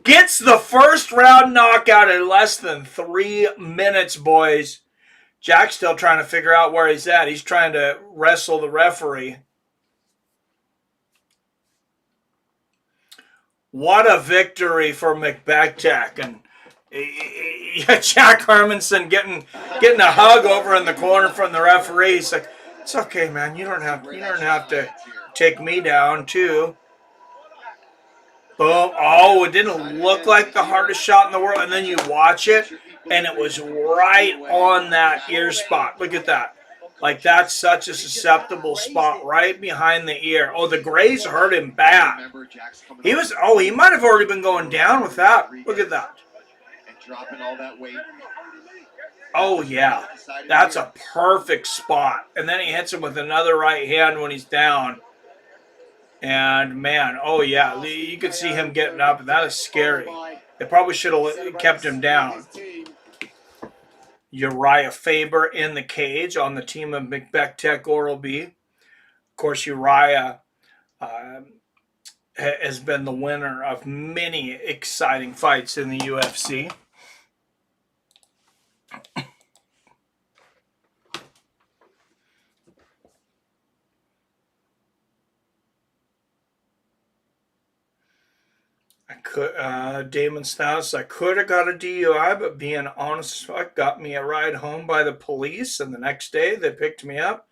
gets the first round knockout in less than 3 minutes, boys. Jack's still trying to figure out where he's at. He's trying to wrestle the referee. What a victory for McBecktech. And Jack Hermansson getting a hug over in the corner from the referee. He's like, "It's okay, man. You don't have to take me down too." Boom. Oh, it didn't look like the hardest shot in the world. And then you watch it, and it was right on that ear spot. Look at that. Like, that's such a susceptible spot right behind the ear. Oh, the graze hurt him bad. He might have already been going down with that. Look at that. dropping all that weight. Oh, yeah. That's a perfect spot. And then he hits him with another right hand when he's down. And, man, oh, yeah. You could see him getting up, and that is scary. They probably should have kept him down. Uriah Faber in the cage on the team of Bektek Oral-B. Of course, Uriah has been the winner of many exciting fights in the UFC. Damon Staus, I could have got a DUI, but being honest as fuck, got me a ride home by the police, and the next day they picked me up,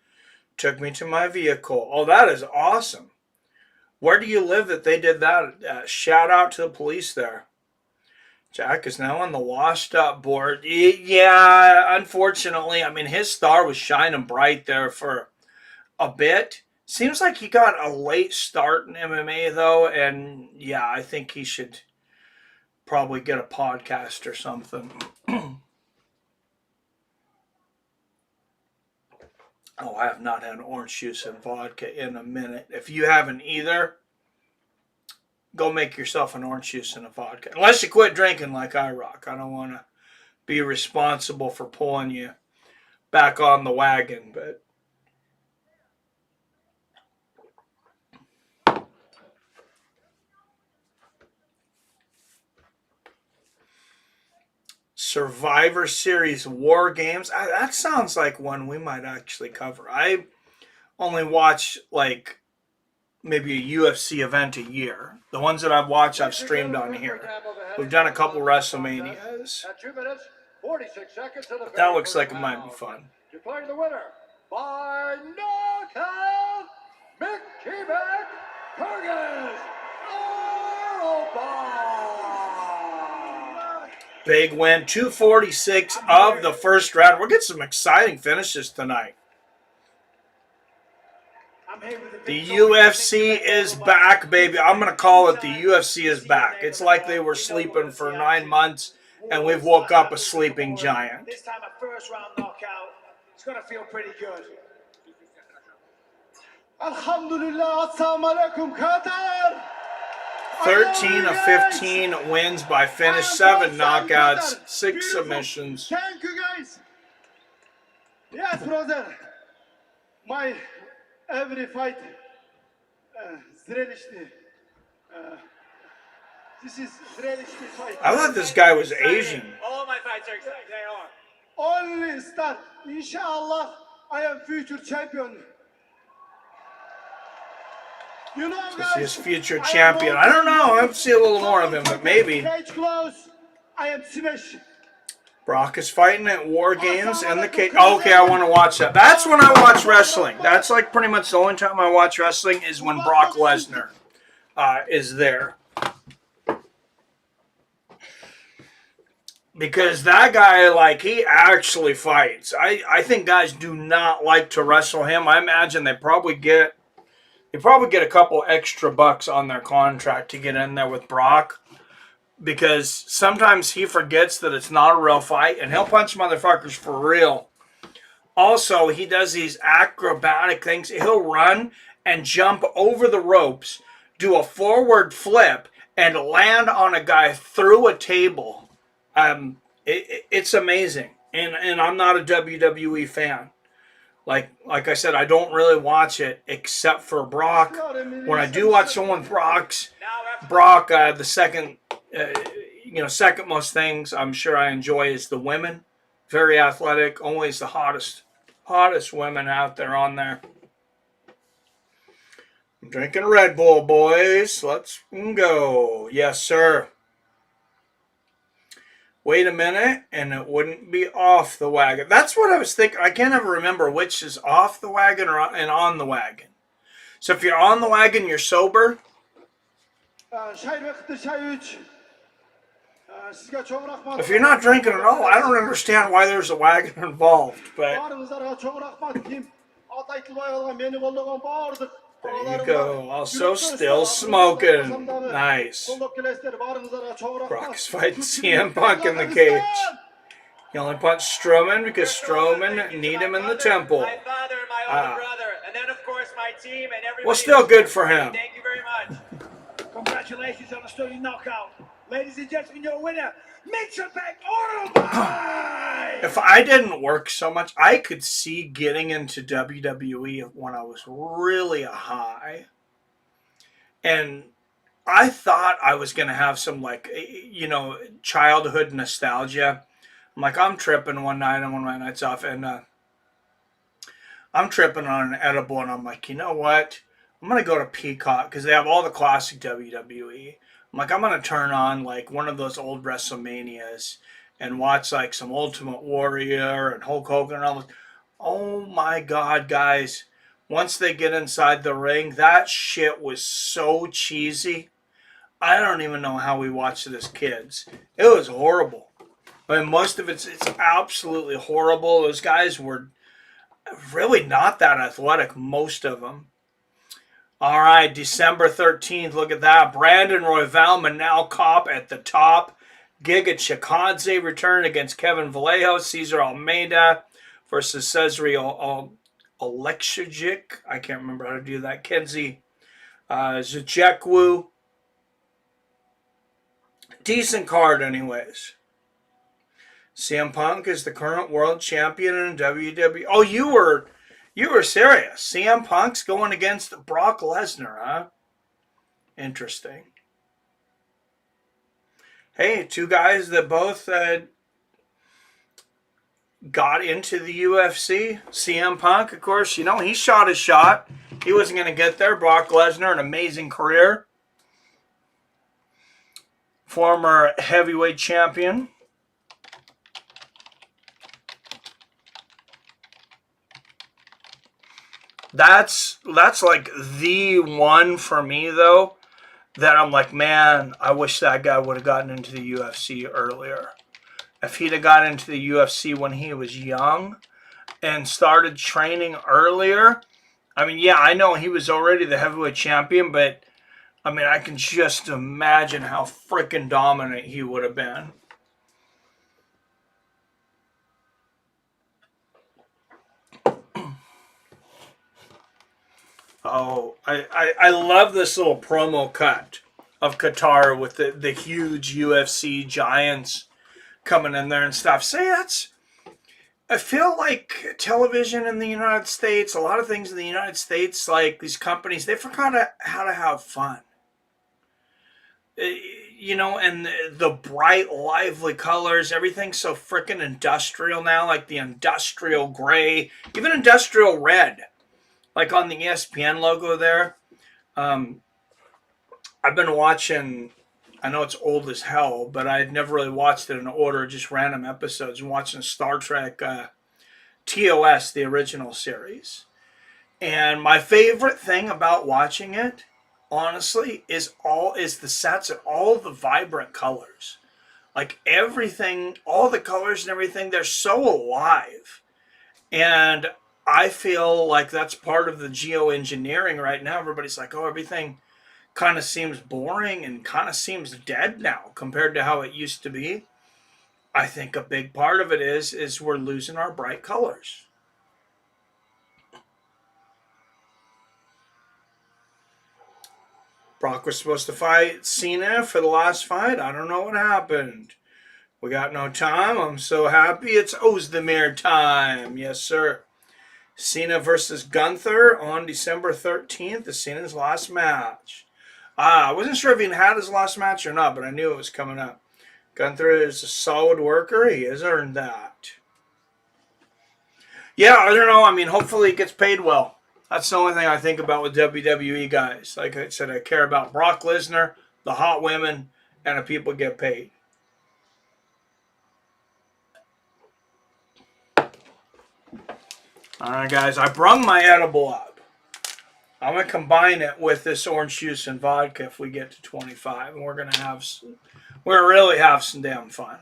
took me to my vehicle. Oh, that is awesome. Where do you live that they did that? Shout out to the police there. Jack is now on the washed up board. Yeah, unfortunately, I mean, his star was shining bright there for a bit. Seems like he got a late start in MMA, though, and yeah, I think he should probably get a podcast or something. Oh, I have not had orange juice and vodka in a minute. If you haven't either, go make yourself an orange juice and a vodka. Unless you quit drinking like I rock. I don't want to be responsible for pulling you back on the wagon, but... Survivor Series War Games. That sounds like one we might actually cover. I only watch like maybe a UFC event a year. The ones that I've watched, I've streamed on here. We've done a couple WrestleManias. That looks like it might be fun. Declaring the winner by knockout, Mickey Fergus. Big win, 246 of the first round. We're getting some exciting finishes tonight. The UFC is back, baby. I'm going to call it the UFC is back. It's like they were sleeping for 9 months, and we've woke up a sleeping giant. This time a first round knockout. It's going to feel pretty good. Alhamdulillah, assalamu alaikum, Qatar. 13 of 15 wins by finish, 7 knockouts, 6 submissions. Thank you, guys. Yes, brother. My every fight, зрелищный. This is зрелищный fight. I thought this guy was Asian. All my fights are exciting. They are. Only start. Inshallah, I am future champion. You know, This is his future champion. I don't know. I have to see a little more of him, but maybe. Cage close. I am Smash. Brock is fighting at War Games and the cage. Oh, okay, I want to watch that. That's when I watch wrestling. That's like pretty much the only time I watch wrestling is when Brock Lesnar is there. Because that guy, like, he actually fights. I think guys do not like to wrestle him. I imagine they probably get a couple extra bucks on their contract to get in there with Brock, because sometimes he forgets that it's not a real fight, and he'll punch motherfuckers for real. Also, he does these acrobatic things. He'll run and jump over the ropes, do a forward flip, and land on a guy through a table. It's amazing, and I'm not a WWE fan. Like I said, I don't really watch it except for Brock. When I do watch someone Brock, the second, second most things I'm sure I enjoy is the women. Very athletic, always the hottest women out there on there. I'm drinking a Red Bull, boys. Let's go. Yes, sir. Wait a minute, and it wouldn't be off the wagon. That's what I was thinking. I can't ever remember which is off the wagon and on the wagon. So if you're on the wagon, you're sober. If you're not drinking at all, I don't understand why there's a wagon involved. But There you go. Also still smoking. Nice. Brock is fighting CM Punk in the cage. He only punched Strowman because Strowman need him in the temple. My father, my older brother, and then of course my team and everybody. Well, still good for him. Thank you very much. Congratulations on a stunning knockout. Ladies and gentlemen, your winner, Mitchell Beck Orobai! If I didn't work so much, I could see getting into WWE when I was really high. And I thought I was going to have some, like, you know, childhood nostalgia. I'm like, I'm tripping one night on one of my nights off, and I'm tripping on an edible, and I'm like, you know what? I'm going to go to Peacock because they have all the classic WWE. I'm like, I'm going to turn on, like, one of those old WrestleManias and watch, like, some Ultimate Warrior and Hulk Hogan and all this. Oh, my God, guys. Once they get inside the ring, that shit was so cheesy. I don't even know how we watched it as kids. It was horrible. I mean, most of it's absolutely horrible. Those guys were really not that athletic, most of them. All right, December 13th, look at that. Brandon Royval, Manal Cop at the top. Giga Chikadze return against Kevin Vallejo. Cesar Almeida versus Cesare Alexijic. I can't remember how to do that. Kenzie Zachekwu. Decent card anyways. CM Punk is the current world champion in WWE. Oh, you were serious. CM Punk's going against Brock Lesnar, huh? Interesting. Hey, two guys that both got into the UFC. CM Punk, of course, you know, he shot his shot. He wasn't going to get there. Brock Lesnar, an amazing career. Former heavyweight champion. That's like the one for me, though, that I'm like, man, I wish that guy would have gotten into the UFC earlier. If he'd have gotten into the UFC when he was young and started training earlier, I mean, yeah, I know he was already the heavyweight champion, but, I mean, I can just imagine how freaking dominant he would have been. Oh, I love this little promo cut of Qatar with the huge UFC giants coming in there and stuff. Say I feel like television in the United States, a lot of things in the United States, like these companies, they forgot how to have fun. You know, and the bright, lively colors, everything's so freaking industrial now, like the industrial gray, even industrial red. Like on the ESPN logo there. I've been watching, I know it's old as hell, but I had never really watched it in order, just random episodes. I'm watching Star Trek TOS, the original series. And my favorite thing about watching it, honestly, is the sets and all the vibrant colors. Like everything, all the colors and everything, they're so alive. And I feel like that's part of the geoengineering right now. Everybody's like, oh, everything kind of seems boring and kind of seems dead now compared to how it used to be. I think a big part of it is we're losing our bright colors. Brock was supposed to fight Cena for the last fight. I don't know what happened. We got no time. I'm so happy it's Oezdemir time. Yes, sir. Cena versus Gunther on December 13th is Cena's last match. I wasn't sure if he had his last match or not, but I knew it was coming up. Gunther is a solid worker. He has earned that. Yeah, I don't know. I mean, hopefully he gets paid well. That's the only thing I think about with WWE guys. Like I said, I care about Brock Lesnar, the hot women, and if people get paid. All right, guys, I brung my edible up. I'm going to combine it with this orange juice and vodka if we get to 25, and we're going to really have some damn fun.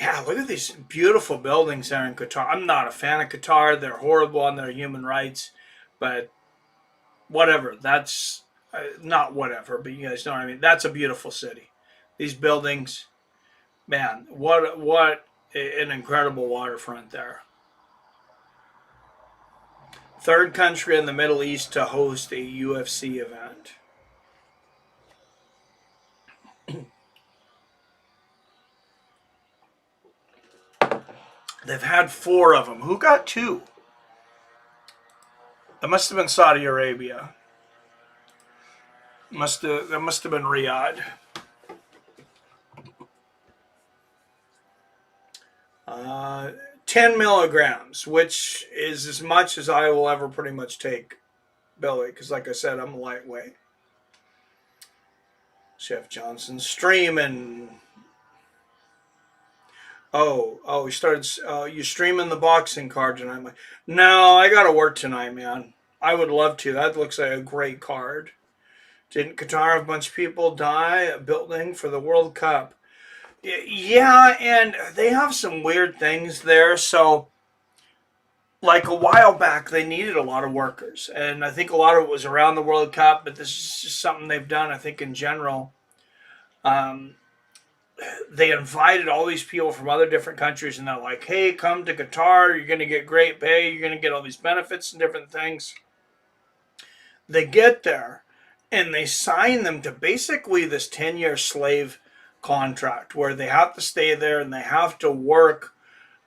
Yeah, look at these beautiful buildings there in Qatar. I'm not a fan of Qatar. They're horrible on their human rights, but whatever. That's not whatever, but you guys know what I mean. That's a beautiful city. These buildings, man, what an incredible waterfront there. Third country in the Middle East to host a UFC event. They've had 4 of them. Who got 2? That must have been Saudi Arabia. That must have been Riyadh. 10 milligrams, which is as much as I will ever pretty much take, Billy, because like I said, I'm a lightweight. Chef Johnson streaming. Oh, you started. You streaming the boxing card tonight? No, I got to work tonight, man. I would love to. That looks like a great card. Didn't Qatar have a bunch of people die building for the World Cup? Yeah, and they have some weird things there. So, like a while back, they needed a lot of workers. And I think a lot of it was around the World Cup, but this is just something they've done, I think, in general. They invited all these people from other different countries, and they're like, hey, come to Qatar. You're going to get great pay. You're going to get all these benefits and different things. They get there, and they sign them to basically this 10-year slave contract where they have to stay there and they have to work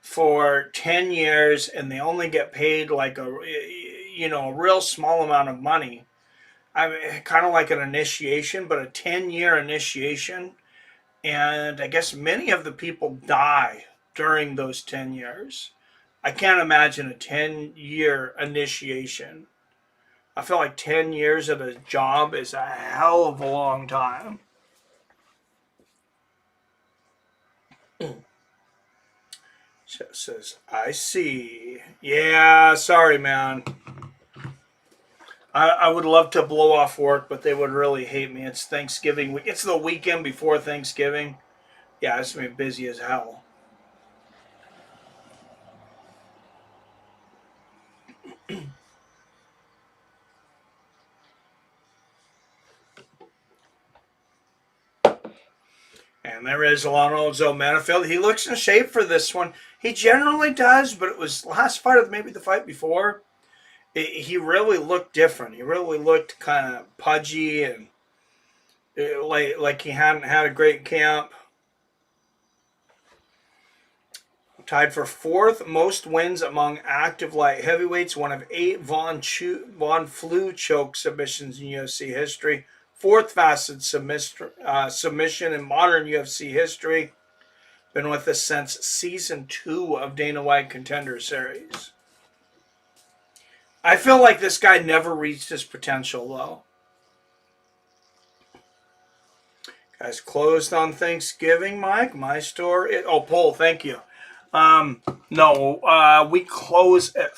for 10 years, and they only get paid like a real small amount of money. I mean, kind of like an initiation, but a 10-year initiation. And I guess many of the people die during those 10 years. I can't imagine a 10-year initiation. I feel like 10 years at a job is a hell of a long time. So it says, I see. Yeah, sorry, man. I would love to blow off work, but they would really hate me. It's Thanksgiving week. It's the weekend before Thanksgiving. Yeah, it's going to be busy as hell. And there is Alonzo Manifield. He looks in shape for this one. He generally does, but it was last fight or maybe the fight before. He really looked different. He really looked kind of pudgy and like he hadn't had a great camp. Tied for 4th most wins among active light heavyweights, one of 8 Von Flue choke submissions in UFC history. 4th fastest submission in modern UFC history. Been with us since season 2 of Dana White Contender Series. I feel like this guy never reached his potential, though. Guys, closed on Thanksgiving, Mike. My store. Paul, thank you. No, we close at,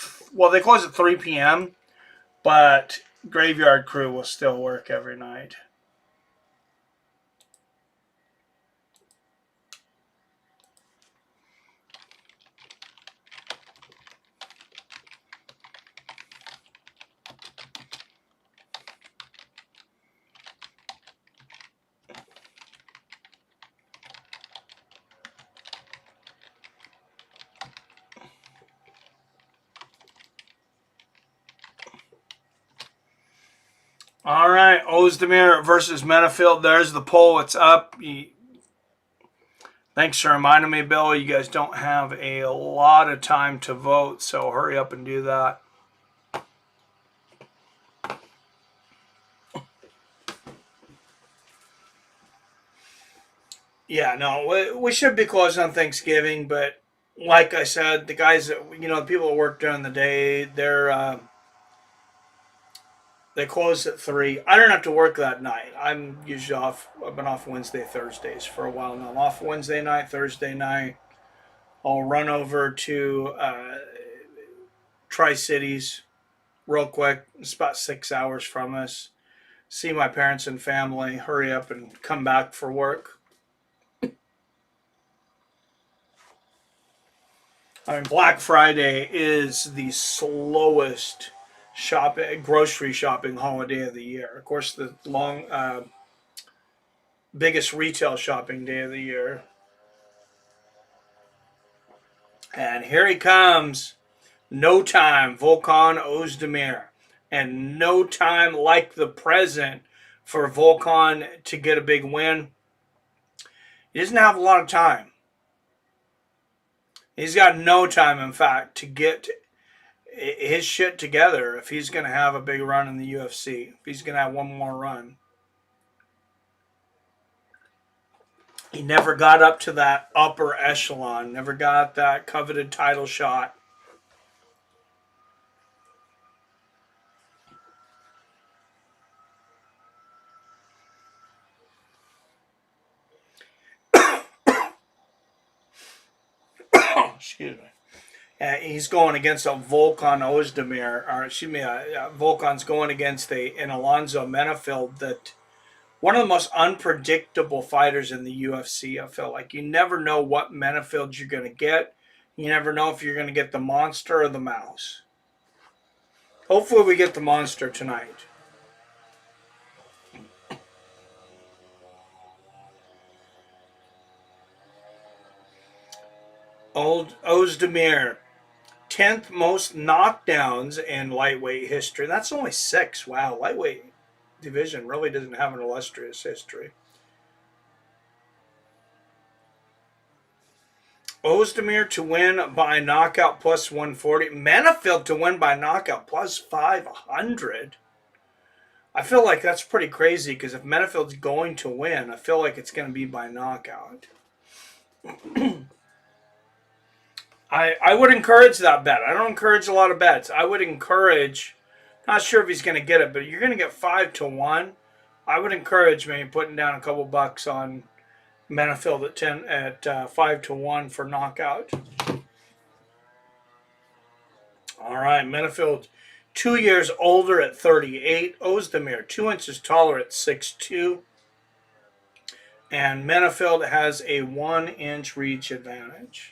they close at 3 p.m., but Graveyard Crew will still work every night. All right, Oezdemir versus Manifield. There's the poll. It's up. Thanks for reminding me, Bill. You guys don't have a lot of time to vote, so hurry up and do that. Yeah, no, we should be closed on Thanksgiving, but like I said, the guys that, the people that work during the day, they close at 3. I don't have to work that night. I'm usually off. I've been off Wednesday, Thursdays for a while now. I'm off Wednesday night, Thursday night. I'll run over to Tri-Cities real quick. It's about 6 hours from us. See my parents and family. Hurry up and come back for work. I mean, Black Friday is the slowest grocery shopping holiday of the year. Of course, the biggest retail shopping day of the year. And here he comes. No time, Volkan Oezdemir. And no time like the present for Volkan to get a big win. He doesn't have a lot of time. He's got no time, in fact, to get his shit together if he's going to have a big run in the UFC. If he's going to have one more run. He never got up to that upper echelon. Never got that coveted title shot. Excuse me. He's going against a Volkan Oezdemir, or excuse me, Volkan's going against an Alonzo Menafield that one of the most unpredictable fighters in the UFC. I feel like you never know what Menafield you're going to get. You never know if you're going to get the monster or the mouse. Hopefully we get the monster tonight. Oezdemir, 10th most knockdowns in lightweight history. That's only 6. Wow, lightweight division really doesn't have an illustrious history. Oezdemir to win by knockout plus 140. Menafield to win by knockout plus 500. I feel like that's pretty crazy because if Menafield's going to win, I feel like it's going to be by knockout. I would encourage that bet. I don't encourage a lot of bets. I would encourage, not sure if he's going to get it, but you're going to get 5 to 1. I would encourage maybe putting down a couple bucks on Menafield at 5 to 1 for knockout. All right, Menafield 2 years older at 38. Oezdemir 2 inches taller at 6'2". And Menafield has a 1-inch reach advantage.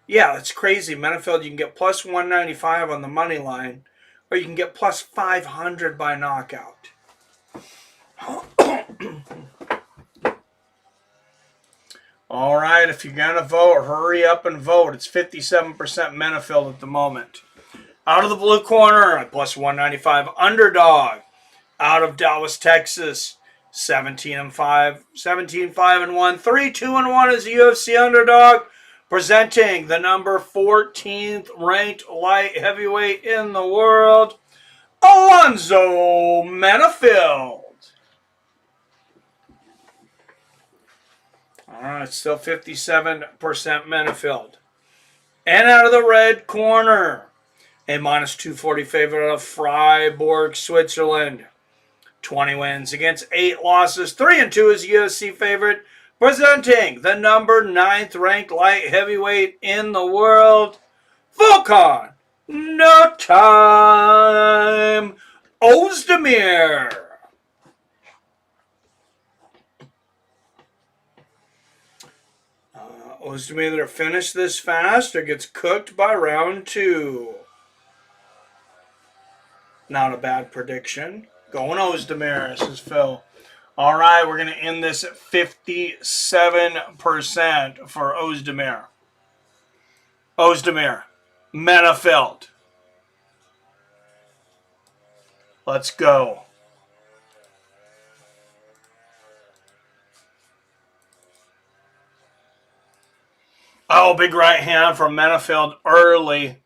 Yeah, it's crazy. Menafield, you can get plus 195 on the money line, or you can get plus 500 by knockout. All right, if you're going to vote, hurry up and vote. It's 57% Menafield at the moment. Out of the blue corner, at plus 195, underdog. Out of Dallas, Texas, 17-5, 17-5-1, 3-2-1 is the UFC underdog. Presenting the number 14th ranked light heavyweight in the world, Alonzo Menafield. All right, still 57% Menafield. And out of the red corner, a minus 240 favorite out of Freiburg, Switzerland. 20 wins against 8 losses. 3-2 is UFC favorite. Presenting the number 9th ranked light heavyweight in the world, Volkan No Time Oezdemir. Oezdemir either finish this fast or gets cooked by round 2. Not a bad prediction. Going Oezdemir, says Phil. All right, we're going to end this at 57% for Oezdemir. Oezdemir, Menafield. Let's go. Oh, big right hand from Menafield early.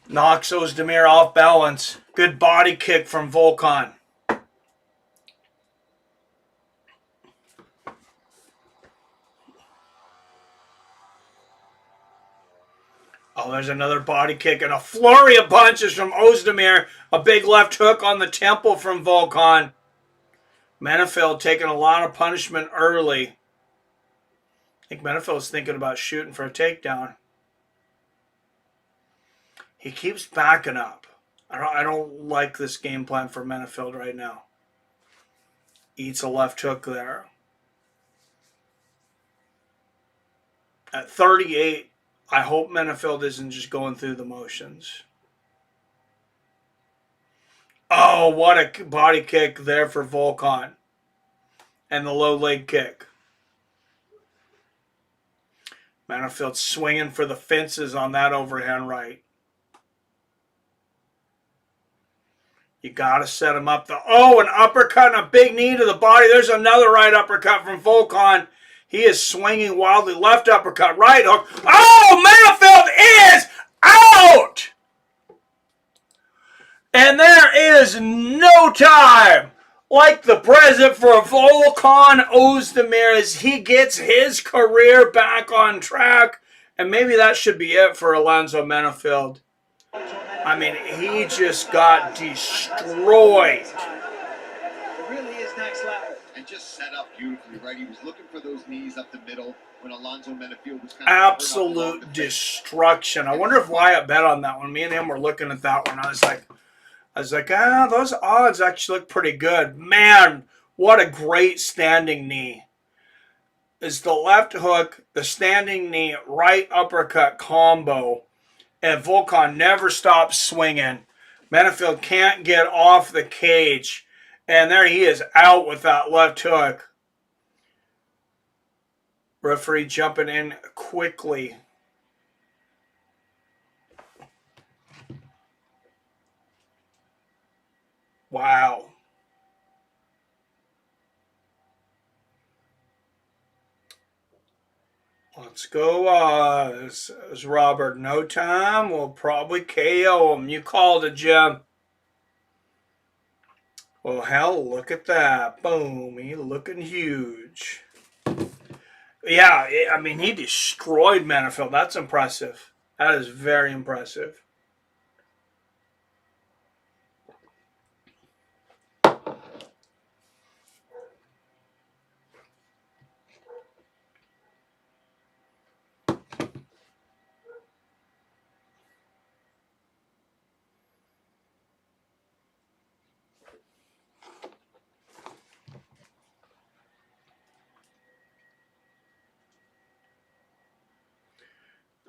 Knocks Oezdemir off balance. Good body kick from Volkan. Oh, there's another body kick and a flurry of punches from Oezdemir. A big left hook on the temple from Volkan. Menafield taking a lot of punishment early. I think Menafield's thinking about shooting for a takedown. He keeps backing up. I don't like this game plan for Menafield right now. Eats a left hook there. At 38, I hope Menifield isn't just going through the motions. Oh, what a body kick there for Volkan. And the low leg kick. Menifield swinging for the fences on that overhand right. You got to set him up. An uppercut and a big knee to the body. There's another right uppercut from Volkan. He is swinging wildly. Left uppercut, right hook. Oh, Menifield is out! And there is no time like the present for Volkan Oezdemir as he gets his career back on track. And maybe that should be it for Alonzo Menifield. I mean, he just got destroyed. It really is next level. And just set up beautifully, right? He was looking for those knees up the middle when Alonzo Menifield was kind of absolute destruction. I wonder if Wyatt bet on that one. Me and him were looking at that one. I was like, those odds actually look pretty good. Man, what a great standing knee. It's the left hook, the standing knee, right uppercut combo. And Volkan never stops swinging. Menifield can't get off the cage. And there he is out with that left hook. Referee jumping in quickly. Wow. Let's go, as Robert. No time. We'll probably KO him. You called it, Jim. Well, hell, look at that. Boom. He's looking huge. Yeah, I mean, he destroyed Menifield. That's impressive. That is very impressive.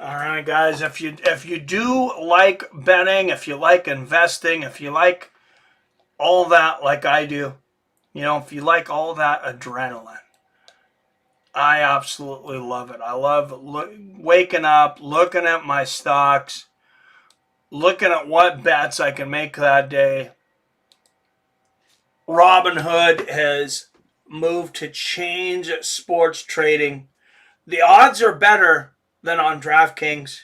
All right, guys, if you do like betting, if you like investing, if you like all that like I do, if you like all that adrenaline, I absolutely love it. I love waking up, looking at my stocks, looking at what bets I can make that day. Robinhood has moved to change sports trading. The odds are better than on DraftKings.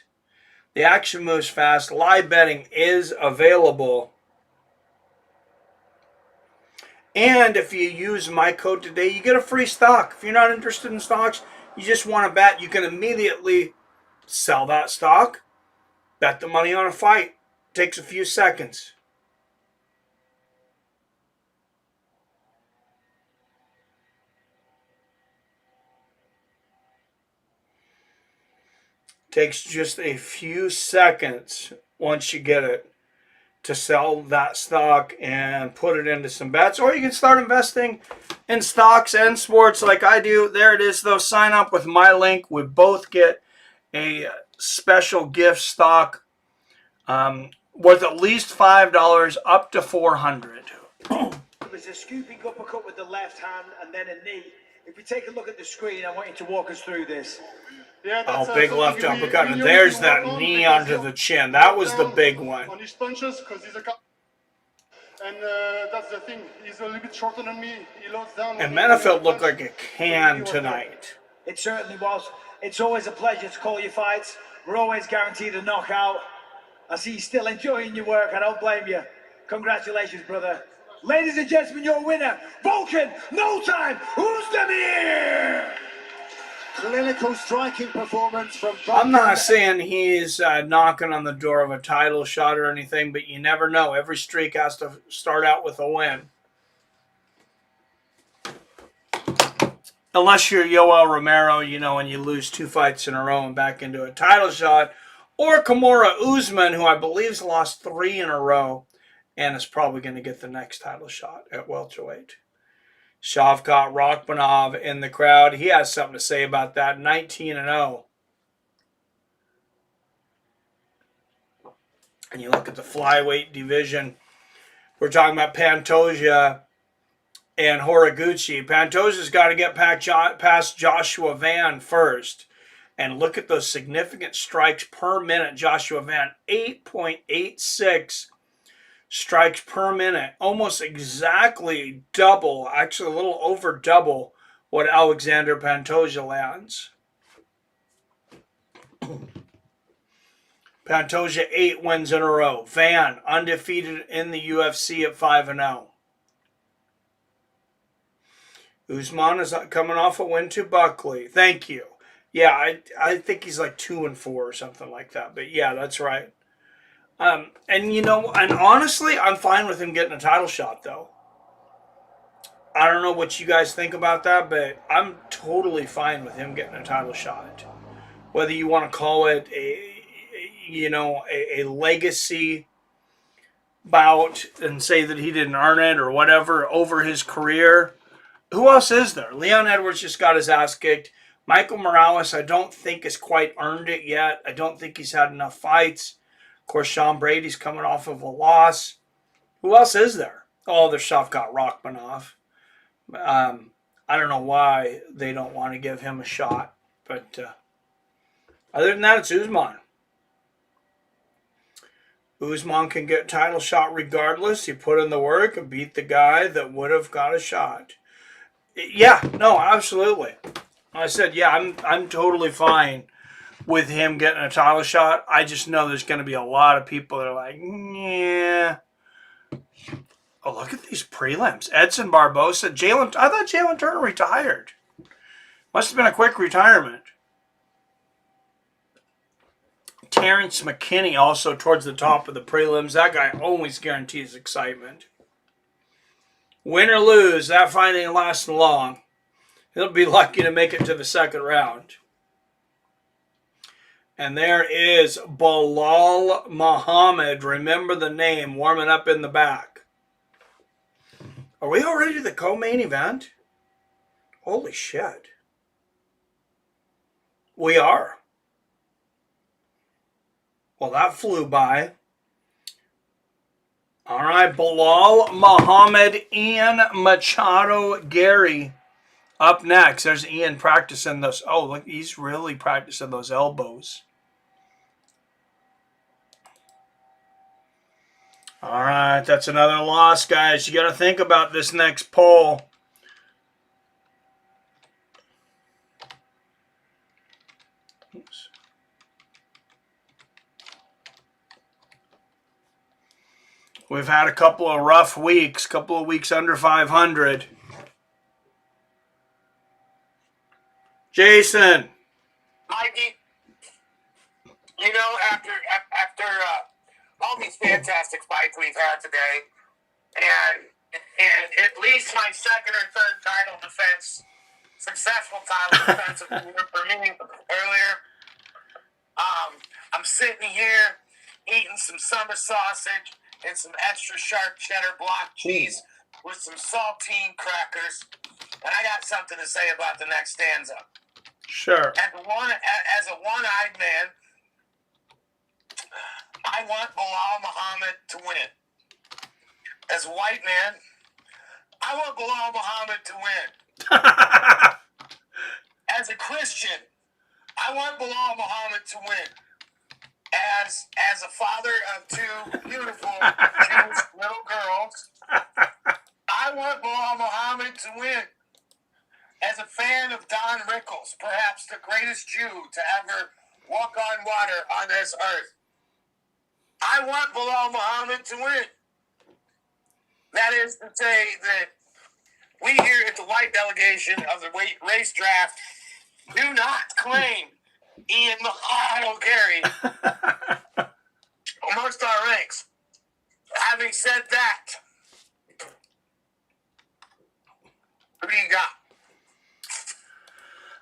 The action moves fast. Live betting is available. And if you use my code today, you get a free stock. If you're not interested in stocks, you just want to bet, you can immediately sell that stock, bet the money on a fight. Takes a few seconds. Takes just a few seconds once you get it to sell that stock and put it into some bets. Or you can start investing in stocks and sports like I do. There it is, though. Sign up with my link. We both get a special gift stock worth at least $5 up to $400. There's a scooping uppercut with the left hand and then a knee. If we take a look at the screen, I want you to walk us through this. Yeah, big left uppercut, and there's that knee onto the chin. That was the big one. On his punches, because he's a and that's the thing. He's a little bit shorter than me. He loads down. And Menifield looked like a can tonight. It certainly was. It's always a pleasure to call your fights. We're always guaranteed a knockout. I see you still enjoying your work. I don't blame you. Congratulations, brother. Ladies and gentlemen, your winner, Volkan, no time, Oezdemir! Clinical striking performance from I'm not saying he's knocking on the door of a title shot or anything, but you never know. Every streak has to start out with a win. Unless you're Yoel Romero, and you lose 2 fights in a row and back into a title shot. Or Kamaru Usman, who I believe's lost 3 in a row and is probably going to get the next title shot at welterweight. Shavkat Rakhmonov in the crowd. He has something to say about that. 19-0. And you look at the flyweight division, we're talking about Pantoja and Horiguchi. Pantoja's got to get past Joshua Van first. And look at those significant strikes per minute. Joshua Van, 8.86 strikes per minute. Almost exactly double, actually a little over double what Alexander Pantoja lands. Pantoja, 8 wins in a row. Van, undefeated in the UFC at 5-0. Usman is coming off a win to Buckley. Thank you. Yeah, I think he's like 2-4 or something like that. But yeah, that's right. And honestly, I'm fine with him getting a title shot, though. I don't know what you guys think about that, but I'm totally fine with him getting a title shot. Whether you want to call it a legacy bout and say that he didn't earn it or whatever over his career. Who else is there? Leon Edwards just got his ass kicked. Michael Morales, I don't think has quite earned it yet. I don't think he's had enough fights. Of course, Sean Brady's coming off of a loss. Who else is there? Oh, there's Shavkat Rakhmonov. I don't know why they don't want to give him a shot. But other than that, it's Usman. Usman can get a title shot regardless. He put in the work and beat the guy that would have got a shot. Yeah, no, absolutely. I said, yeah, I'm totally fine with him getting a title shot. I just know there's going to be a lot of people that are like, yeah. Oh, look at these prelims. Edson Barbosa. I thought Jalen Turner retired. Must have been a quick retirement. Terrence McKinney also towards the top of the prelims. That guy always guarantees excitement. Win or lose, that fight ain't lasting long. He'll be lucky to make it to the second round. And there is Belal Muhammad. Remember the name, warming up in the back. Are we already to the co-main event? Holy shit. We are. Well, that flew by. All right, Belal Muhammad and Machado Garry up next. There's Ian practicing those. Oh, look, he's really practicing those elbows. All right, that's another loss, guys. You got to think about this next poll. Oops. We've had a couple of rough weeks, couple of weeks under 500. Jason. Mikey, after all these fantastic fights we've had today, and at least my second or third successful title defense for me earlier, I'm sitting here eating some summer sausage and some extra sharp cheddar block cheese with some saltine crackers. And I got something to say about the next stanza. Sure. As a one-eyed man, I want Belal Muhammad to win. As a white man, I want Belal Muhammad to win. As a Christian, I want Belal Muhammad to win. As a father of two beautiful Jewish little girls, I want Belal Muhammad to win. As a fan of Don Rickles, perhaps the greatest Jew to ever walk on water on this earth, I want Belal Muhammad to win. That is to say that we here at the white delegation of the race draft do not claim Ian Machado Garry amongst our ranks. Having said that, who do you got?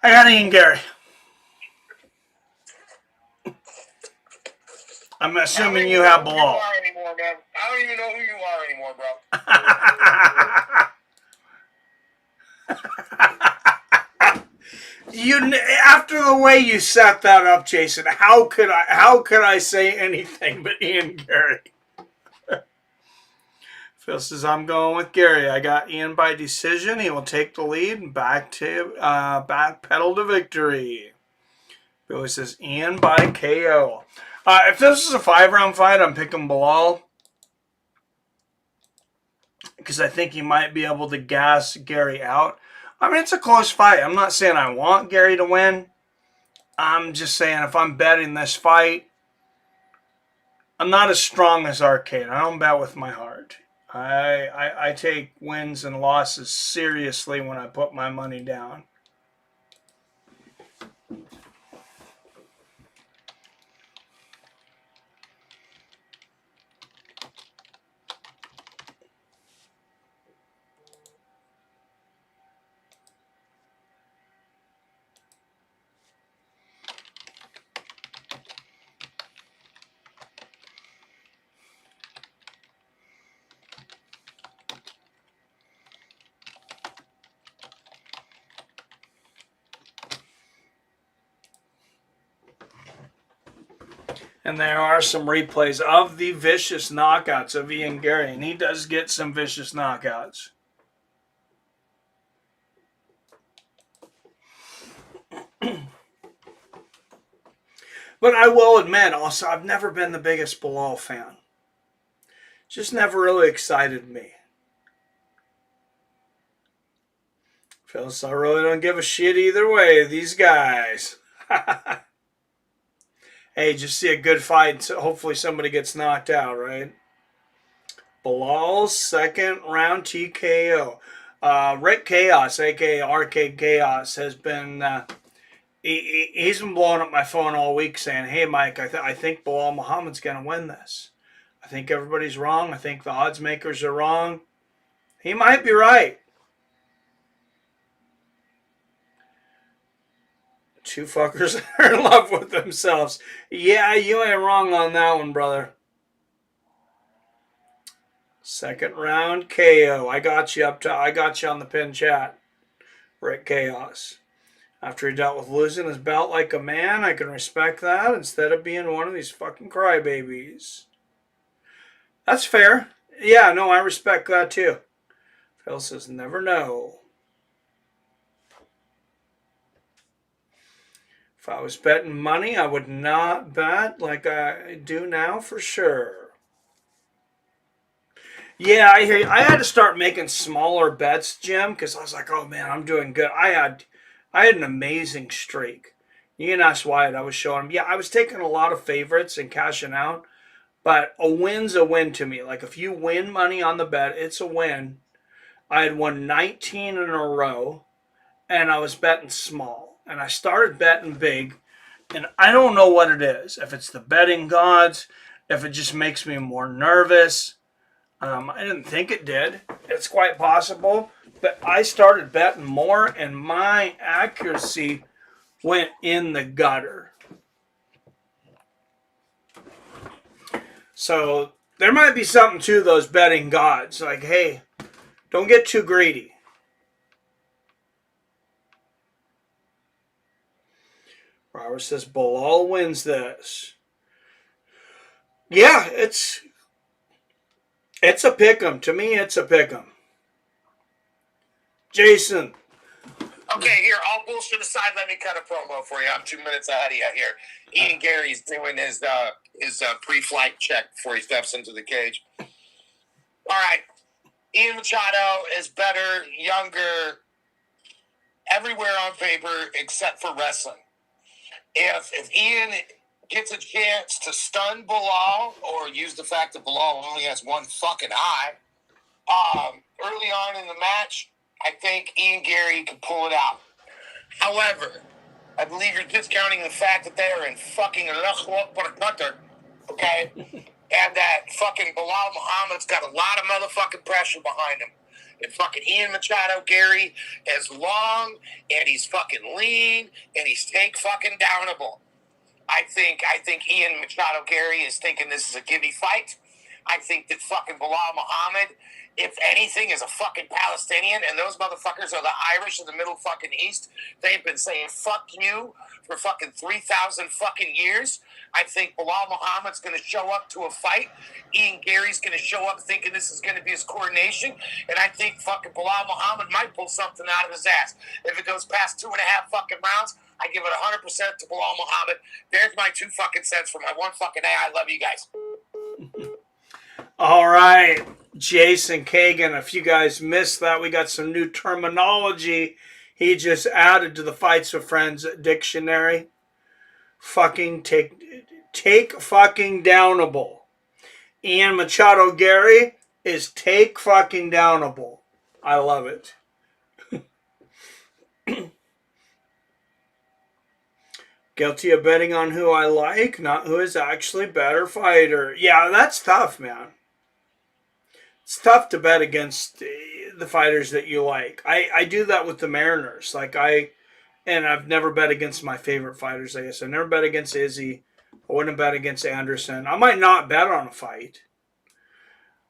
I got Ian Garry. I'm assuming you have Belal. I don't even know who you are anymore, bro. After the way you set that up, Jason, how could I say anything but Ian Garry? Phil says, I'm going with Gary. I got Ian by decision. He will take the lead and backpedal to victory. Billy says, Ian by KO. If this is a 5-round fight, I'm picking Belal. Because I think he might be able to gas Gary out. I mean, it's a close fight. I'm not saying I want Gary to win. I'm just saying if I'm betting this fight, I'm not as strong as Arcade. I don't bet with my heart. I take wins and losses seriously when I put my money down. And there are some replays of the vicious knockouts of Ian Garry. And he does get some vicious knockouts. But I will admit, also, I've never been the biggest Belal fan. Just never really excited me. Phyllis, I really don't give a shit either way. These guys. Hey, just see a good fight. So hopefully somebody gets knocked out, right? Belal's second round TKO. Rick Chaos, a.k.a. Arcade Chaos, has been... he's been blowing up my phone all week saying, hey, Mike, I think Belal Muhammad's going to win this. I think everybody's wrong. I think the odds makers are wrong. He might be right. Two fuckers are in love with themselves. Yeah, you ain't wrong on that one, brother. Second round KO. I got you on the pin chat. Rick Chaos. After he dealt with losing his belt like a man, I can respect that instead of being one of these fucking crybabies. That's fair. Yeah, no, I respect that too. Phil says, never know. If I was betting money, I would not bet like I do now for sure. Yeah, I hear you. I had to start making smaller bets, Jim, because I was like, oh man, I'm doing good. I had an amazing streak. You can ask Wyatt. I was showing him. Yeah, I was taking a lot of favorites and cashing out, but a win's a win to me. Like if you win money on the bet, it's a win. I had won 19 in a row, and I was betting small. And I started betting big, and I don't know what it is. If it's the betting gods, if it just makes me more nervous. I didn't think it did. It's quite possible. But I started betting more, and my accuracy went in the gutter. So there might be something to those betting gods. Like, hey, don't get too greedy. Robert says, Belal wins this. Yeah, it's a pick'em. To me, it's a pick'em. Jason. Okay, here, all bullshit aside, let me cut a promo for you. I'm 2 minutes ahead of you here. Ian Gary's doing his pre-flight check before he steps into the cage. All right. Ian Machado is better, younger, everywhere on paper except for wrestling. If Ian gets a chance to stun Belal or use the fact that Belal only has one fucking eye, early on in the match, I think Ian Garry can pull it out. However, I believe you're discounting the fact that they are in fucking Qatar, okay? And that fucking Belal Muhammad's got a lot of motherfucking pressure behind him. And fucking Ian Machado Garry is long, and he's fucking lean, and he's take fucking downable. I think Ian Machado Garry is thinking this is a gimme fight. I think that fucking Belal Muhammad, if anything, is a fucking Palestinian, and those motherfuckers are the Irish of the Middle fucking East. They've been saying fuck you for fucking 3,000 fucking years. I think Belal Muhammad's going to show up to a fight. Ian Gary's going to show up thinking this is going to be his coronation. And I think fucking Belal Muhammad might pull something out of his ass. If it goes past 2.5 fucking rounds, I give it 100% to Belal Muhammad. There's my 2 fucking cents for my 1 fucking A. I love you guys. All right, Jason Kagan, if you guys missed that, we got some new terminology he just added to the Fights with Friends dictionary. Fucking take fucking downable. Ian Machado Garry is take fucking downable. I love it. Guilty of betting on who I like, not who is actually better fighter. Yeah, that's tough, man. It's tough to bet against the fighters that you like. I do that with the Mariners. And I've never bet against my favorite fighters, I guess. I never bet against Izzy. I wouldn't bet against Anderson. I might not bet on a fight.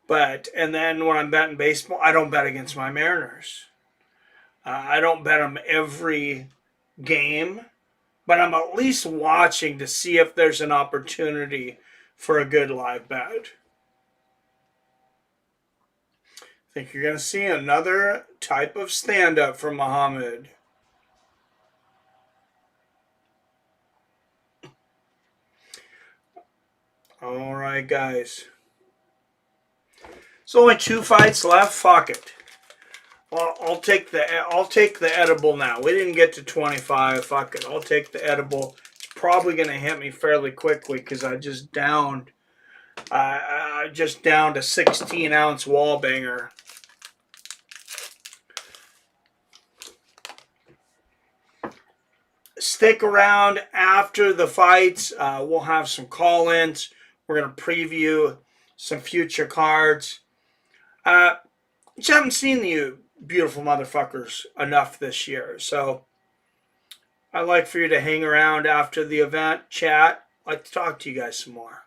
And then when I'm betting baseball, I don't bet against my Mariners. I don't bet them every game. But I'm at least watching to see if there's an opportunity for a good live bet. I think you're going to see another type of stand-up from Muhammad. All right, guys. There's only 2 fights left. Fuck it. Well, I'll take the edible now. We didn't get to 25. Fuck it. I'll take the edible. It's probably going to hit me fairly quickly because I just downed a 16-ounce wall banger. Stick around after the fights. We'll have some call-ins. We're going to preview some future cards. Just haven't seen you beautiful motherfuckers enough this year. So I'd like for you to hang around after the event, chat. I'd like to talk to you guys some more.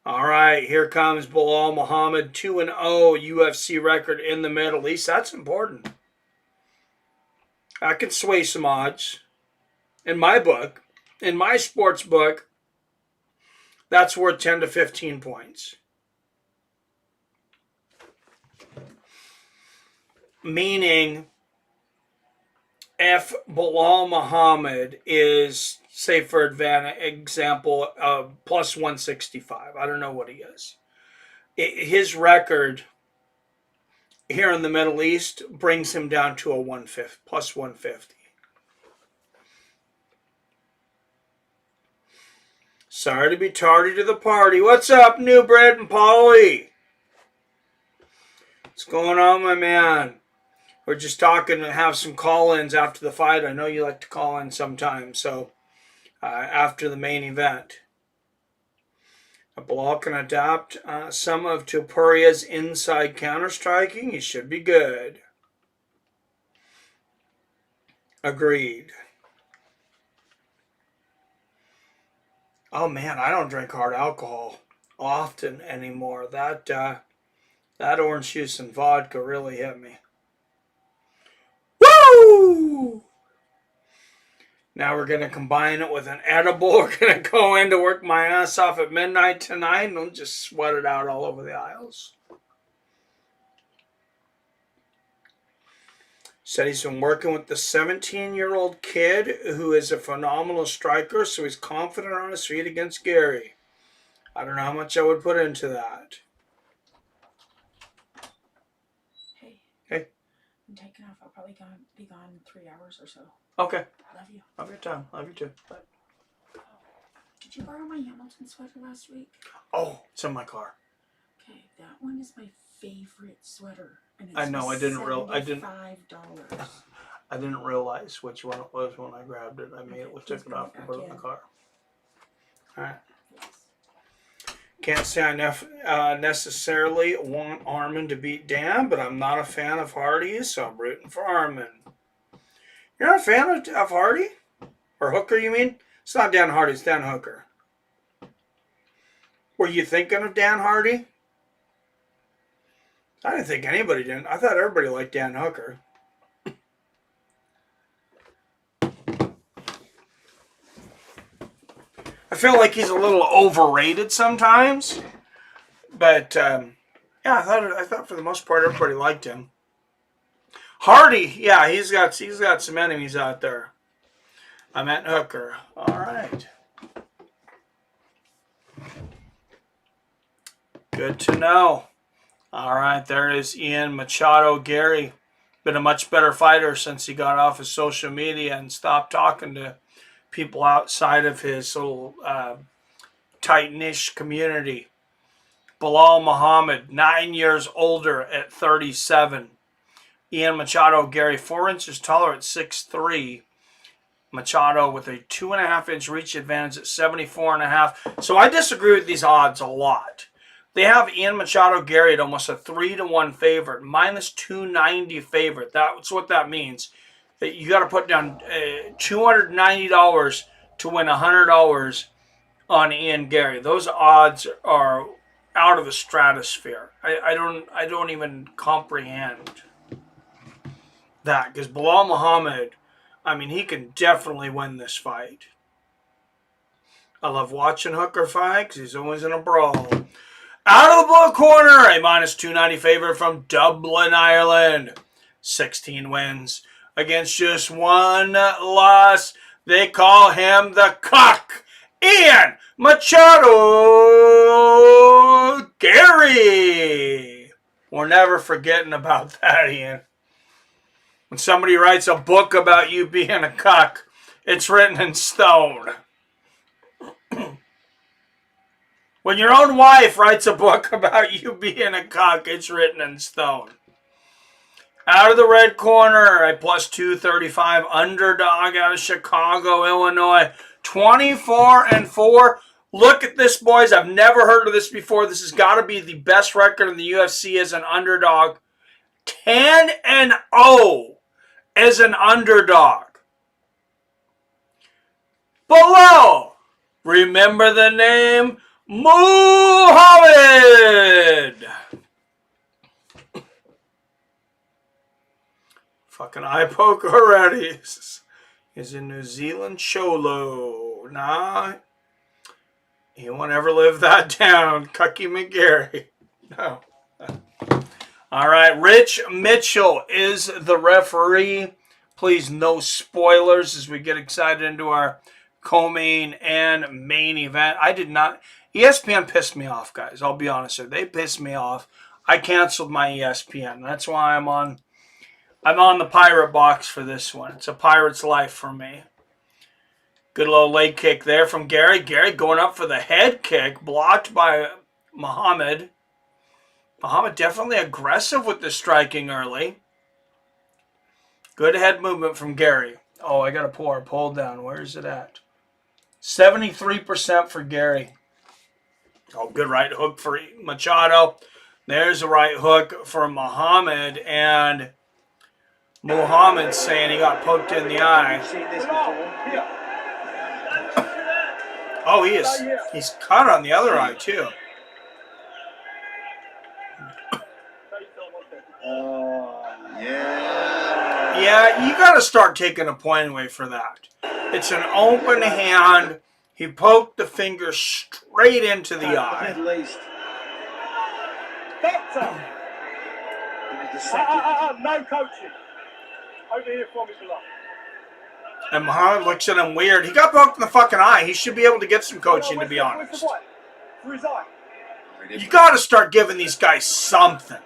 All right, here comes Belal Muhammad, 2-0 UFC record in the Middle East. That's important. I can sway some odds. In my book, in my sports book, that's worth 10 to 15 points. Meaning, if Belal Muhammad is, say for example, plus 165, I don't know what he is. His record here in the Middle East brings him down to a plus 150. Sorry to be tardy to the party. What's up, New Bread and Polly? What's going on, my man? We're just talking to have some call-ins after the fight. I know you like to call in sometimes, so after the main event. Belal can adapt some of Topuria's inside counter-striking. He should be good. Agreed. Oh man, I don't drink hard alcohol often anymore. That orange juice and vodka really hit me. Woo! Now we're going to combine it with an edible. We're going to go in to work my ass off at midnight tonight and we'll just sweat it out all over the aisles. Said he's been working with the 17-year-old kid who is a phenomenal striker, so he's confident on his feet against Gary. I don't know how much I would put into that. Hey. I'm taking off. I'll probably be gone 3 hours or so. Okay. Love you. Have your time. Love you too. Bye. Did you borrow my Hamilton sweater last week? Oh, it's in my car. Okay, that one is my favorite sweater. And it's I know. I didn't realize which one it was when I grabbed it. Took it off and put it in the car. All right. Can't say I necessarily want Arman to beat Dan, but I'm not a fan of Hardy, so I'm rooting for Arman. You're not a fan of Hardy? Or Hooker, you mean? It's not Dan Hardy, it's Dan Hooker. Were you thinking of Dan Hardy? I didn't think anybody did. I thought everybody liked Dan Hooker. I feel like he's a little overrated sometimes, but yeah, I thought for the most part everybody liked him. Hardy, yeah, he's got some enemies out there. I meant Hooker. All right. Good to know. All right, there is Ian Machado Garry. Been a much better fighter since he got off his social media and stopped talking to people outside of his little tight niche community. Belal Muhammad, 9 years older at 37. Ian Machado Garry, 4 inches taller at 6'3". Machado with a 2.5-inch reach advantage at 74.5. So I disagree with these odds a lot. They have Ian Machado Garry at almost a 3-1 favorite, minus 290 favorite. That's what that means. That you got to put down $290 to win $100 on Ian Garry. Those odds are out of the stratosphere. I don't even comprehend that, because Belal Muhammad, I mean, he can definitely win this fight. I love watching Hooker fight because he's always in a brawl. Out of the blue corner, a minus 290 favorite from Dublin, Ireland. 16 wins against just 1 loss. They call him the Cock. Ian Machado Garry. We're never forgetting about that, Ian. When somebody writes a book about you being a cuck, it's written in stone. When your own wife writes a book about you being a cuck, it's written in stone. Out of the red corner, a plus 235 underdog out of Chicago, Illinois. 24-4. Look at this, boys. I've never heard of this before. This has got to be the best record in the UFC as an underdog. 10-0 as an underdog. Below, remember the name Muhammad. Fucking eye poke already. He's in New Zealand Cholo. Nah, he won't ever live that down. Cucky McGarry. No. All right, Rich Mitchell is the referee. Please, no spoilers as we get excited into our co-main and main event. I did not. ESPN pissed me off, guys. I'll be honest with you. They pissed me off. I canceled my ESPN. That's why I'm on the pirate box for this one. It's a pirate's life for me. Good little leg kick there from Garry. Garry going up for the head kick, blocked by Muhammad. Muhammad definitely aggressive with the striking early. Good head movement from Garry. Oh, I got to pull our poll down. Where is it at? 73% for Garry. Oh, good right hook for Machado. There's a right hook for Muhammad. And Muhammad saying he got poked in the eye. Oh, he's cut on the other eye, too. Yeah, you got to start taking a point away for that. It's an open hand. He poked the finger straight into the eye. At least. Doctor! No coaching. Over here for me, below. And Muhammad looks at him weird. He got poked in the fucking eye. He should be able to get some coaching, to be honest. For his eye. You got to start giving these guys something.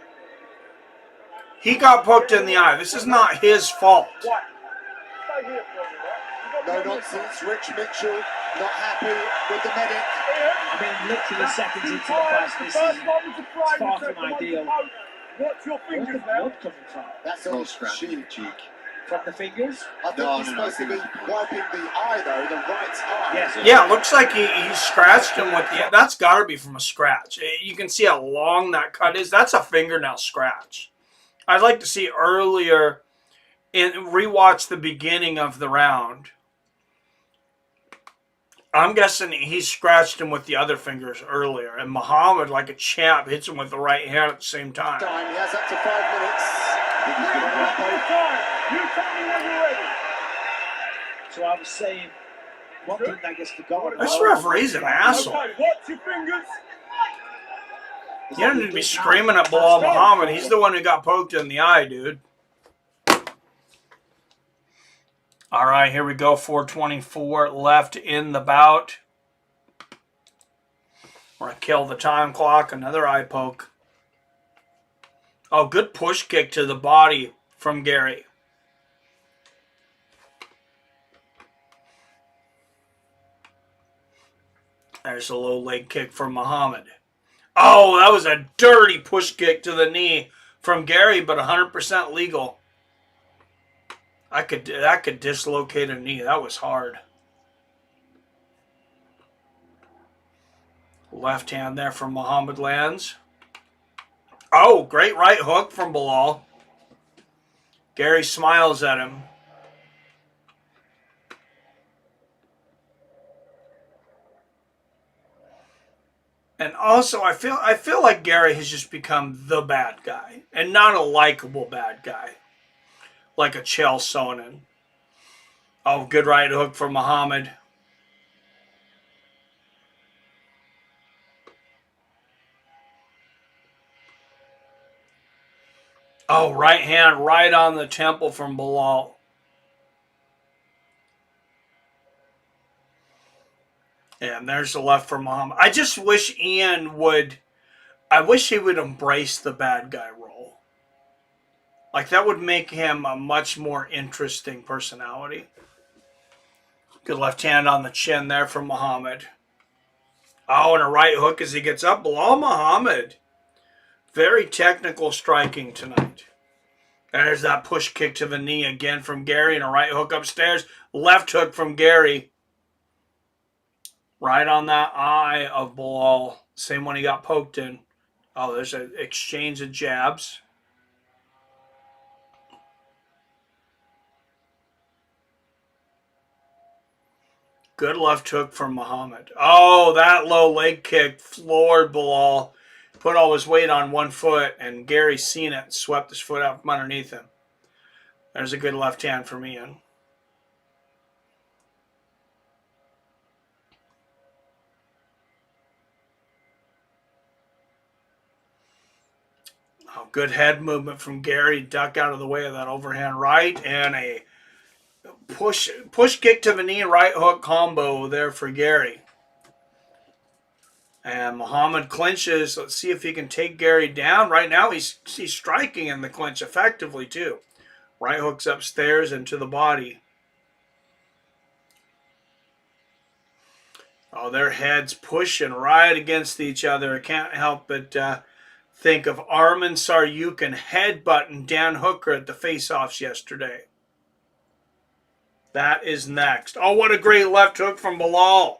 He got poked in the eye. This is not his fault. Stay here for me, right? No nonsense. Rich Mitchell not happy with the medic. I mean, literally seconds into the fight, this is far from ideal. Watch your Where's fingers the now. blood coming from? That's all scratch in the cheek. From the fingers? I think he's supposed to be wiping the eye, though, the right eye. Yes. Yeah, it looks like he scratched him with the... That's got to be from a scratch. You can see how long that cut is. That's a fingernail scratch. I'd like to see earlier, rewatch the beginning of the round. I'm guessing he scratched him with the other fingers earlier, and Muhammad, like a champ, hits him with the right hand at the same time. He has up to 5 minutes. You tell me when you're ready. So I was saying, one thing that gets forgotten. This referee's an asshole. Okay, watch your fingers. You don't need to be screaming at Belal Muhammad. He's the one who got poked in the eye, dude. All right, here we go. 4:24 left in the bout. We're going to kill the time clock. Another eye poke. Oh, good push kick to the body from Garry. There's a low leg kick from Muhammad. Oh, that was a dirty push kick to the knee from Garry, but 100% legal. That could dislocate a knee. That was hard. Left hand there from Muhammad lands. Oh, great right hook from Belal. Garry smiles at him. And also, I feel like Garry has just become the bad guy, and not a likable bad guy, like a Chael Sonnen. Oh, good right hook from Muhammad. Oh, right hand right on the temple from Belal. And there's the left from Muhammad. I just wish Ian would... I wish he would embrace the bad guy role. Like, that would make him a much more interesting personality. Good left hand on the chin there from Muhammad. Oh, and a right hook as he gets up. Belal Muhammad. Very technical striking tonight. There's that push kick to the knee again from Garry, and a right hook upstairs. Left hook from Garry. Right on that eye of Belal. Same one he got poked in. Oh, there's an exchange of jabs. Good left hook from Muhammad. Oh, that low leg kick floored Belal. Put all his weight on one foot, and Garry seen it and swept his foot out from underneath him. There's a good left hand from Ian. Oh, good head movement from Garry. Duck out of the way of that overhand right, and a push kick to the knee, right hook combo there for Garry. And Muhammad clinches. Let's see if he can take Garry down. Right now, he's striking in the clinch effectively, too. Right hooks upstairs into the body. Oh, their heads pushing right against each other. I can't help but think of Arman Tsarukyan headbutting Dan Hooker at the face-offs yesterday. That is next. Oh, what a great left hook from Belal.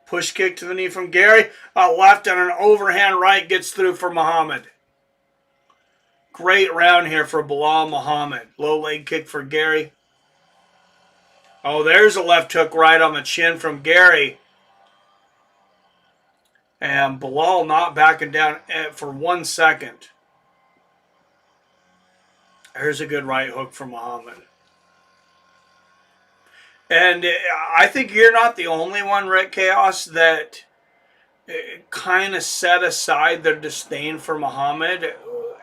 Push kick to the knee from Garry. A left and an overhand right gets through for Muhammad. Great round here for Belal Muhammad. Low leg kick for Garry. Oh, there's a left hook right on the chin from Garry. And Belal not backing down for 1 second. Here's a good right hook from Muhammad. And I think you're not the only one, Rick Chaos, that kind of set aside their disdain for Muhammad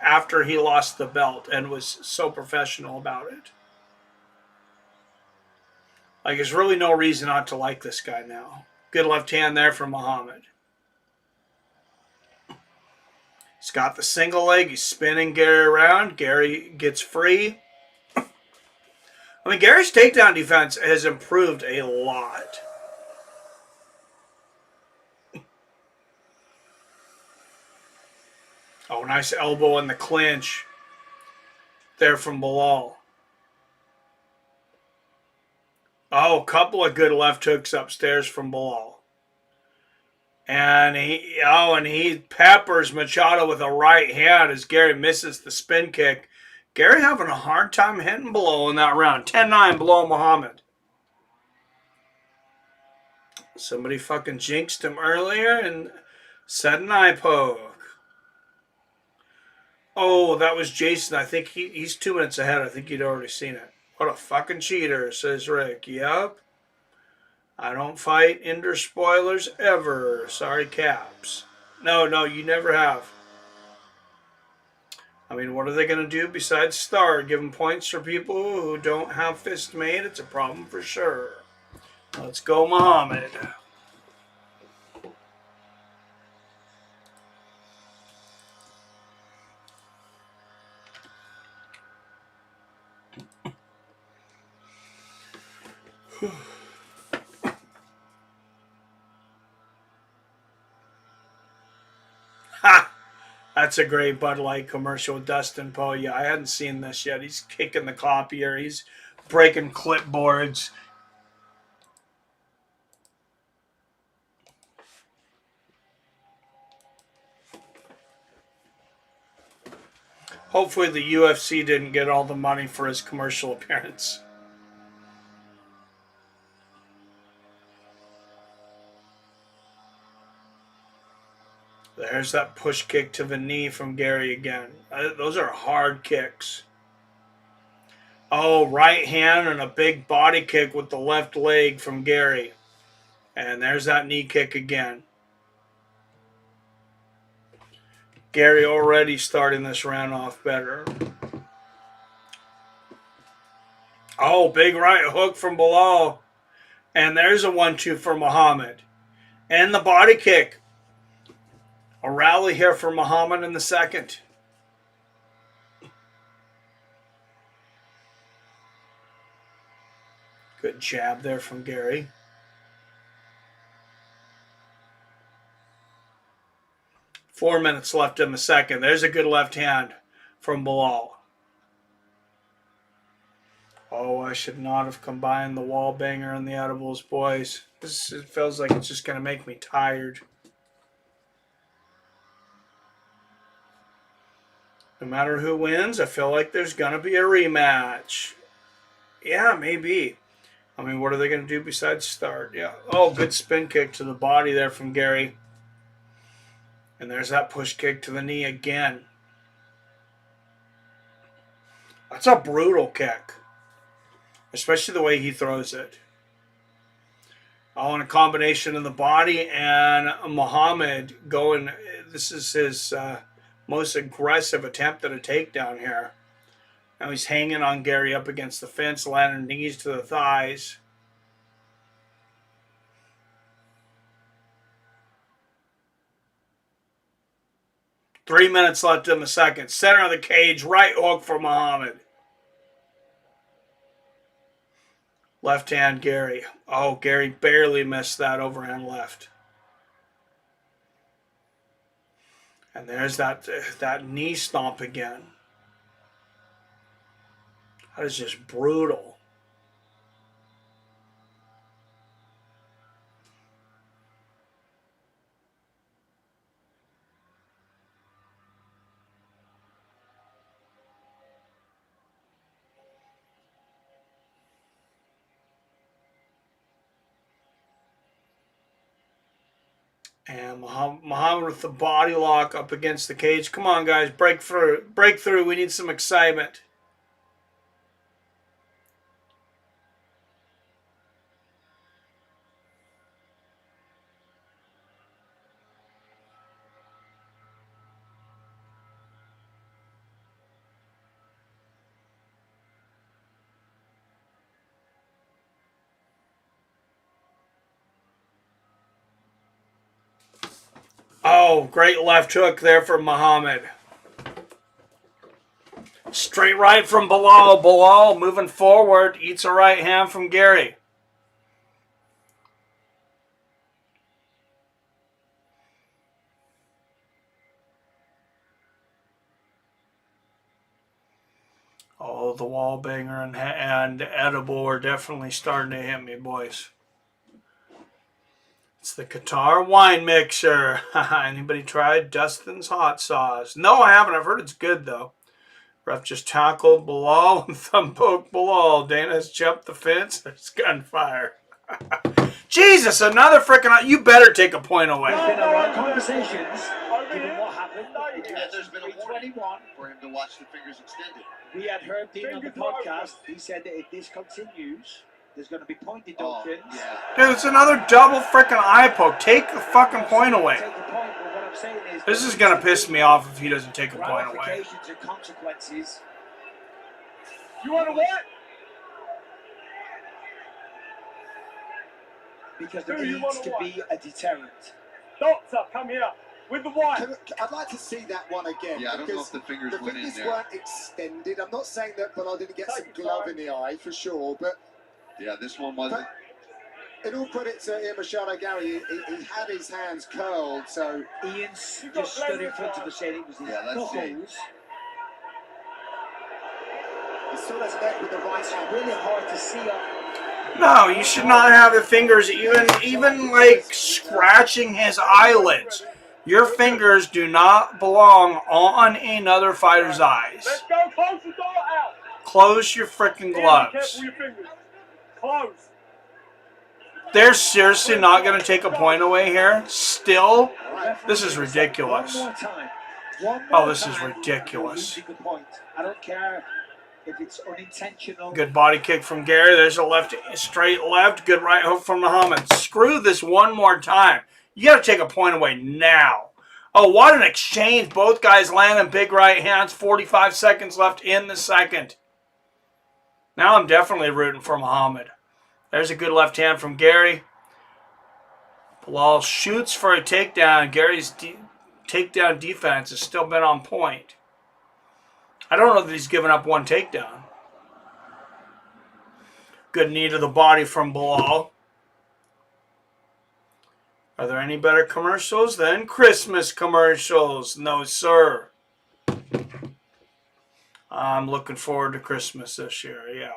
after he lost the belt and was so professional about it. Like, there's really no reason not to like this guy now. Good left hand there from Muhammad. He's got the single leg. He's spinning Garry around. Garry gets free. I mean, Garry's takedown defense has improved a lot. Oh, nice elbow in the clinch there from Belal. Oh, a couple of good left hooks upstairs from Belal. And he peppers Machado with a right hand as Garry misses the spin kick. Garry having a hard time hitting Belal in that round. 10-9 Belal Muhammad. Somebody fucking jinxed him earlier and said an eye poke. Oh, that was Jason. I think he's 2 minutes ahead. I think he'd already seen it. What a fucking cheater, says Rick. Yep. I don't fight Ender spoilers ever. Sorry, Caps. No, you never have. I mean, what are they going to do besides start? Give them points for people who don't have fist made? It's a problem for sure. Let's go, Muhammad. Ha! That's a great Bud Light commercial with Dustin Poe. Yeah, I hadn't seen this yet. He's kicking the copier. He's breaking clipboards. Hopefully the UFC didn't get all the money for his commercial appearance. There's that push kick to the knee from Garry again. Those are hard kicks. Oh, right hand and a big body kick with the left leg from Garry. And there's that knee kick again. Garry already starting this round off better. Oh, big right hook from Belal. And there's a 1-2 for Muhammad. And the body kick. A rally here for Muhammad in the second. Good jab there from Garry. Four minutes left in the second. There's a good left hand from Belal. Oh, I should not have combined the wall banger and the edibles, boys. It feels like it's just going to make me tired. No matter who wins, I feel like there's going to be a rematch. Yeah, maybe. I mean, what are they going to do besides start? Yeah. Oh, good spin kick to the body there from Garry. And there's that push kick to the knee again. That's a brutal kick. Especially the way he throws it. Oh, and a combination of the body and Muhammad going. This is his most aggressive attempt at a takedown here. Now he's hanging on Garry up against the fence, landing knees to the thighs. Three minutes left in the second. Center of the cage, right hook for Muhammad. Left hand Garry. Oh, Garry barely missed that overhand left. And there's that knee stomp again. That is just brutal. And Muhammad with the body lock up against the cage. Come on, guys. Break through. Break through. We need some excitement. Oh, great left hook there from Muhammad. Straight right from Belal. Belal moving forward. Eats a right hand from Garry. Oh, the wall banger and edible are definitely starting to hit me, boys. It's the Qatar wine mixer. Anybody tried Dustin's hot sauce? No, I haven't. I've heard it's good, though. Ref just tackled Belal and thumb poked Belal. Dana has jumped the fence. There's gunfire. Jesus, another freaking... You better take a point away. There's been a lot of conversations given what happened. Yeah, there's been a warning for him to watch the fingers extended. We had Herb Dean on the podcast. He said that if this continues, there's going to be point deductions. Dude, it's another double freaking eye poke. Take the fucking point away. Take the point, but what I'm saying is This is going to piss me off if he doesn't take a point away. ramifications and consequences. You want to what? Because there Who you needs wanna to what? be a deterrent. Doctor, come here. With the wife. I'd like to see that one again. Yeah, I don't know because if the fingers the went in fingers there. weren't extended. I'm not saying that Belal didn't get Take some your glove time. in the eye for sure, but Yeah, this one wasn't. in all credit to Ian Machado Garry, he had his hands curled, so Ian's You got just stood plenty in of front of time. the shed. It was his Yeah, let's see. knuckles. he still has neck with the right It's hand. really hard to see up. No, you should not have the fingers even like scratching his eyelids. Your fingers do not belong on another fighter's eyes. Let's go. Close the door out. Close your freaking Ian, be gloves. careful with your fingers. Close. They're seriously not going to take a point away here? Still? This is ridiculous. One more time. One Oh, more this is time, ridiculous. you're losing the point. I don't care if it's unintentional. Good body kick from Gary. There's a left, straight left. Good right hook from Muhammad. Screw this one more time. You got to take a point away now. Oh, what an exchange. Both guys landing big right hands. 45 seconds left in the second. Now I'm definitely rooting for Muhammad. There's a good left hand from Gary. Belal shoots for a takedown. Gary's takedown defense has still been on point. I don't know that he's given up one takedown. Good knee to the body from Belal. Are there any better commercials than Christmas commercials? No, sir. I'm looking forward to Christmas this year, yeah.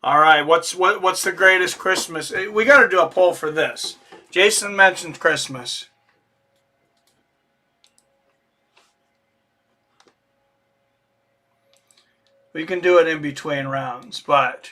All right, what's the greatest Christmas? We got to do a poll for this. Jason mentioned Christmas. We can do it in between rounds, but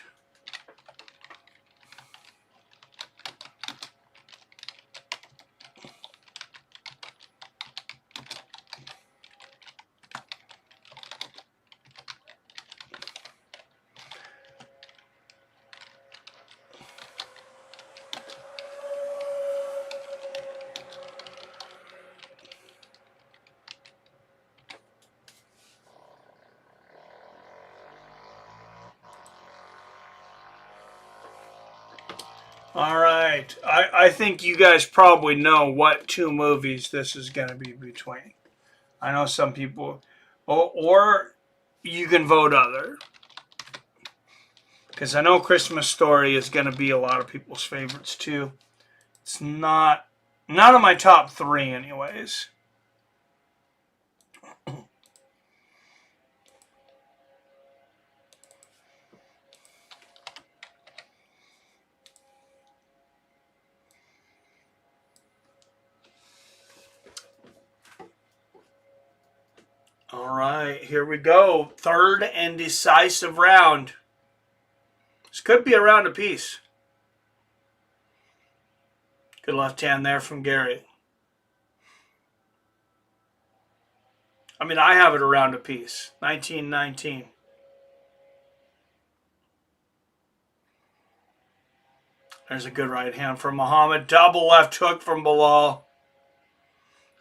all right. I think you guys probably know what two movies this is going to be between. I know some people, or you can vote other. Because I know Christmas Story is going to be a lot of people's favorites too. It's not of my top three anyways. All right, here we go. Third and decisive round. This could be a round apiece. Good left hand there from Gary. I mean, I have it a round apiece. 19-19. There's a good right hand from Muhammad. Double left hook from Belal.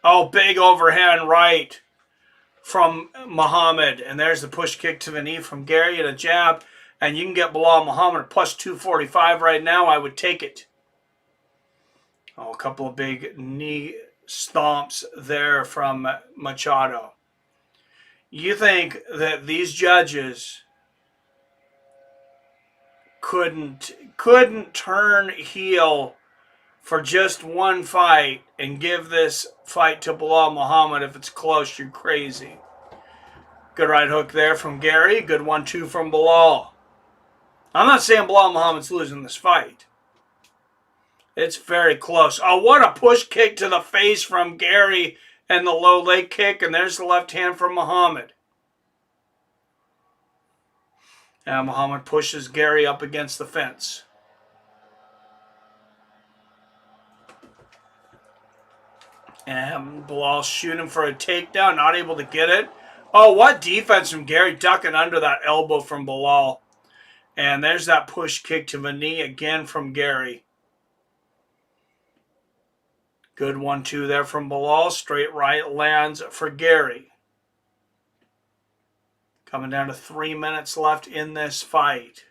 Oh, big overhand right from Muhammad. And there's the push kick to the knee from Gary and a jab. And you can get Belal Muhammad plus 245 right now. I would take it. Oh, a couple of big knee stomps there from Machado. You think that these judges couldn't turn heel for just one fight and give this fight to Belal Muhammad if it's close? You're crazy. Good right hook there from Gary. Good 1-2 from Belal. I'm not saying Belal Muhammad's losing this fight. It's very close. Oh, what a push kick to the face from Gary and the low leg kick. And there's the left hand from Muhammad. And Muhammad pushes Garry up against the fence. And Belal shooting for a takedown, not able to get it. Oh, what defense from Garry, ducking under that elbow from Belal. And there's that push kick to the knee again from Garry. Good 1-2 there from Belal. Straight right lands for Garry. Coming down to 3 minutes left in this fight.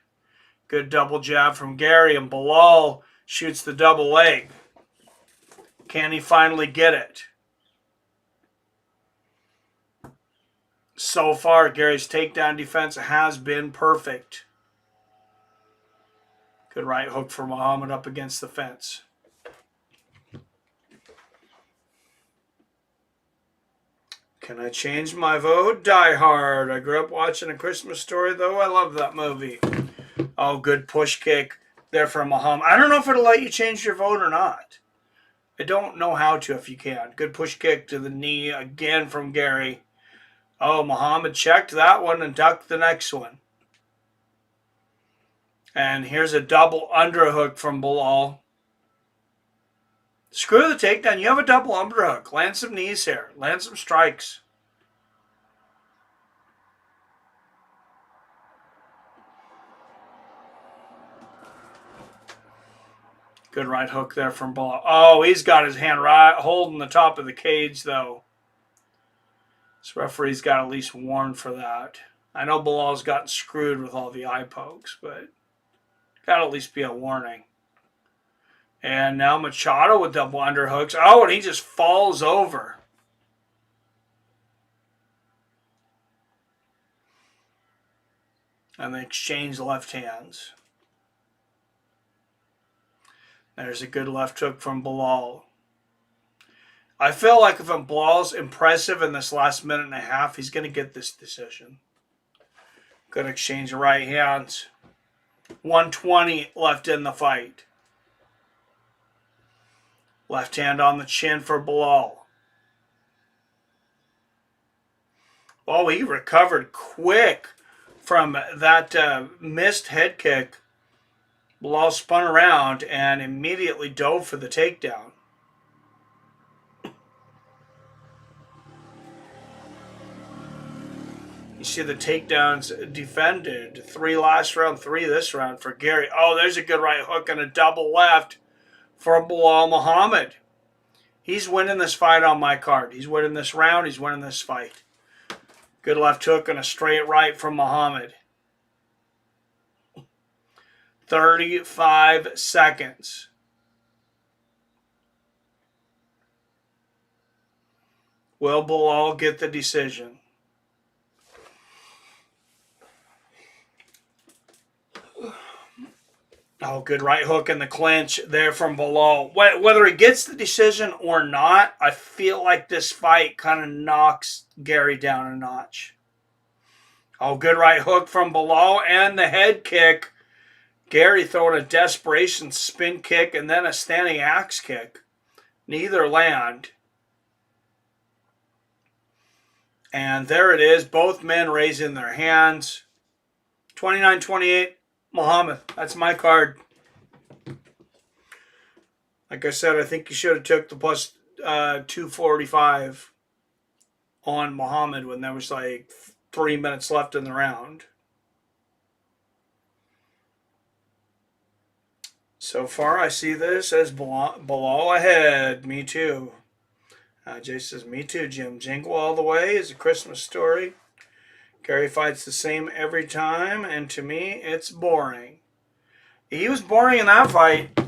Good double jab from Garry, and Belal shoots the double leg. Can he finally get it? So far, Garry's takedown defense has been perfect. Good right hook for Muhammad up against the fence. Can I change my vote? Die Hard. I grew up watching A Christmas Story, though. I love that movie. Oh, good push kick there from Muhammad. I don't know if it'll let you change your vote or not. I don't know how to if you can. Good push kick to the knee again from Garry. Oh, Muhammad checked that one and ducked the next one. And here's a double underhook from Belal. Screw the takedown. You have a double underhook. Land some knees here. Land some strikes. Good right hook there from Belal. Oh, he's got his hand right holding the top of the cage, though. This referee's got at least warned for that. I know Belal's gotten screwed with all the eye pokes, but got to at least be a warning. And now Machado with double underhooks. Oh, and he just falls over. And they exchange left hands. There's a good left hook from Belal. I feel like if Belal's impressive in this last minute and a half, he's going to get this decision. Good exchange of right hands. 1:20 left in the fight. Left hand on the chin for Belal. Oh, he recovered quick from that missed head kick. Belal spun around and immediately dove for the takedown. You see the takedowns defended. 3 last round, 3 this round for Garry. Oh, there's a good right hook and a double left for Belal Muhammad. He's winning this fight on my card. He's winning this round. He's winning this fight. Good left hook and a straight right from Muhammad. 35 seconds. Will Belal get the decision? Oh, good right hook in the clinch there from Belal. Whether he gets the decision or not, I feel like this fight kind of knocks Garry down a notch. Oh, good right hook from Belal and the head kick. Garry throwing a desperation spin kick and then a standing axe kick. Neither land. And there it is. Both men raising their hands. 29-28. Muhammad. That's my card. Like I said, I think you should have took the plus 245 on Muhammad when there was like 3 minutes left in the round. So far, I see this as Belal ahead. Me too. Jay says, me too, Jim. Jingle all the way is A Christmas Story. Garry fights the same every time, and to me, it's boring. He was boring in that fight.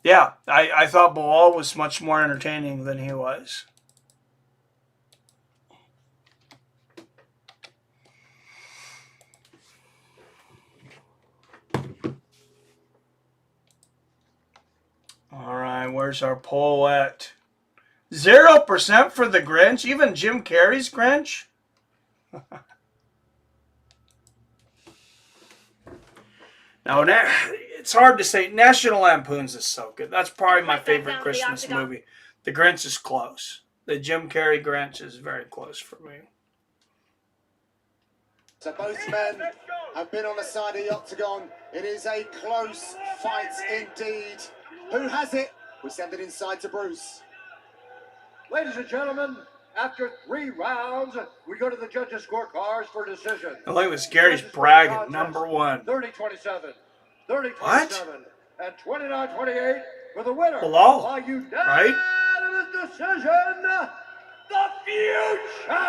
Yeah, I thought Belal was much more entertaining than he was. All right, where's our poll at? 0% for the Grinch? Even Jim Carrey's Grinch? Now, it's hard to say. National Lampoon's is so good. That's probably my favorite Christmas movie. The Grinch is close. The Jim Carrey Grinch is very close for me. So both men have been on the side of the octagon. It is a close fight indeed. Who has it? We send it inside to Bruce. Ladies and gentlemen, after 3 rounds, we go to the judges' scorecards for decision. I like this Gary's bragging, number 1. 30-27, 30-27, and 29-28 for the winner. Belal, by unanimous right? decision, the future.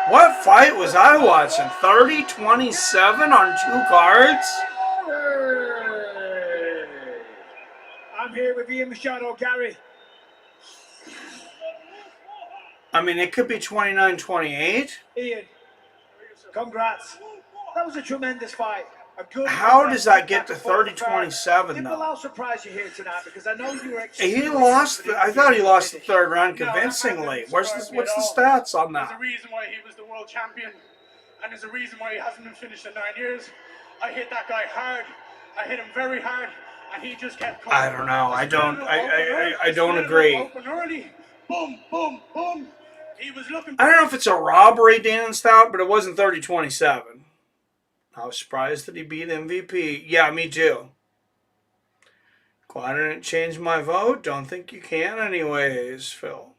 What fight was I watching? 30-27 on 2 cards? I'm here with Ian Machado Garry. I mean, it could be 29-28. Ian, congrats. That was a tremendous fight. A good. How does that get to 30-27 Did though? Belal surprise you here tonight? Because I know you were. He lost. I thought he lost the 3rd round convincingly. What's the stats on There's that? a reason why he was the world champion, and there's a reason why he hasn't been finished in 9 years. I hit that guy hard. I hit him very hard, and he just kept coming. I don't know. I don't agree. Open early. Boom, boom, boom. He was looking. I don't know if it's a robbery, Dan Stout, but it wasn't 30-27. I was surprised that he beat MVP. Yeah, me too. Glad I didn't change my vote. Don't think you can anyways, Phil.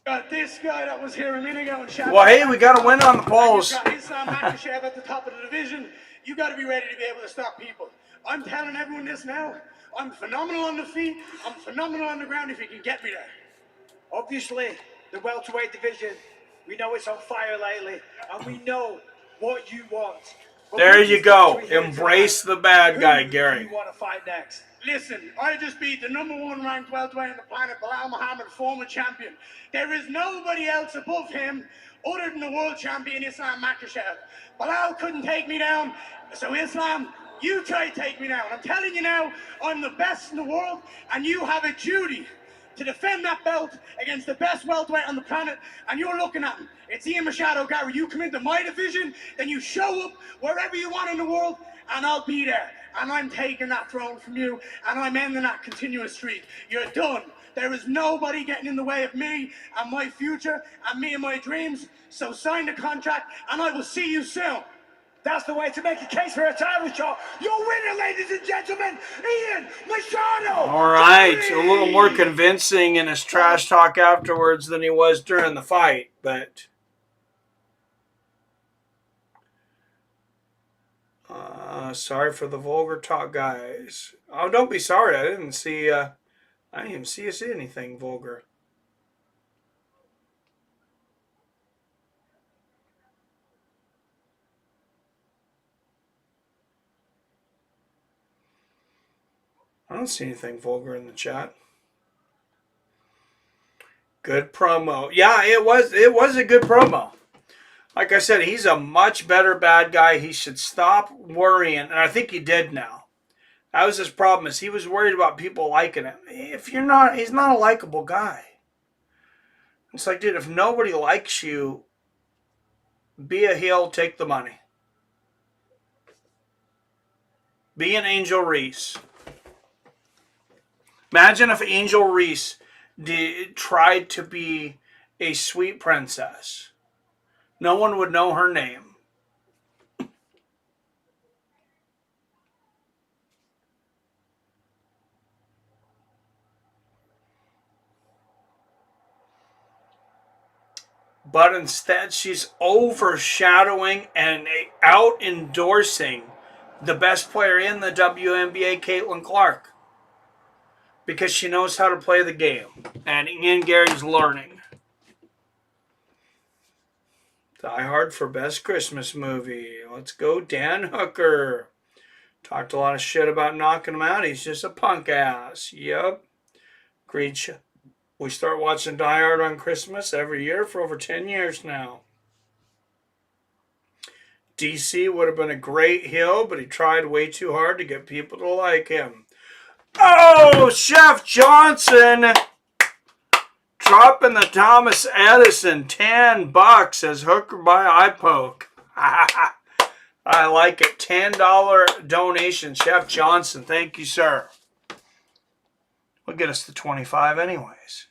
Got this guy that was here a minute ago. Well, hey, we got to win on the polls. You got Islam Makhachev at the top of the division. You got to be ready to be able to stop people. I'm telling everyone this now. I'm phenomenal on the feet. I'm phenomenal on the ground if you can get me there. Obviously, the welterweight division, we know it's on fire lately, and we know what you want. But There you go. Embrace the bad guy, Gary. Who do you want to fight next? Listen, I just beat the #1 ranked welterweight on the planet, Belal Muhammad, former champion. There is nobody else above him other than the world champion, Islam Makhachev. Belal couldn't take me down, so Islam, you try to take me down. I'm telling you now, I'm the best in the world, and you have a duty to defend that belt against the best welterweight on the planet, and you're looking at him. It's Ian Machado Garry. You come into my division, then you show up wherever you want in the world, and I'll be there. And I'm taking that throne from you, and I'm ending that continuous streak. You're done. There is nobody getting in the way of me and my future and me and my dreams. So sign the contract, and I will see you soon. That's the way to make a case for a title shot. Your winner, ladies and gentlemen, Ian Machado. All right, a little more convincing in his trash talk afterwards than he was during the fight, but sorry for the vulgar talk, guys. Oh, don't be sorry. I didn't even see you say anything vulgar. I don't see anything vulgar in the chat. Good promo. Yeah, it was a good promo. Like I said, he's a much better bad guy. He should stop worrying, and I think he did now. That was his problem, is he was worried about people liking him. He's not a likable guy. It's like, dude, if nobody likes you, be a heel, take the money. Be an Angel Reese. Imagine if Angel Reese tried to be a sweet princess. No one would know her name. But instead, she's overshadowing and out-endorsing the best player in the WNBA, Caitlin Clark. Because she knows how to play the game. And Ian Gary's learning. Die Hard for Best Christmas Movie. Let's go, Dan Hooker. Talked a lot of shit about knocking him out. He's just a punk ass. Yep. Agreed. We start watching Die Hard on Christmas every year for over 10 years now. DC would have been a great heel, but he tried way too hard to get people to like him. Oh, Chef Johnson dropping the Thomas Edison $10 as Hooker by eye poke. I like it. $10 donation, Chef Johnson. Thank you, sir. We'll get us to 25 anyways.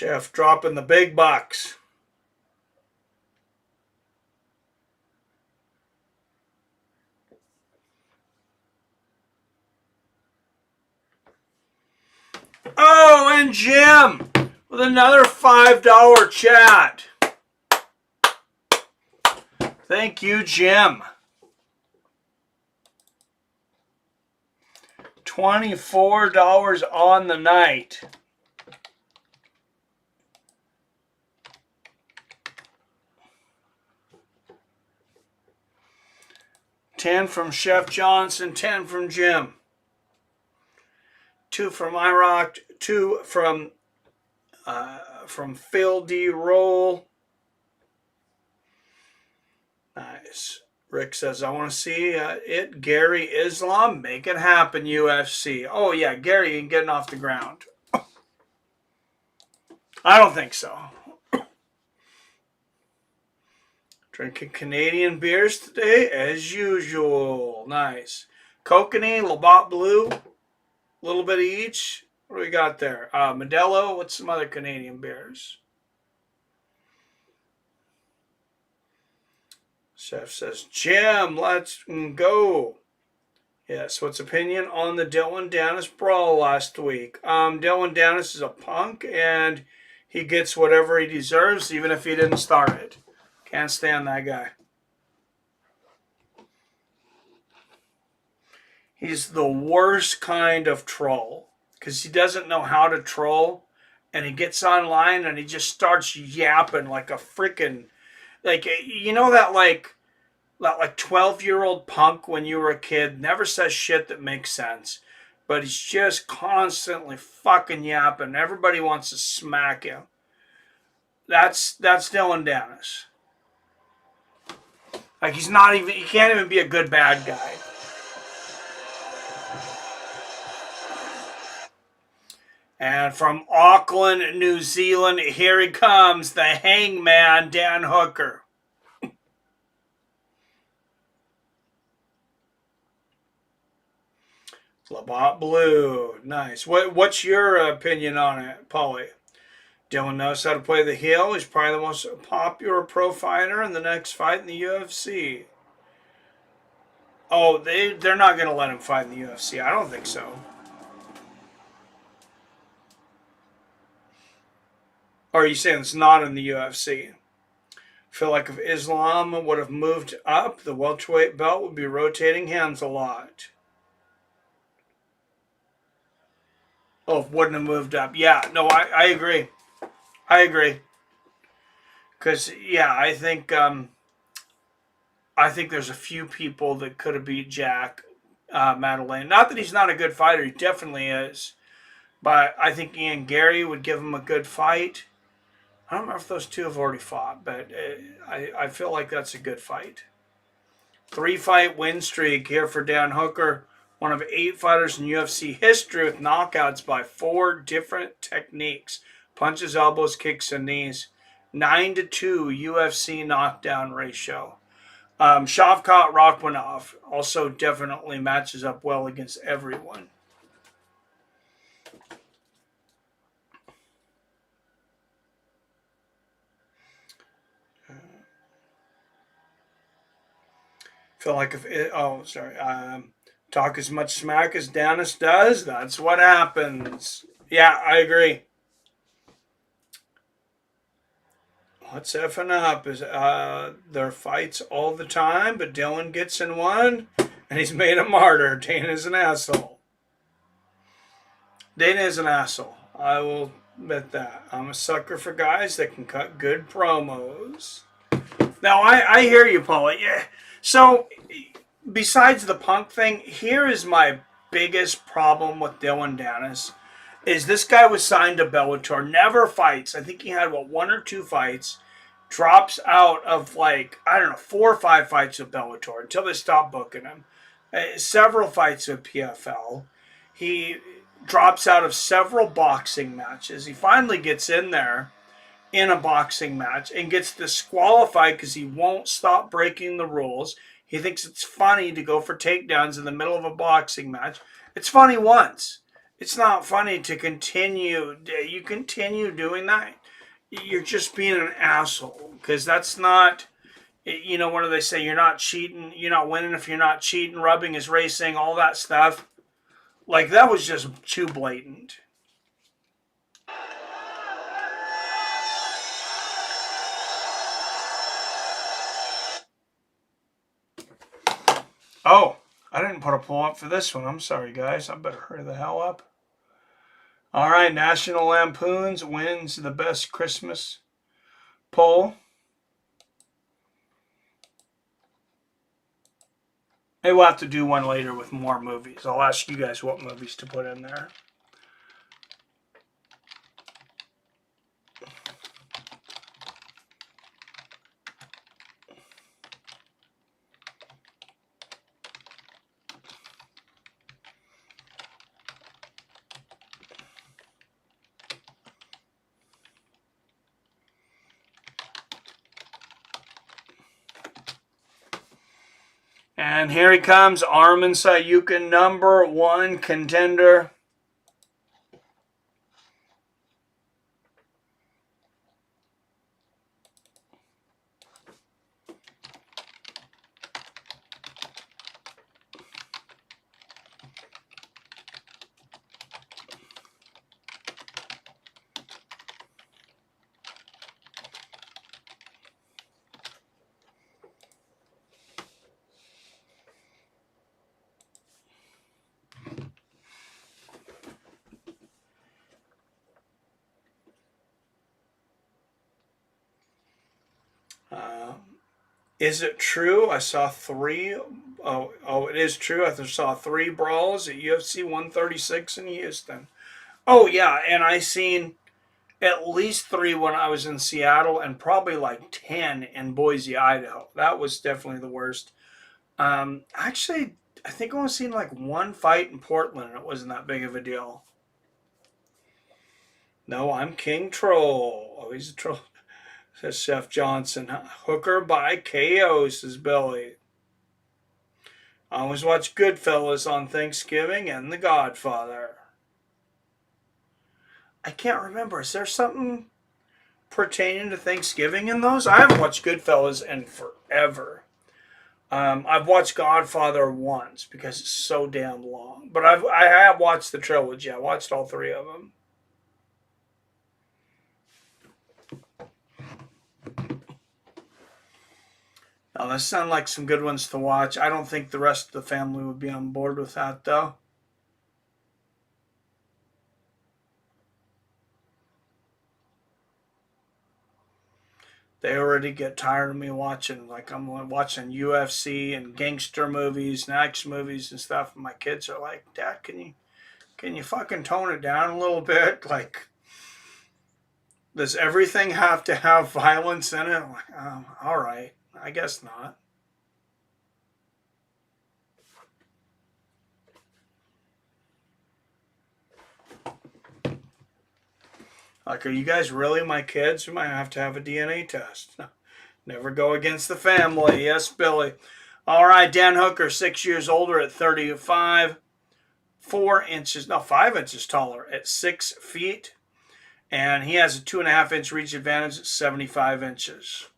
Chef dropping the big bucks. Oh, and Jim with another $5 chat. Thank you, Jim. $24 on the night. $10 from Chef Johnson, 10 from Jim. 2 from IROC, 2 from Phil D. Roll. Nice. Rick says, I want to see it. Gary Islam, make it happen, UFC. Oh, yeah, Gary ain't getting off the ground. I don't think so. Drinking Canadian beers today, as usual. Nice. Kokanee, Labatt Blue, a little bit of each. What do we got there? Modelo, what's some other Canadian beers? Chef says, Jim, let's go. Yes, what's opinion on the Dylan Dennis brawl last week? Dylan Dennis is a punk, and he gets whatever he deserves, even if he didn't start it. Can't stand that guy. He's the worst kind of troll, because he doesn't know how to troll, and he gets online and he just starts yapping like a freaking, like, you know that like 12-year-old punk when you were a kid, never says shit that makes sense, but he's just constantly fucking yapping. Everybody wants to smack him. That's Dylan Dennis. Like, he can't even be a good bad guy. And from Auckland, New Zealand, here he comes, the hangman, Dan Hooker. Labatt Blue, nice. What's your opinion on it, Paulie? Dylan knows how to play the heel. He's probably the most popular pro fighter in the next fight in the UFC. Oh, they're not going to let him fight in the UFC. I don't think so. Or are you saying it's not in the UFC? I feel like if Islam would have moved up, the welterweight belt would be rotating hands a lot. Oh, if wouldn't have moved up. Yeah, no, I agree. I agree. Because, yeah, I think there's a few people that could have beat Jack Madeleine. Not that he's not a good fighter. He definitely is. But I think Ian Gary would give him a good fight. I don't remember if those two have already fought, but I feel like that's a good fight. 3-fight win streak here for Dan Hooker. One of 8 fighters in UFC history with knockouts by 4 different techniques. Punches, elbows, kicks, and knees. 9-2 UFC knockdown ratio. Shavkat Rakhmonov also definitely matches up well against everyone. Feel like talk as much smack as Dennis does, that's what happens. Yeah, I agree. What's effing up is there are fights all the time, but Dylan gets in one, and he's made a martyr. Dana's an asshole. Dana is an asshole. I will admit that. I'm a sucker for guys that can cut good promos. Now, I hear you, Paula. Yeah. So, besides the punk thing, here is my biggest problem with Dylan Dennis. Is this guy was signed to Bellator, never fights. I think he had, 1 or 2 fights. Drops out of, 4 or 5 fights with Bellator until they stop booking him. Several fights with PFL. He drops out of several boxing matches. He finally gets in there in a boxing match and gets disqualified because he won't stop breaking the rules. He thinks it's funny to go for takedowns in the middle of a boxing match. It's funny once. It's not funny to continue. You continue doing that, you're just being an asshole. Because that's not, you know, what do they say? You're not cheating. You're not winning if you're not cheating. Rubbing is racing. All that stuff. Like, that was just too blatant. Oh, I didn't put a poll up for this one. I'm sorry, guys. I better hurry the hell up. All right, National Lampoon's wins the best Christmas poll. Maybe we'll have to do one later with more movies. I'll ask you guys what movies to put in there. And here he comes, Arman Tsarukyan, #1 contender. Is it true? I saw 3. Oh, it is true. I saw 3 brawls at UFC 136 in Houston. Oh, yeah, and I seen at least 3 when I was in Seattle and probably like 10 in Boise, Idaho. That was definitely the worst. Actually, I think I only seen like 1 fight in Portland and it wasn't that big of a deal. No, I'm King Troll. Oh, he's a troll. Says Chef Johnson. Hooker by KO, says Billy. I always watch Goodfellas on Thanksgiving and The Godfather. I can't remember. Is there something pertaining to Thanksgiving in those? I haven't watched Goodfellas in forever. I've watched Godfather once because it's so damn long. But I have watched the trilogy. I watched all 3 of them. Now, those sound like some good ones to watch. I don't think the rest of the family would be on board with that, though. They already get tired of me watching, like I'm watching UFC and gangster movies and action movies and stuff. And my kids are like, Dad, can you fucking tone it down a little bit? Like, does everything have to have violence in it? I'm like, all right, I guess not. Like, are you guys really my kids? We might have to have a DNA test. Never go against the family. Yes, Billy. All right, Dan Hooker, 6 years older at 35. 5 inches taller at 6 feet. And he has a 2.5-inch reach advantage at 75 inches.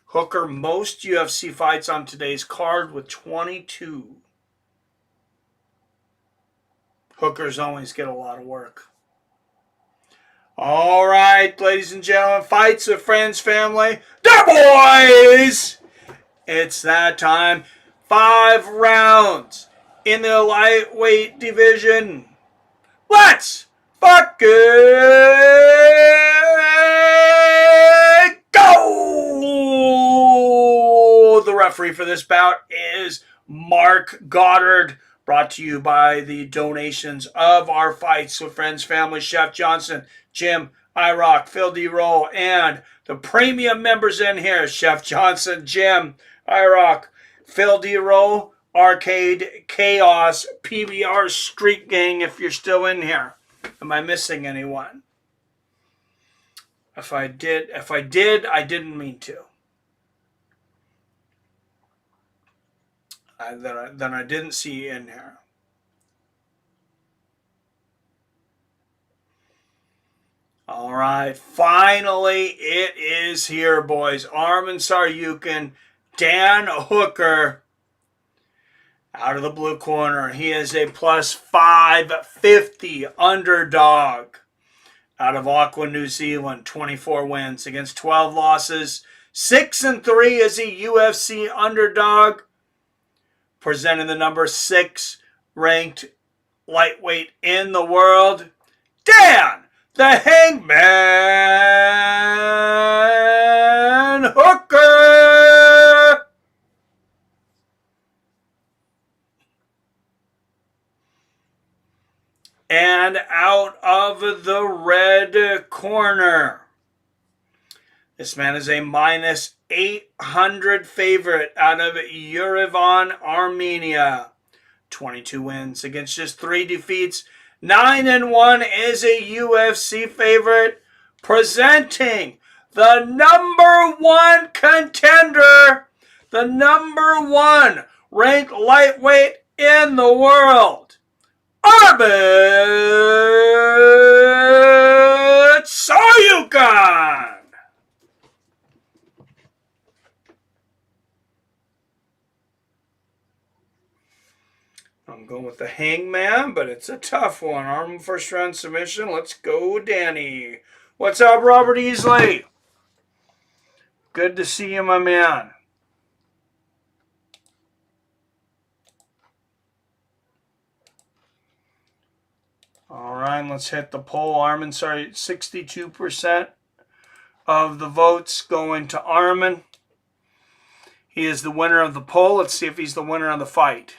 Hooker, most UFC fights on today's card with 22. Hookers always get a lot of work. All right, ladies and gentlemen, fights with friends, family, the boys. It's that time. 5 rounds in the lightweight division. Let's fucking go! The referee for this bout is Mark Goddard, brought to you by the donations of our Fights with Friends family, Chef Johnson, Jim, IROC, Phil D. Roll, and the premium members in here, Chef Johnson, Jim, IROC, Phil D. Roll, Arcade, Chaos, PBR, Street Gang, if you're still in here. Am I missing anyone? If I did, I didn't mean to. Then I didn't see you in here. All right, finally it is here, boys. Arman Tsarukyan, Dan Hooker, out of the blue corner. He is a plus 550 underdog out of Auckland, New Zealand. 24 wins against 12 losses. 6-3 as a UFC underdog. Presenting the number 6 ranked lightweight in the world, Dan the Hangman Hooker. And out of the red corner, this man is a minus 800 favorite out of Yerevan, Armenia. 22 wins against just 3 defeats. 9-1 is a UFC favorite. Presenting the number 1 contender, the number 1 ranked lightweight in the world, Arman Tsarukyan. I'm going with the Hangman, but it's a tough one. Arm first round submission. Let's go, Danny. What's up, Robert Easley? Good to see you, my man. All right, let's hit the poll. Arman, 62% of the votes going to Arman. He is the winner of the poll. Let's see if he's the winner of the fight.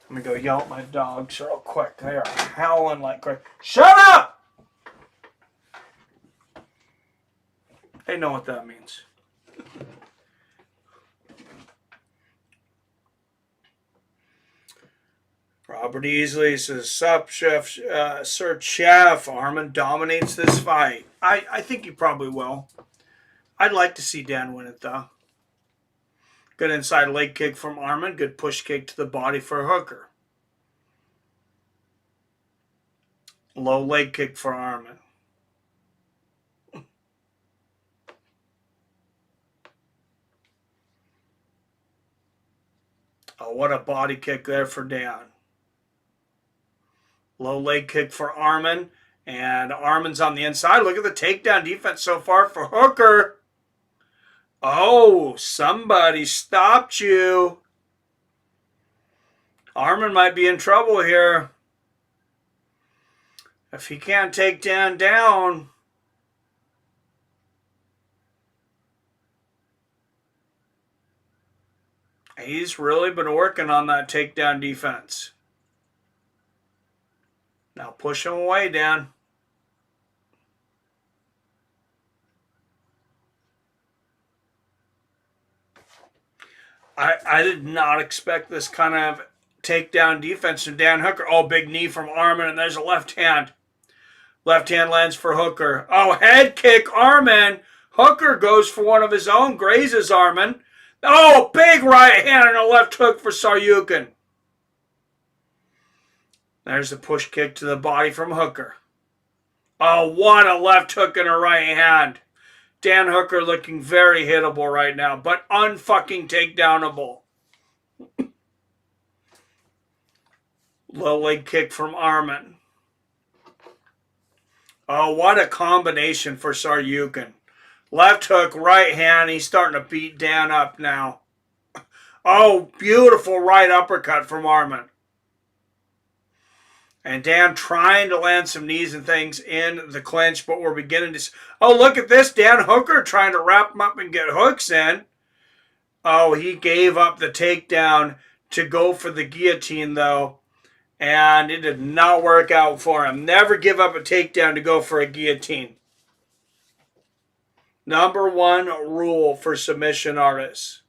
Let me go yell at my dogs real quick. They are howling like crazy. Shut up! They know what that means. Robert Easley says, sup, Chef, Sir Chef. Arman dominates this fight. I think he probably will. I'd like to see Dan win it, though. Good inside leg kick from Arman. Good push kick to the body for Hooker. Low leg kick for Arman. Oh, what a body kick there for Dan. Low leg kick for Arman. And Arman's on the inside. Look at the takedown defense so far for Hooker. Oh, somebody stopped you. Arman might be in trouble here. If he can't take Dan down. He's really been working on that takedown defense. Now push him away, Dan. I did not expect this kind of takedown defense from Dan Hooker. Oh, big knee from Arman, and there's a left hand. Left hand lands for Hooker. Oh, head kick, Arman. Hooker goes for one of his own, grazes Arman. Oh, big right hand and a left hook for Tsarukyan. There's the push kick to the body from Hooker. Oh, what a left hook and a right hand. Dan Hooker looking very hittable right now, but unfucking takedownable. Low leg kick from Arman. Oh, what a combination for Tsarukyan. Left hook, right hand. He's starting to beat Dan up now. Oh, beautiful right uppercut from Arman. And Dan trying to land some knees and things in the clinch, but we're beginning to... Oh, look at this. Dan Hooker trying to wrap him up and get hooks in. Oh, he gave up the takedown to go for the guillotine, though. And it did not work out for him. Never give up a takedown to go for a guillotine. Number 1 rule for submission artists.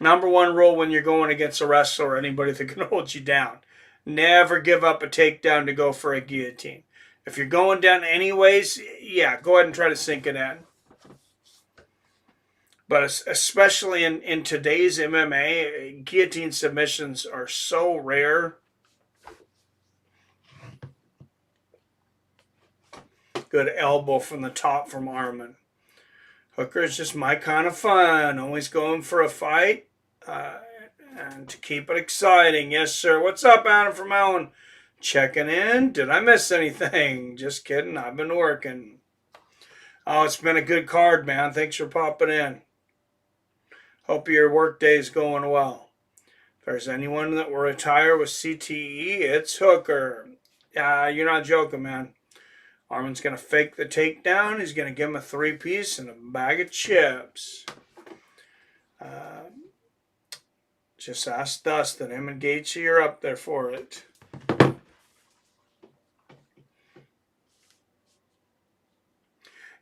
Number 1 rule when you're going against a wrestler or anybody that can hold you down. Never give up a takedown to go for a guillotine. If you're going down anyways, yeah, go ahead and try to sink it in. But especially in today's MMA, guillotine submissions are so rare. Good elbow from the top from Arman. Hooker is just my kind of fun. Always going for a fight. And to keep it exciting. Yes, sir. What's up, Adam from Allen? Checking in. Did I miss anything? Just kidding. I've been working. Oh, it's been a good card, man. Thanks for popping in. Hope your work day is going well. If there's anyone that will retire with CTE, it's Hooker. You're not joking, man. Arman's going to fake the takedown. He's going to give him a 3-piece and a bag of chips. Just ask Dustin. Him and Gaethje are up there for it.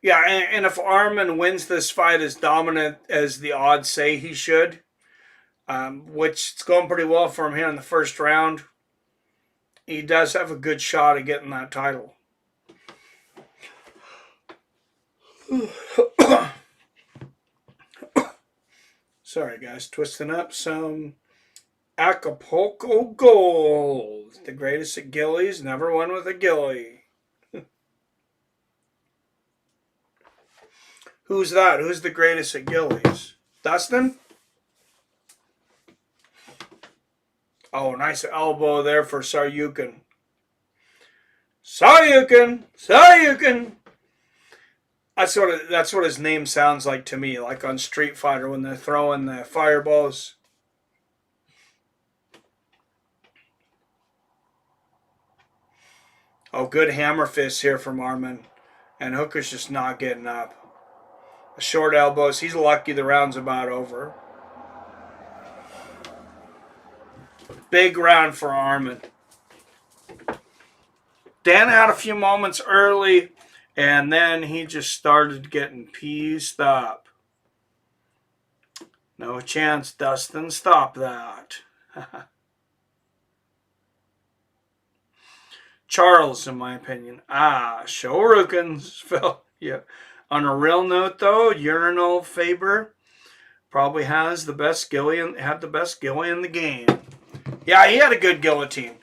Yeah, and if Arman wins this fight as dominant as the odds say he should, which it's going pretty well for him here in the first round, he does have a good shot at getting that title. Sorry, guys. Twisting up some Acapulco Gold. The greatest at Gillies. Never won with a Gilly. Who's that? Who's the greatest at Gillies? Dustin? Oh, nice elbow there for Tsarukyan. Tsarukyan! That's what his name sounds like to me, like on Street Fighter when they're throwing the fireballs. Oh, good hammer fist here from Arman. And Hooker's just not getting up. Short elbows. He's lucky the round's about over. Big round for Arman. Dan had a few moments early, and then he just started getting pieced up. No chance, Dustin. Stop that. Charles, in my opinion. Shoryukens. Phil. Yeah. On a real note, though, Urinal Faber probably has the best had the best gilly in the game. Yeah, he had a good guillotine.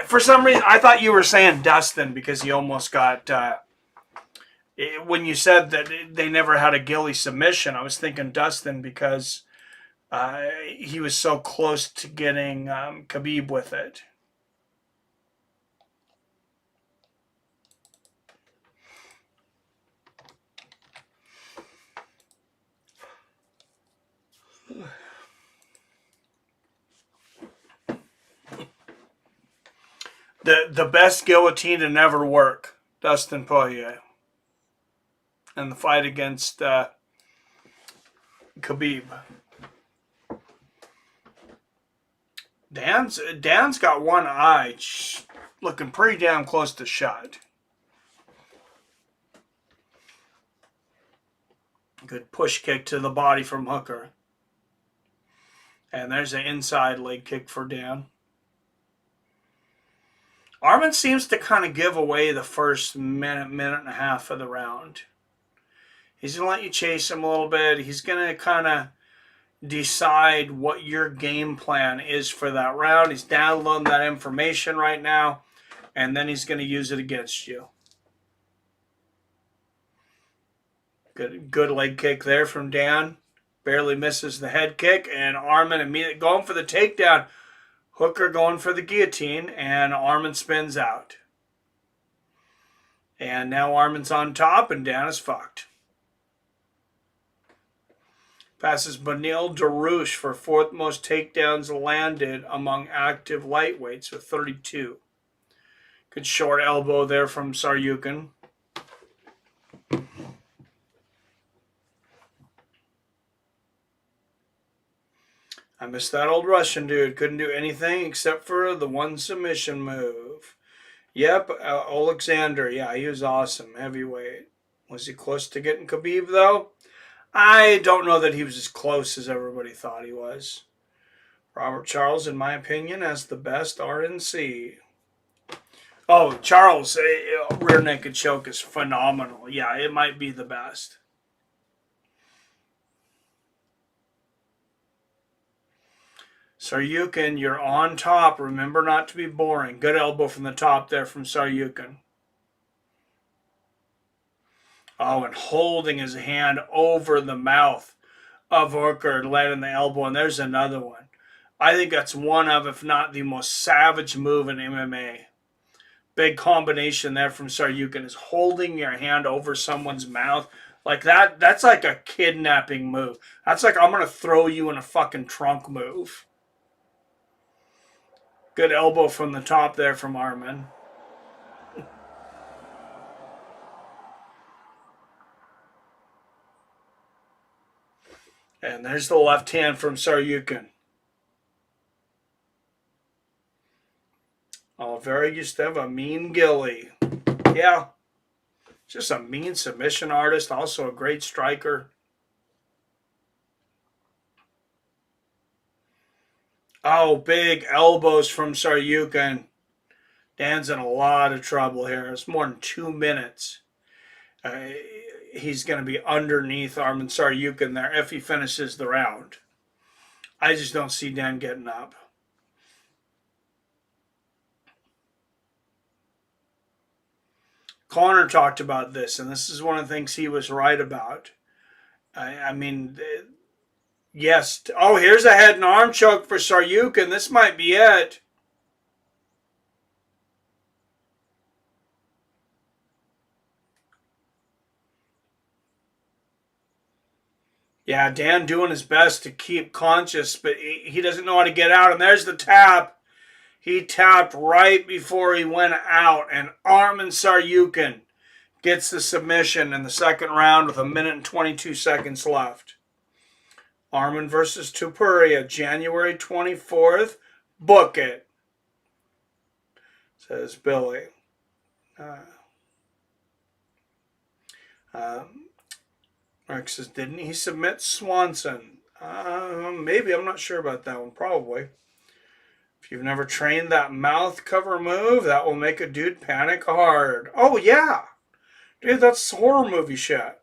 For some reason, I thought you were saying Dustin because he almost got. When you said that they never had a gilly submission, I was thinking Dustin because he was so close to getting Khabib with it. The best guillotine to never work, Dustin Poirier. And the fight against Khabib. Dan's got one eye looking pretty damn close to shut. Good push kick to the body from Hooker. And there's an inside leg kick for Dan. Arman seems to kind of give away the first minute and a half of the round. He's going to let you chase him a little bit. He's going to kind of decide what your game plan is for that round. He's downloading that information right now, and then he's going to use it against you. Good leg kick there from Dan. Barely misses the head kick, and Arman immediately going for the takedown. Hooker going for the guillotine, and Arman spins out. And now Arman's on top, and Dan is fucked. Passes Beneil Dariush for fourth most takedowns landed among active lightweights with 32. Good short elbow there from Tsarukyan. I missed that old Russian dude. Couldn't do anything except for the one submission move. Yep, Alexander. Yeah, he was awesome. Heavyweight. Was he close to getting Khabib, though? I don't know that he was as close as everybody thought he was. Robert Charles, in my opinion, has the best RNC. Oh, Charles, rear naked choke is phenomenal. Yeah, it might be the best. Tsarukyan, you're on top. Remember not to be boring. Good elbow from the top there from Tsarukyan. Oh, and holding his hand over the mouth of Hooker and letting the elbow. And there's another one. I think that's one of, if not the most savage move in MMA. Big combination there from Tsarukyan is holding your hand over someone's mouth. Like that, that's like a kidnapping move. That's like, I'm going to throw you in a fucking trunk move. Good elbow from the top there from Arman. And there's the left hand from Tsarukyan. Oh, very used to have a mean gilly. Yeah. Just a mean submission artist. Also a great striker. Oh, big elbows from Tsarukyan. Dan's in a lot of trouble here. It's more than 2 minutes. He's going to be underneath Arman Tsarukyan there if he finishes the round. I just don't see Dan getting up. Connor talked about this, and this is one of the things he was right about. I mean, yes. Oh, here's a head and arm choke for Tsarukyan. This might be it. Yeah, Dan doing his best to keep conscious, but he doesn't know how to get out. And there's the tap. He tapped right before he went out. And Arman Tsarukyan gets the submission in the second round with 1 minute and 22 seconds left. Arman versus Topuria, January 24th. Book it, says Billy. Mark says, didn't he submit Swanson? Maybe. I'm not sure about that one. Probably. If you've never trained that mouth cover move, that will make a dude panic hard. Oh, yeah. Dude, that's horror movie shit.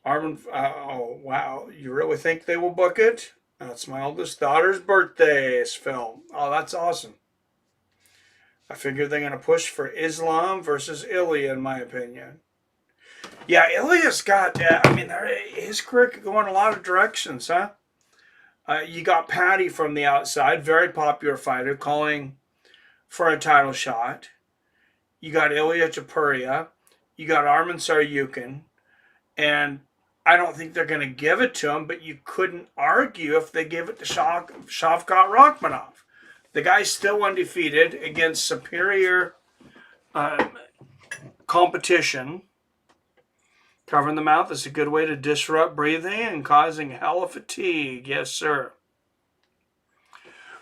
Arman, oh, wow. You really think they will book it? That's my oldest daughter's birthday's film. Oh, that's awesome. I figure they're going to push for Islam versus Ilya, in my opinion. Yeah, Ilya's got, I mean, his career could go in a lot of directions, huh? You got Patty from the outside, very popular fighter, calling for a title shot. You got Ilya Topuria. You got Arman Tsarukyan. And I don't think they're going to give it to him, but you couldn't argue if they give it to Shavkat Rakhmonov. The guy's still undefeated against superior competition. Covering the mouth is a good way to disrupt breathing and causing hella fatigue. Yes, sir.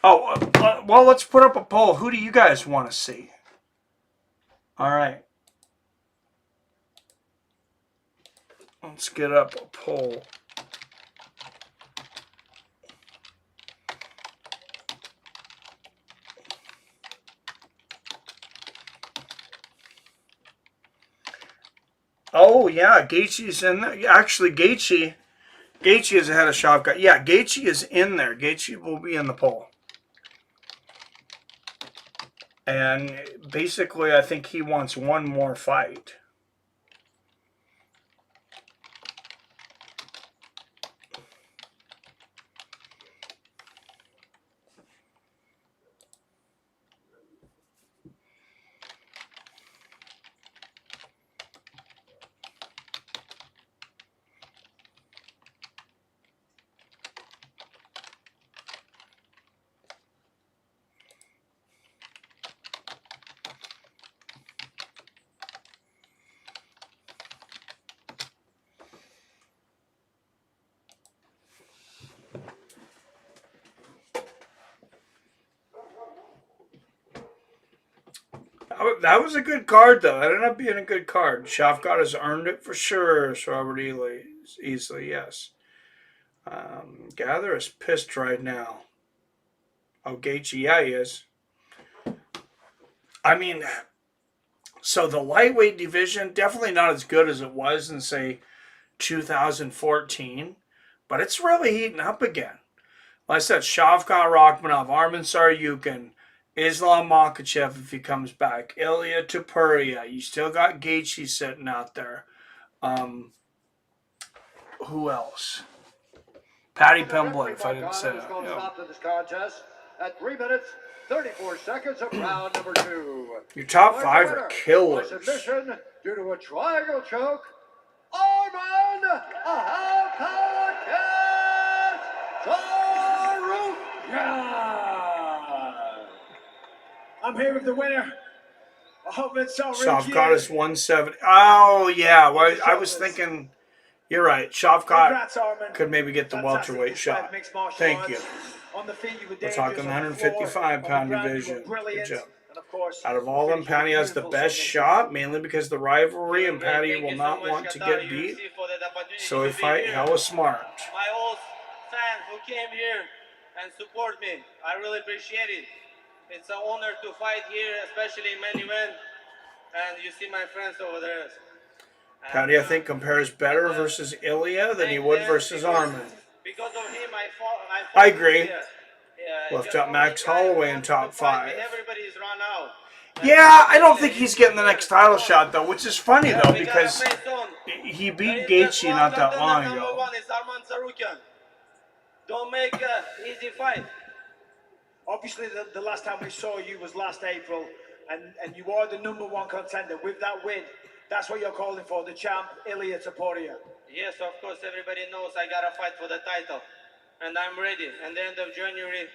Oh, well, let's put up a poll. Who do you guys want to see? All right. Let's get up a poll. Oh, yeah, Gaethje's in there. Actually, Gaethje is ahead of Shavkat. Yeah, Gaethje is in there. Gaethje will be in the poll. And basically, I think he wants one more fight. That was a good card, though. That ended up being a good card. Shavkat has earned it for sure. So Robert easily, yes. Gather is pissed right now. Oh, Gaethje, yeah, he is. I mean, so the lightweight division, definitely not as good as it was in, say, 2014. But it's really heating up again. Like I said, Shavkat Rakhmonov, Arman Tsarukyan, Islam Makhachev if he comes back. Ilya Topuria. You still got Gaethje sitting out there. Who else? Patty Pimblett, if I didn't say that. Stop to this contest at 3 minutes, 34 seconds of round number 2. Your top 5 are killers. By submission due to a triangle choke, Arman Tsarukyan. I'm here with the winner. Arman Tsarukyan. Shavkat is 170. Oh, yeah. Well, I was thinking, you're right. Shavkat could maybe get the welterweight shot. Thank you. On the feet, you were We're talking 155-pound division. Good job. Out of all of them, Patty has the best shot, mainly because the rivalry, and Patty will not want to get beat. So he fight hella smart. My old fan who came here and support me, I really appreciate it. It's an honor to fight here, especially in main event. And you see my friends over there. Patty, I think, compares better versus Ilya than he would versus Arman. Because of him, I fought I agree. Left up Max Holloway in top 5. Everybody's run out. Yeah, I don't think he's getting the next title shot, though, which is funny, though, because he beat Gaethje not that long ago. Number 1 is Arman Tsarukyan. Don't make an easy fight. Obviously, the last time we saw you was last April, and you are the number 1 contender. With that win, that's what you're calling for, the champ, Ilya Topuria. Yes, of course, everybody knows I got to fight for the title. And I'm ready. And the end of January,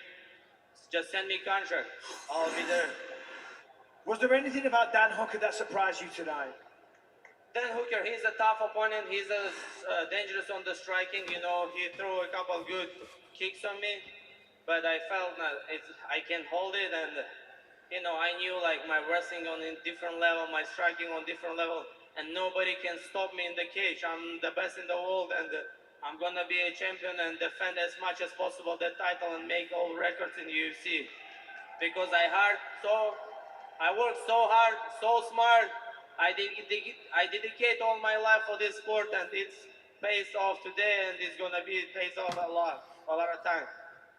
just send me contract. I'll be there. Was there anything about Dan Hooker that surprised you tonight? Dan Hooker, he's a tough opponent. He's dangerous on the striking. You know, he threw a couple good kicks on me. But I felt that I can hold it. And, you know, I knew, like, my wrestling on a different level, my striking on different level. And nobody can stop me in the cage. I'm the best in the world. And I'm going to be a champion and defend as much as possible the title and make all records in UFC. Because I worked so hard, so smart. I dedicate all my life for this sport, and it's pays off today, and it's going to be pays off a lot of time.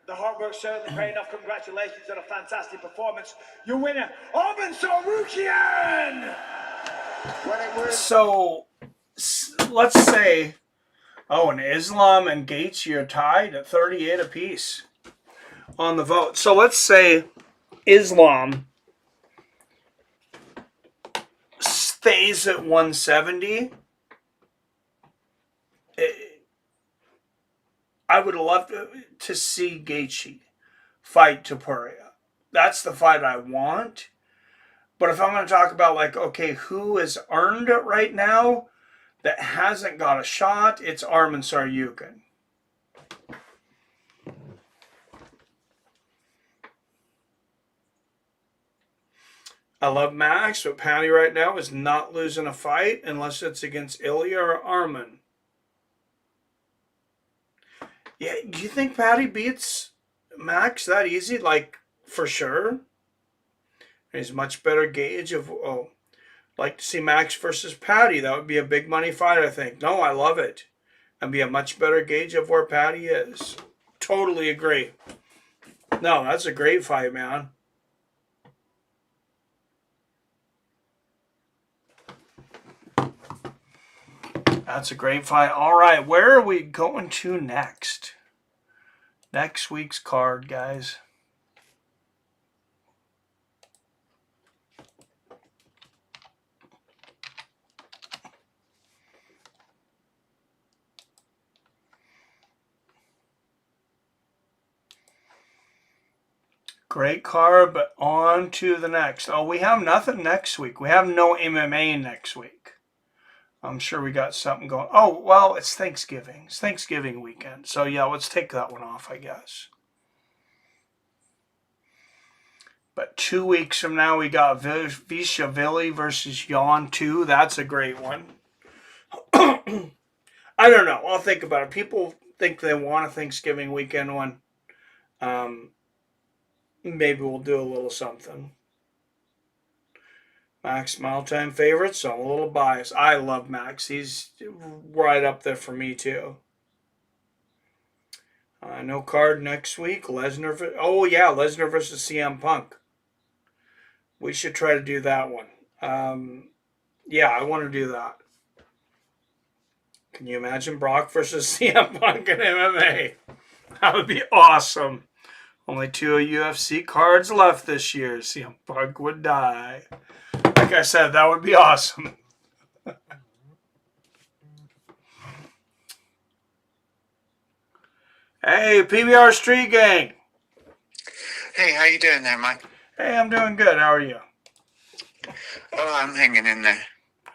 The hard work certainly paying off. Congratulations on a fantastic performance. Your winner, Arman Tsarukyan! So, let's say, and Islam and Gaethje are tied at 38 apiece on the vote. So let's say Islam stays at 170. I would love to see Gaethje fight Topuria. That's the fight I want. But if I'm going to talk about, like, okay, who has earned it right now that hasn't got a shot, it's Arman Tsarukyan. I love Max, but Patty right now is not losing a fight unless it's against Ilya or Arman. Yeah, do you think Patty beats Max that easy? Like, for sure? He's much better gauge of, like to see Max versus Patty. That would be a big money fight, I think. No, I love it. And be a much better gauge of where Patty is. Totally agree. No, that's a great fight, man. That's a great fight. All right, where are we going to next? Next week's card, guys. Great card, but on to the next. Oh, we have nothing next week. We have no MMA next week. I'm sure we got something going. Oh, well, it's Thanksgiving. It's Thanksgiving weekend. So, yeah, let's take that one off, I guess. But 2 weeks from now, we got Vishavili versus Yan 2. That's a great one. I don't know. I'll think about it. People think they want a Thanksgiving weekend one. Maybe we'll do a little something. Max, my all-time favorite, so I'm a little biased. I love Max. He's right up there for me, too. No card next week. Lesnar. Oh, yeah, Lesnar versus CM Punk. We should try to do that one. Yeah, I want to do that. Can you imagine Brock versus CM Punk in MMA? That would be awesome. Only 2 UFC cards left this year. CM Punk would die. Like I said, that would be awesome. Hey, PBR Street Gang. Hey, how you doing there, Mike? Hey, I'm doing good. How are you? Oh, I'm hanging in there.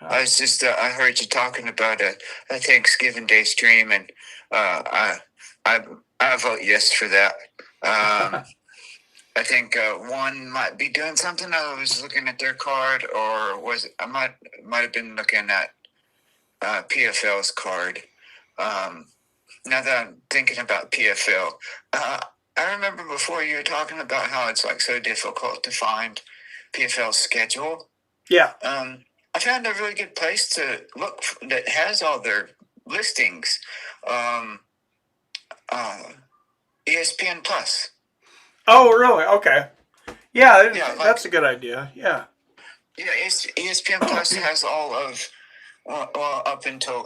I was just, I heard you talking about a Thanksgiving Day stream, and I vote yes for that. I think one might be doing something. I was looking at their card, or I might have been looking at PFL's card. Now that I'm thinking about PFL, I remember before you were talking about how it's like so difficult to find PFL's schedule. Yeah. I found a really good place to look that has all their listings. ESPN Plus. Oh, really? Okay. Yeah, that's a good idea. Yeah. Yeah, ESPN Plus has all of, well, up until,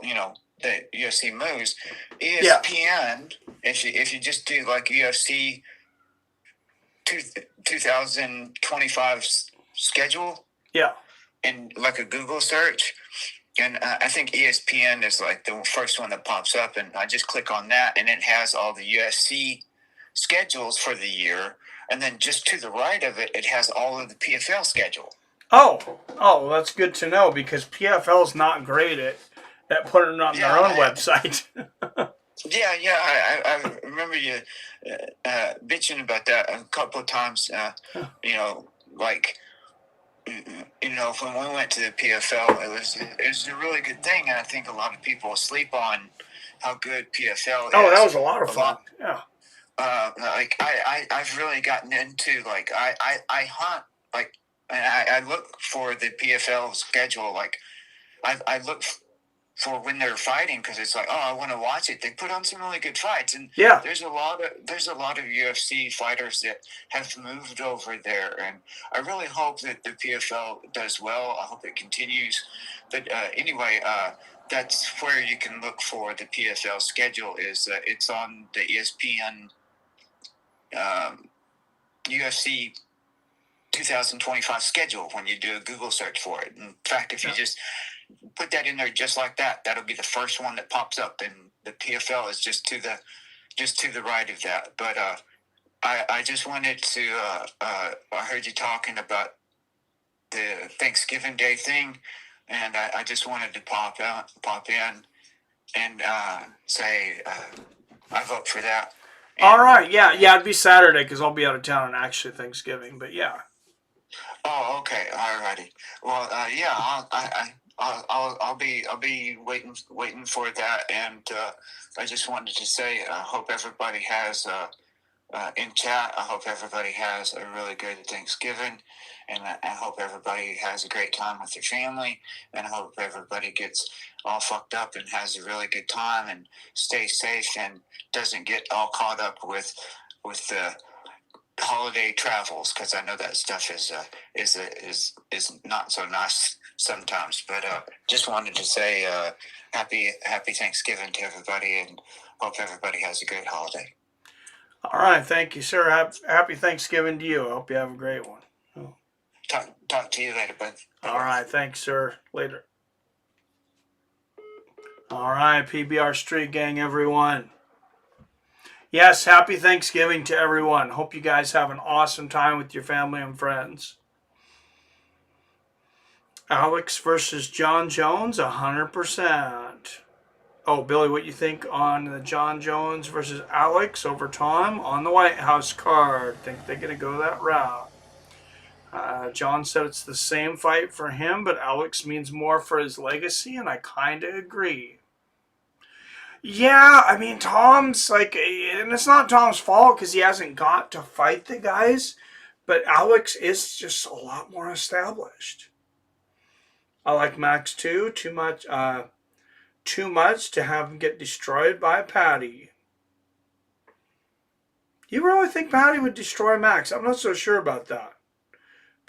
the UFC moves. ESPN, if you just do like UFC 2025 schedule. Yeah. In like a Google search, and I think ESPN is like the first one that pops up, and I just click on that, and it has all the UFC schedules for the year, and then just to the right of it, it has all of the PFL schedule. Oh, that's good to know, because PFL's not great at putting it on their own website. I remember you bitching about that a couple of times. Like. When we went to the PFL, it was a really good thing, and I think a lot of people sleep on how good PFL is. Oh, that was a lot of fun. Yeah. I've really gotten into I hunt and I look for the PFL schedule. Like I look for when they're fighting, because it's like, oh, I want to watch it. They put on some really good fights, and yeah, there's a lot of UFC fighters that have moved over there, and I really hope that the PFL does well. I hope it continues. But anyway, that's where you can look for the PFL schedule. Is it's on the ESPN UFC 2025 schedule when you do a Google search for it. In fact, if you just put that in there just like that, that'll be the first one that pops up, and the PFL is just to the right of that. But I just wanted to I heard you talking about the Thanksgiving Day thing, and I just wanted to pop in and say I vote for that. And, all right, yeah, it'd be Saturday, because I'll be out of town on actually Thanksgiving. But yeah. Oh, okay, alrighty. Well, I'll be waiting for that, and I just wanted to say I hope everybody has in chat. I hope everybody has a really good Thanksgiving, and I hope everybody has a great time with their family, and I hope everybody gets all fucked up and has a really good time and stays safe and doesn't get all caught up with the holiday travels, because I know that stuff is not so nice sometimes. But just wanted to say happy Thanksgiving to everybody, and hope everybody has a great holiday. All right, thank you, sir. Happy Thanksgiving to you. I hope you have a great one. Oh. Talk to you later, bud. All right, thanks, sir. Later. All right, PBR Street Gang, everyone. Yes, happy Thanksgiving to everyone. Hope you guys have an awesome time with your family and friends. Alex versus John Jones, 100%. Oh, Billy, what you think on the John Jones versus Alex over Tom on the White House card? Think they're going to go that route. John said it's the same fight for him, but Alex means more for his legacy, and I kind of agree. Yeah, I mean, Tom's like, and it's not Tom's fault because he hasn't got to fight the guys, but Alex is just a lot more established. I like Max too. Too much to have him get destroyed by Patty. You really think Patty would destroy Max? I'm not so sure about that.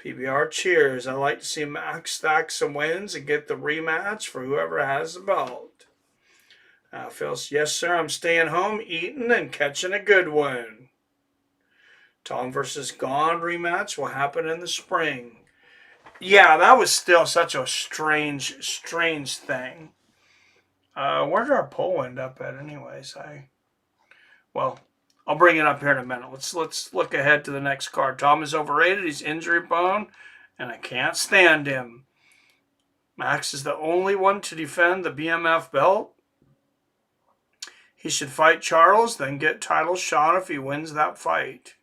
PBR cheers. I'd like to see Max stack some wins and get the rematch for whoever has the belt. Phil, yes, sir. I'm staying home, eating, and catching a good one. Tom versus Gone rematch will happen in the spring. Yeah, that was still such a strange thing. Where did our poll end up at anyways? I'll bring it up here in a minute. Let's look ahead to the next card. Tom is overrated. He's injury prone, and I can't stand him. Max is the only one to defend the BMF belt. He should fight Charles, then get title shot if he wins that fight.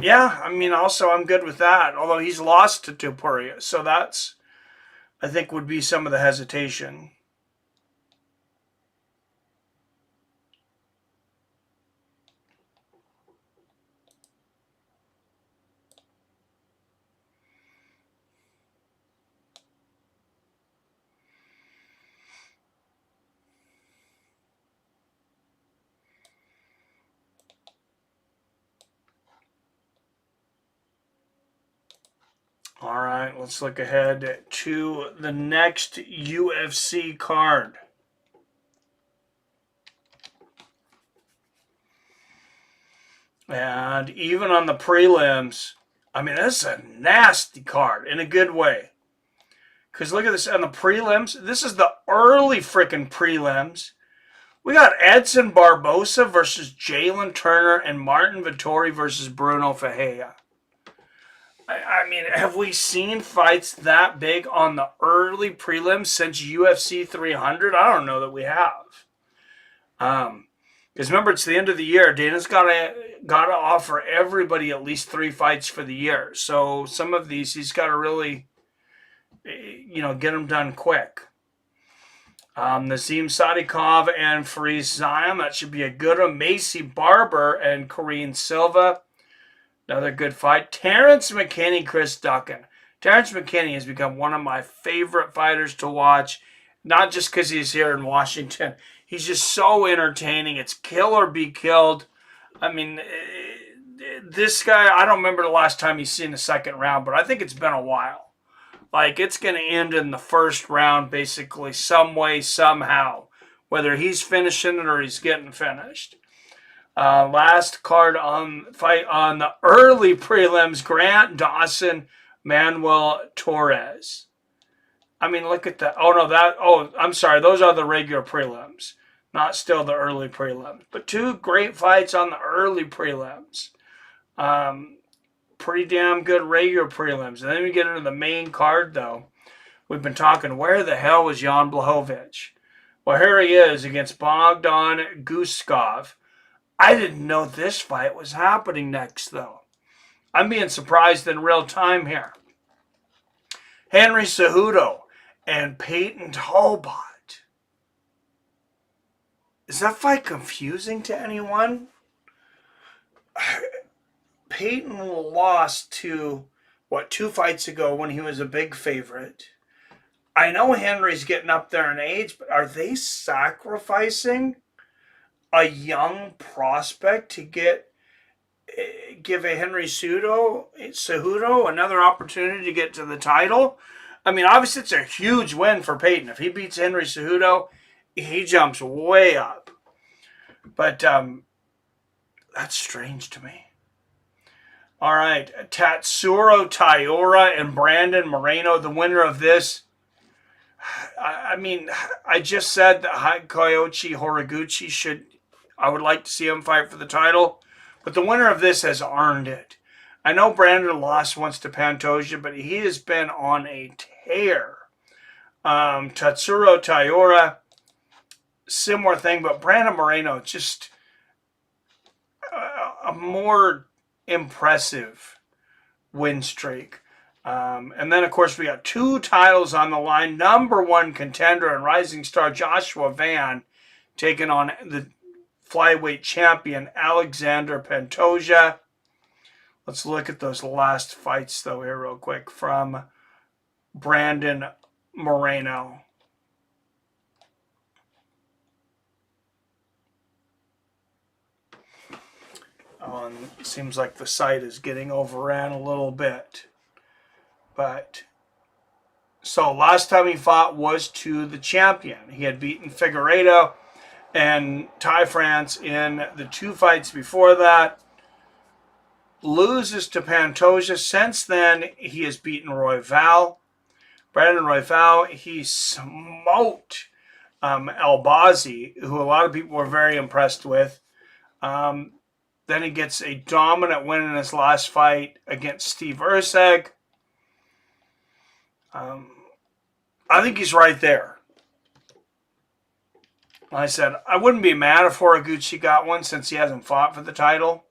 Yeah, I mean, also I'm good with that. Although he's lost to Topuria, so that's, I think, would be some of the hesitation. All right, let's look ahead to the next UFC card. And even on the prelims, I mean, this is a nasty card in a good way. Because look at this, on the prelims, this is the early freaking prelims. We got Edson Barbosa versus Jalen Turner and Martin Vettori versus Bruno Ferreira. I mean, have we seen fights that big on the early prelims since UFC 300? I don't know that we have. Because remember, it's the end of the year. Dana's got to offer everybody at least 3 fights for the year. So some of these, he's got to really, get them done quick. Nazim Sadikov and Faris Zion. That should be a good one. Macy Barber and Corrine Silva. Another good fight. Terrence McKinney, Chris Duckin. Terrence McKinney has become one of my favorite fighters to watch. Not just because he's here in Washington. He's just so entertaining. It's kill or be killed. I mean, this guy, I don't remember the last time he's seen the second round, but I think it's been a while. Like, it's going to end in the first round, basically, some way, somehow. Whether he's finishing it or he's getting finished. Last card fight on the early prelims, Grant Dawson, Manuel Torres. I mean, look at that. I'm sorry. Those are the regular prelims, not still the early prelims. But 2 great fights on the early prelims. Pretty damn good regular prelims. And then we get into the main card, though. We've been talking, where the hell was Jan Blachowicz? Well, here he is against Bogdan Guskov. I didn't know this fight was happening next, though. I'm being surprised in real time here. Henry Cejudo and Peyton Talbot. Is that fight confusing to anyone? Peyton lost to, 2 fights ago when he was a big favorite. I know Henry's getting up there in age, but are they sacrificing a young prospect to give a Henry Cejudo another opportunity to get to the title? I mean, obviously it's a huge win for Peyton. If he beats Henry Cejudo, he jumps way up. But that's strange to me. All right, Tatsuro Taira and Brandon Moreno, the winner of this. I mean, I just said that Kyoji Horiguchi I would like to see him fight for the title, but the winner of this has earned it. I know Brandon lost once to Pantoja, but he has been on a tear. Tatsuro Taira, similar thing, but Brandon Moreno, just a more impressive win streak. And then, of course, we got 2 titles on the line. Number 1 contender and rising star Joshua Van taking on the flyweight champion Alexander Pantoja. Let's look at those last fights, though, here real quick from Brandon Moreno. on. It seems like the site is getting overran a little bit. But, so last time he fought was to the champion. He had beaten Figueiredo and Ty France in the 2 fights before that. Loses to Pantoja. Since then, he has beaten Royval. Brandon Royval, he smoked El-Bazi, who a lot of people were very impressed with. Then he gets a dominant win in his last fight against Steve Erceg. I think he's right there. Like I said, I wouldn't be mad if Horiguchi got one since he hasn't fought for the title.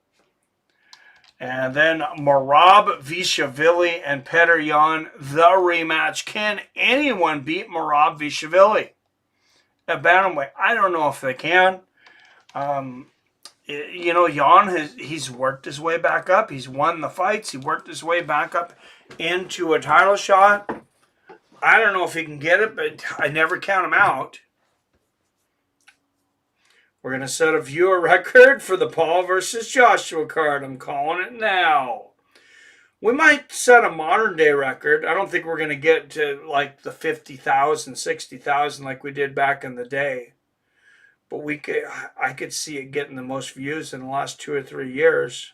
And then Merab Vishvili and Petr Yan, the rematch. Can anyone beat Merab Vishvili at bantamweight? I don't know if they can. You know, Yan, he's worked his way back up. He's won the fights. He worked his way back up into a title shot. I don't know if he can get it, but I never count him out. We're going to set a viewer record for the Paul versus Joshua card. I'm calling it now. We might set a modern day record. I don't think we're going to get to like the 50,000, 60,000 like we did back in the day. But I could see it getting the most views in the last 2 or 3 years.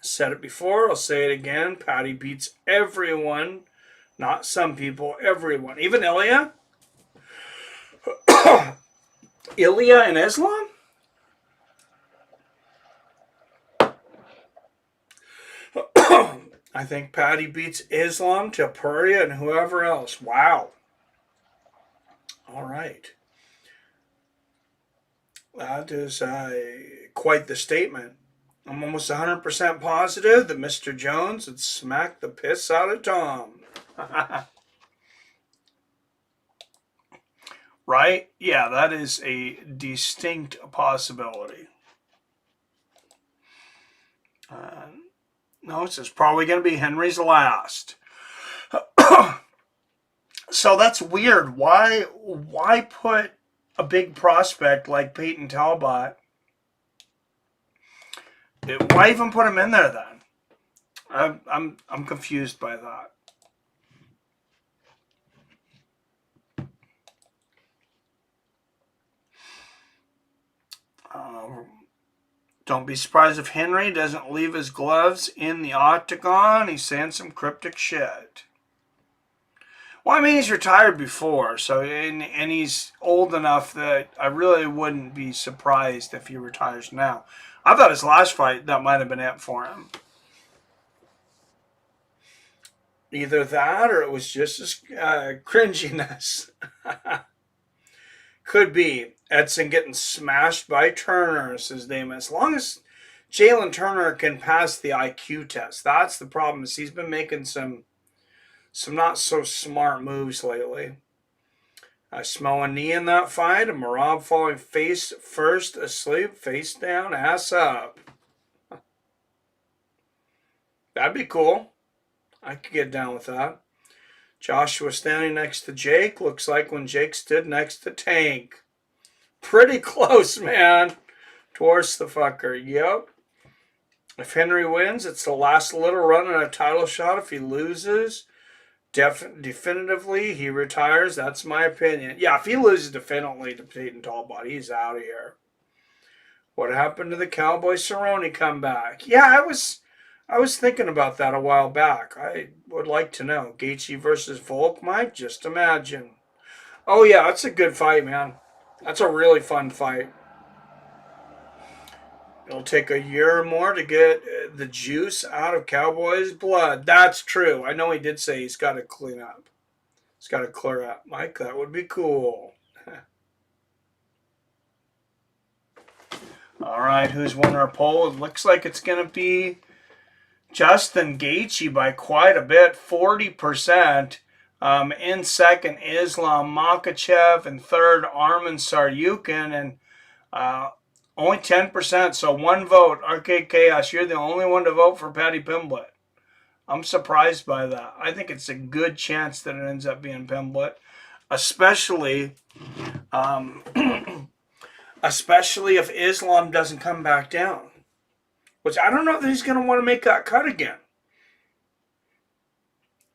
Said it before, I'll say it again. Patty beats everyone. Not some people, everyone. Even Ilya? Ilya and Islam? I think Patty beats Islam, Topuria, and whoever else. Wow. All right. That is quite the statement. I'm almost 100% positive that Mr. Jones would smack the piss out of Tom. Right? Yeah, that is a distinct possibility. No, this is probably going to be Henry's last. So that's weird. Why put a big prospect like Peyton Talbot? Why even put him in there then? I'm confused by that. Don't be surprised if Henry doesn't leave his gloves in the octagon. He's saying some cryptic shit. Well, I mean, he's retired before, so and he's old enough that I really wouldn't be surprised if he retires now. I thought his last fight, that might have been it for him. Either that or it was just his cringiness. Could be. Edson getting smashed by Turner, says Damon. As long as Jalen Turner can pass the IQ test. That's the problem, is he's been making some not so smart moves lately. I smell a knee in that fight. A Merab falling face first asleep, face down, ass up. That'd be cool. I could get down with that. Joshua standing next to Jake. Looks like when Jake stood next to Tank. Pretty close, man. Towards the fucker. Yep. If Henry wins, it's the last little run in a title shot. If he loses, definitively, he retires. That's my opinion. Yeah, if he loses definitively to Peyton Talbot, he's out of here. What happened to the Cowboy Cerrone comeback? Yeah, I was thinking about that a while back. I would like to know. Gaethje versus Volk, Mike? Just imagine. Oh, yeah, that's a good fight, man. That's a really fun fight. It'll take a year or more to get the juice out of Cowboy's blood. That's true. I know he did say he's got to clean up. He's got to clear up. Mike, that would be cool. All right, who's won our poll? It looks like it's going to be Justin Gaethje by quite a bit, 40%. In second, Islam Makhachev. In third, Arman Tsarukyan. And only 10%, so one vote. Arcade Chaos, you're the only one to vote for Paddy Pimblett. I'm surprised by that. I think it's a good chance that it ends up being Pimblett. Especially especially if Islam doesn't come back down. Which I don't know that he's going to want to make that cut again.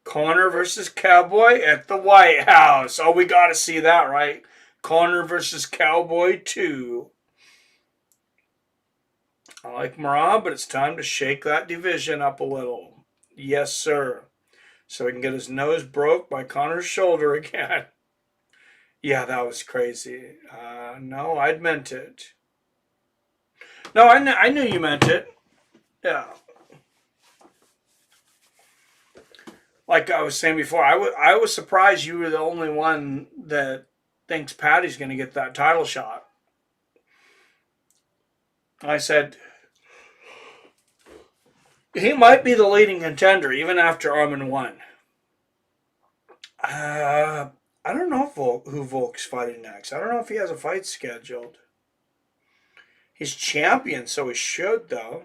Conor versus Cowboy at the White House. Oh, we got to see that, right? Conor versus Cowboy 2. I like Merab, but it's time to shake that division up a little. Yes, sir. So he can get his nose broke by Conor's shoulder again. Yeah, that was crazy. No, I'd meant it. No, I knew you meant it. Yeah. Like I was saying before, I was surprised you were the only one that thinks Patty's going to get that title shot. I said, he might be the leading contender even after Arman won. I don't know who Volk's fighting next. I don't know if he has a fight scheduled. He's champion, so he should, though.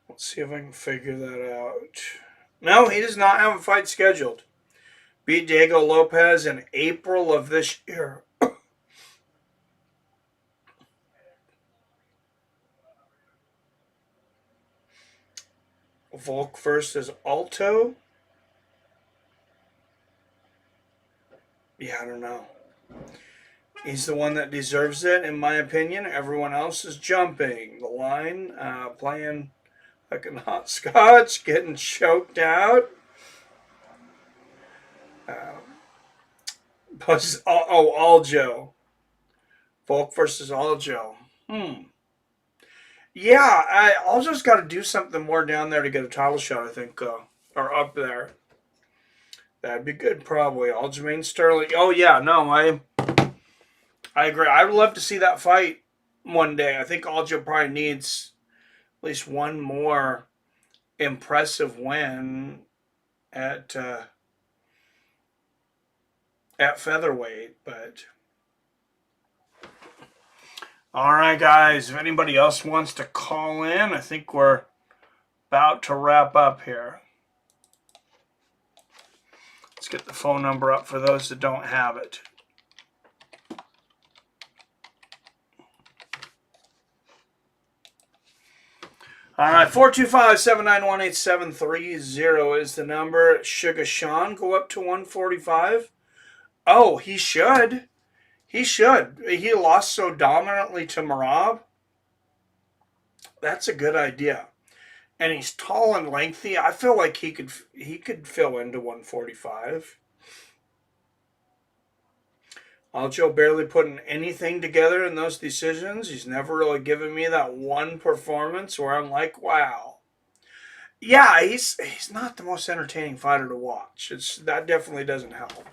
Let's see if I can figure that out. No, he does not have a fight scheduled. Beat Diego Lopez in April of this year. Volk versus Alto. Yeah, I don't know. He's the one that deserves it, in my opinion. Everyone else is jumping the line, playing like a hopscotch, getting choked out. Aljo. Volk versus Aljo. Yeah, Aljo's got to do something more down there to get a title shot, I think, or up there. That'd be good, probably. Aljamain Sterling. Oh, yeah, no, I agree. I would love to see that fight one day. I think Aljo probably needs at least one more impressive win at featherweight, but all right, guys, if anybody else wants to call in, I think we're about to wrap up here. Let's get the phone number up for those that don't have it. All right, 425-791-8730 is the number. Sugar Sean go up to 145. Oh, he should. He should. He lost so dominantly to Merab. That's a good idea. And he's tall and lengthy. I feel like he could fill into 145. Aljo barely putting anything together in those decisions. He's never really given me that one performance where I'm like, wow. Yeah, he's not the most entertaining fighter to watch. That definitely doesn't help.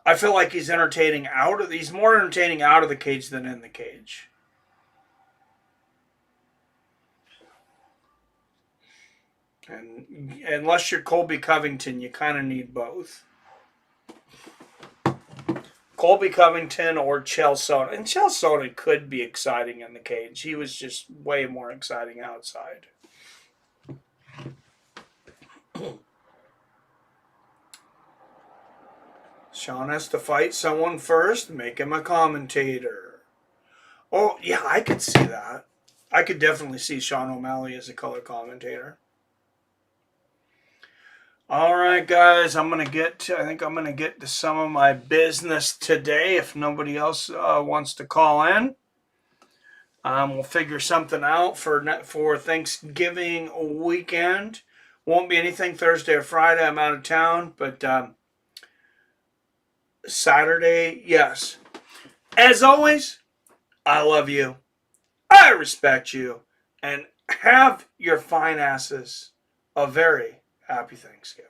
I feel like he's more entertaining out of the cage than in the cage. And unless you're Colby Covington, you kind of need both. Colby Covington or Chael Sonnen. And Chael Sonnen could be exciting in the cage. He was just way more exciting outside. Sean has to fight someone first, make him a commentator. Oh, yeah, I could see that. I could definitely see Sean O'Malley as a color commentator. All right, guys, I think I'm going to get to some of my business today if nobody else wants to call in. We'll figure something out for Thanksgiving weekend. Won't be anything Thursday or Friday. I'm out of town, but Saturday, yes. As always, I love you. I respect you. And have your fine asses a very happy Thanksgiving.